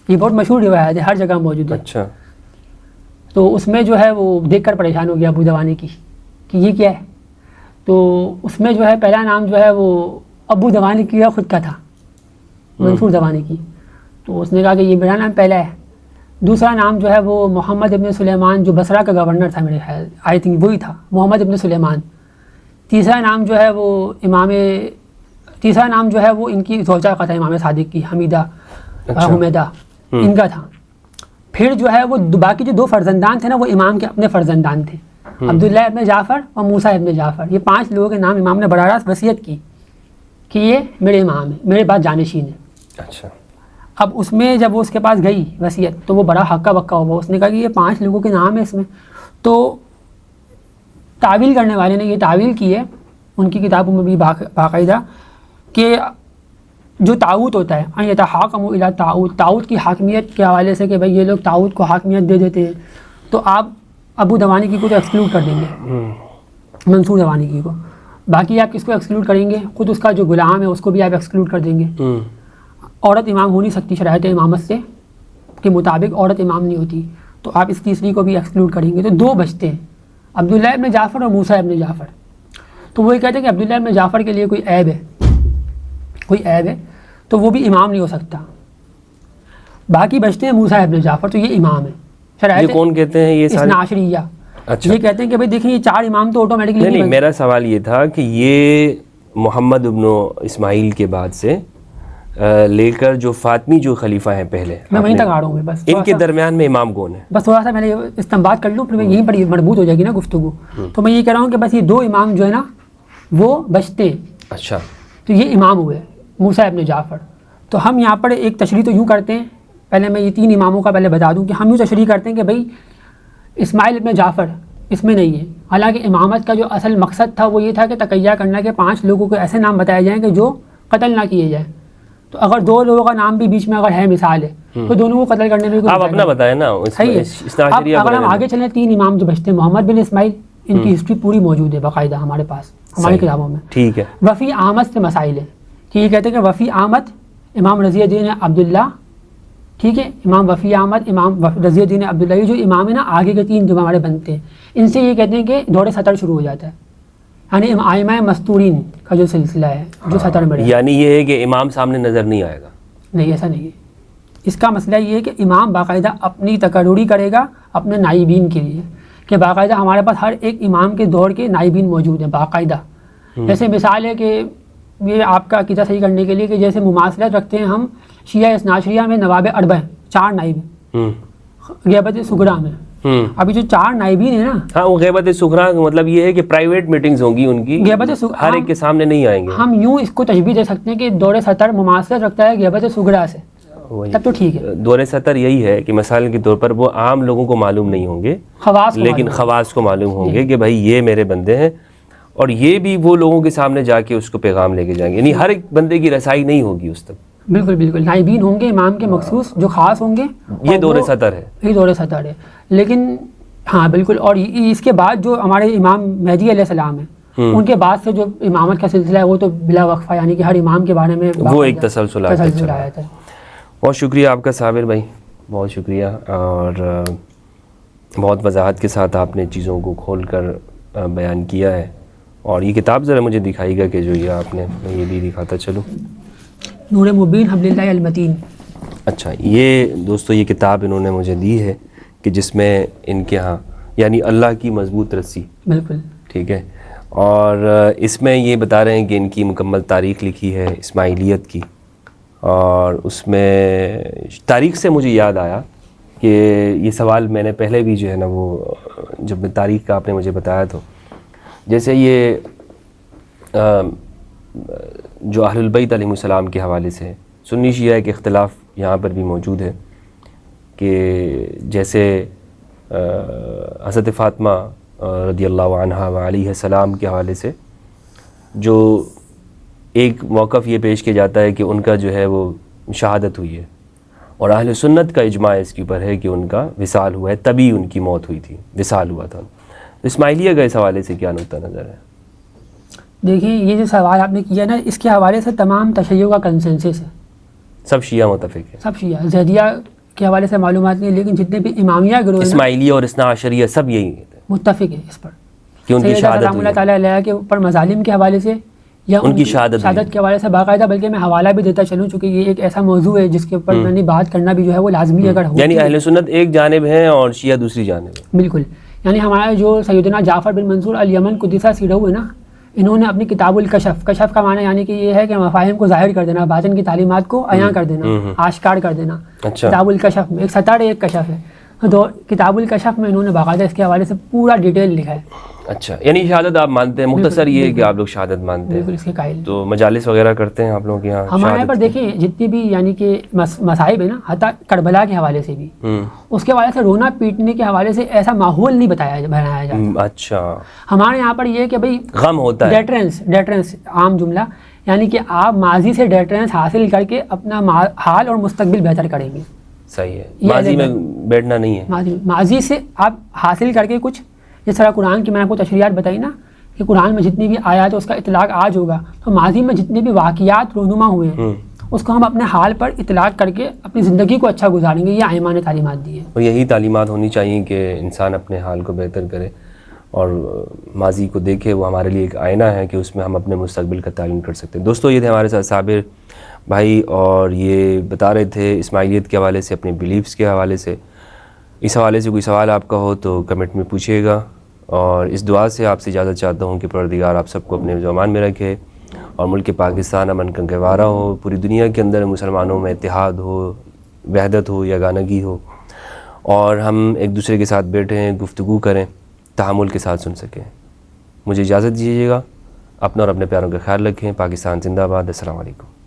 یہ بہت مشہور روایت ہے، ہر جگہ موجود ہے. اچھا. تو اس میں جو ہے وہ دیکھ کر پریشان ہو گیا ابو دوانی کی کہ یہ کیا ہے. تو اس میں جو ہے پہلا نام جو ہے وہ ابو دوانی کی خود کا تھا، منصور دوانی کی. تو اس نے کہا کہ یہ میرا نام پہلا ہے. دوسرا نام جو ہے وہ محمد ابن سلیمان، جو بصرہ کا گورنر تھا میرے خیال، آئی تھنک وہی تھا، محمد ابن سلیمان. تیسرا نام جو ہے وہ ان کی زوجہ کا تھا، امام صادق کی، حمیدہ حمیدہ ان کا تھا. پھر جو ہے وہ باقی جو 2 فرزندان تھے نا، وہ امام کے اپنے فرزندان تھے، عبداللہ ابن جعفر اور موسیٰ ابن جعفر. یہ 5 لوگوں کے نام امام نے براہ راست وصیت کی کہ یہ میرے امام ہیں، میرے بعد جانشین ہیں. اچھا. اب اس میں جب وہ اس کے پاس گئی وصیت تو وہ بڑا ہکا بکا ہوا. اس نے کہا کہ یہ 5 لوگوں کے نام ہیں اس میں. تو تعویل کرنے والے نے یہ تعویل کی ہے ان کی کتابوں میں بھی باقاعدہ کہ جو طاغوت ہوتا ہے، ان یتحاکموا الی طاغوت، طاغوت کی حاکمیت کے حوالے سے کہ بھائی یہ لوگ طاغوت کو حاکمیت دے دیتے ہیں، تو آپ ابو دوانی کی کو تو ایکسکلوڈ کر دیں گے، منصور دوانی کی کو. باقی آپ کس کو ایکسکلوڈ کریں گے؟ خود اس کا جو غلام ہے اس کو بھی آپ ایکسکلوڈ کر دیں گے. عورت امام ہو نہیں سکتی، شرائط امامت سے کے مطابق عورت امام نہیں ہوتی. تو آپ اس تیسری کو بھی ایکسکلوڈ کریں گے. تو 2 بچتے ہیں، عبداللہ ابن جعفر اور موسیٰ ابن جعفر. تو وہ یہ کہتے ہیں کہ عبداللہ ابن جعفر کے لیے کوئی عیب ہے تو وہ بھی امام نہیں ہو سکتا. باقی بچتے ہیں موسیٰ ابن جعفر، تو یہ امام ہے. یہ کون کہتے ہیں؟ یہ اثنا عشریہ. اچھا. یہ کہتے ہیں کہ بھائی دیکھیں یہ 4 امام تو آٹومیٹکلی نہیں، میرا سوال یہ تھا کہ یہ محمد ابن اسماعیل کے بعد سے لے کر جو فاطمی جو خلیفہ ہیں پہلے، میں وہیں تک آ رہا ہوں. بس ان کے درمیان میں امام کون ہے؟ بس تھوڑا سا میں نے استنباط کر لوں، پھر میں یہیں پر مربوط ہو جائے گی نا گفتگو. تو میں یہ کہہ رہا ہوں کہ بس یہ 2 امام جو ہے نا وہ بچتے. اچھا. تو یہ امام ہوئے موسیٰ ابن جعفر. تو ہم یہاں پر ایک تشریح تو یوں کرتے ہیں، پہلے میں یہ 3 اماموں کا پہلے بتا دوں کہ ہم یوں تشریح کرتے ہیں کہ بھائی اسماعیل ابن جعفر اس میں نہیں ہے. حالانکہ امامت کا جو اصل مقصد تھا وہ یہ تھا کہ تقیہ کرنا کہ 5 لوگوں کو ایسے نام بتائے جائیں کہ جو قتل نہ کیے جائیں. تو اگر 2 لوگوں کا نام بھی بیچ میں اگر ہے مثال ہے تو دونوں کو قتل کرنے میں آپ اپنا بتائیں نا. صحیح ہے. اگر ہم آگے چلیں 3 امام جو بچتے ہیں، محمد بن اسماعیل، ان کی ہسٹری پوری موجود ہے باقاعدہ ہمارے پاس، ہماری کتابوں میں. ٹھیک ہے. وفی آمد سے مسائل ہے کہ یہ کہتے ہیں کہ وفی آمد امام رضی الدین عبداللہ، ٹھیک ہے، امام وفی احمد، امام رضی الدین عبداللہ، یہ جو امام ہے نا آگے کے 3 جو ہمارے بنتے ہیں، ان سے یہ کہتے ہیں کہ دور 70 شروع ہو جاتا ہے. یعنی ائمہ مستورین کا جو سلسلہ ہے جو 70 میں، یعنی یہ ہے کہ امام سامنے نظر نہیں آئے گا. نہیں، ایسا نہیں ہے. اس کا مسئلہ یہ ہے کہ امام باقاعدہ اپنی تقرری کرے گا اپنے نائبین کے لیے، کہ باقاعدہ ہمارے پاس ہر ایک امام کے دور کے نائبین موجود ہیں باقاعدہ. جیسے مثال ہے کہ یہ آپ کا عقیدہ صحیح کرنے کے لیے کہ جیسے مماثلت رکھتے ہیں ہم شیعہ اثنا عشریہ میں نواب اربع 4 نائب ہیں غیبت صغریٰ میں. ابھی جو 4 نائبین ہیں نا، ہاں، وہ غیبت صغریٰ کا مطلب یہ ہے کہ پرائیویٹ میٹنگز ہوں گی ان کی، ہر ایک کے سامنے نہیں آئیں گے. ہم یوں اس کو تشبیہ دے سکتے ہیں کہ دور 70 مماثلت رکھتا ہے غیبت صغریٰ سے، تب تو ٹھیک ہے. دور 70 یہی ہے کہ مثال کے طور پر وہ عام لوگوں کو معلوم نہیں ہوں گے، لیکن خواص کو معلوم ہوں گے کہ بھائی یہ میرے بندے ہیں، اور یہ بھی وہ لوگوں کے سامنے جا کے اس کو پیغام لے کے جائیں گے. یعنی ہر ایک بندے کی رسائی نہیں ہوگی اس تک. بالکل بالکل. نائبین ہوں گے امام کے مخصوص جو خاص ہوں گے. یہ دور 70 ہے. یہ دور 70 ہے. لیکن ہاں بالکل. اور اس کے بعد جو ہمارے امام مہدی علیہ السلام ہیں، ان کے بعد سے جو امامت کا سلسلہ ہے وہ تو بلا وقفہ، یعنی کہ ہر امام کے بارے میں وہ ایک تسلسل آیا ہے. بہت شکریہ آپ کا صابر بھائی، بہت شکریہ. اور بہت وضاحت کے ساتھ آپ نے چیزوں کو کھول کر بیان کیا ہے. اور یہ کتاب ذرا مجھے دکھائی گا کہ جو یہ آپ نے، میں یہ بھی دکھاتا چلوں. نور مبین حبل اللہ المتین. اچھا، یہ دوستو یہ کتاب انہوں نے مجھے دی ہے کہ جس میں ان کے ہاں یعنی اللہ کی مضبوط رسی. بالکل ٹھیک ہے. اور اس میں یہ بتا رہے ہیں کہ ان کی مکمل تاریخ لکھی ہے اسماعیلیت کی، اور اس میں تاریخ سے مجھے یاد آیا کہ یہ سوال میں نے پہلے بھی جو ہے نا وہ جب میں تاریخ کا آپ نے مجھے بتایا تو جیسے یہ جو اہل البیت علیہم السلام کے حوالے سے سنی شیعہ کے اختلاف یہاں پر بھی موجود ہے کہ جیسے حضرت فاطمہ رضی اللہ عنہا و علیہ السلام کے حوالے سے جو ایک موقف یہ پیش کیا جاتا ہے کہ ان کا جو ہے وہ شہادت ہوئی ہے، اور اہل سنت کا اجماع اس کے اوپر ہے کہ ان کا وصال ہوا ہے، تبھی ان کی موت ہوئی تھی، وصال ہوا تھا۔ اسماعیلیہ کا اس حوالے سے کیا نقطہ نظر ہے؟ دیکھیں یہ جو سوال آپ نے کیا نا، اس کے حوالے سے تمام تشیع کا کنسنسس ہے، سب شیعہ متفق ہیں، سب شیعہ۔ زیدیہ کے حوالے سے معلومات نہیں ہے، لیکن جتنے بھی امامیہ گروہ ہیں نا، اسماعیلیہ اور اثنا عشریہ سب یہی متفق ہے اس پر کہ ان کی سیدہ شہادت سلام ہوئی اللہ ہے۔ تعالیٰ علیہ کے اوپر مظالم کے حوالے سے یا ان کی شہادت ہوئی ہے۔ کے حوالے سے باقاعدہ، بلکہ میں حوالہ بھی دیتا چلوں چونکہ یہ ایک ایسا موضوع ہے جس کے اوپر میں نے بات کرنا بھی جو ہے وہ لازمی اگر ہو، یعنی اہل سنت ایک جانب ہیں اور شیعہ دوسری جانب ہے۔ بالکل، یعنی ہمارے جو سیدنا جعفر بن منصور الیمن قدسہ سیرہ ہے نا، انہوں نے اپنی کتاب الکشف، کشف کا معنی یعنی کہ یہ ہے کہ مفاہیم کو ظاہر کر دینا، باطن کی تعلیمات کو عیاں کر دینا، آشکار کر دینا۔ اچھا، کتاب الکشف میں ایک سطر ایک کشف ہے، تو کتاب الکشف میں انہوں نے باقاعدہ اس کے حوالے سے پورا ڈیٹیل لکھا ہے۔ اچھا، یعنی شہادت آپ مانتے ہیں، مختصر یہ ہے کہ آپ لوگ شہادت مانتے بالکل ہیں، اس کے قائل۔ تو مجالس وغیرہ کرتے ہیں آپ لوگ یہاں ہمارے یہاں پر دیکھیں جتنی بھی یعنی کہ مصائب ہے نا، حتیٰ کربلا کے حوالے سے بھی، اس کے حوالے سے رونا پیٹنے کے حوالے سے ایسا ماحول نہیں بنایا جاتا۔ اچھا، ہمارے یہاں پر یہ ہے کہ بھئی غم ہوتا ہے، ڈیٹرنس عام جملہ، یعنی کہ آپ ماضی سے ڈیٹرنس حاصل کر کے اپنا حال اور مستقبل بہتر کریں گے۔ صحیح ہے، ماضی میں بیٹھنا نہیں ہے، ماضی سے آپ حاصل کر کے کچھ، جس طرح قرآن کی میں نے آپ کو تشریحات بتائی نا کہ قرآن میں جتنی بھی آیات ہے اس کا اطلاق آج ہوگا، تو ماضی میں جتنے بھی واقعات رونما ہوئے ہیں اس کو ہم اپنے حال پر اطلاق کر کے اپنی زندگی کو اچھا گزاریں گے۔ یہ ائمہ نے تعلیمات دی ہے، اور یہی تعلیمات ہونی چاہیے کہ انسان اپنے حال کو بہتر کرے اور ماضی کو دیکھے، وہ ہمارے لیے ایک آئینہ ہے کہ اس میں ہم اپنے مستقبل کا تعین کر سکتے ہیں۔ دوستو یہ تھے ہمارے ساتھ صابر بھائی، اور یہ بتا رہے تھے اسماعیلیت کے حوالے سے، اپنے بلیفز کے حوالے سے۔ اس حوالے سے کوئی سوال آپ کا ہو تو کمنٹ میں پوچھیے گا، اور اس دعا سے آپ سے اجازت چاہتا ہوں کہ پروردگار آپ سب کو اپنے زمان میں رکھے اور ملک پاکستان امن کا گہوارہ ہو، پوری دنیا کے اندر مسلمانوں میں اتحاد ہو، وحدت ہو، یگانگی ہو، اور ہم ایک دوسرے کے ساتھ بیٹھیں، گفتگو کریں، تحمل کے ساتھ سن سکیں۔ مجھے اجازت دیجیے گا، اپنا اور اپنے پیاروں کا خیال رکھیں۔ پاکستان زندہ باد۔ السلام علیکم۔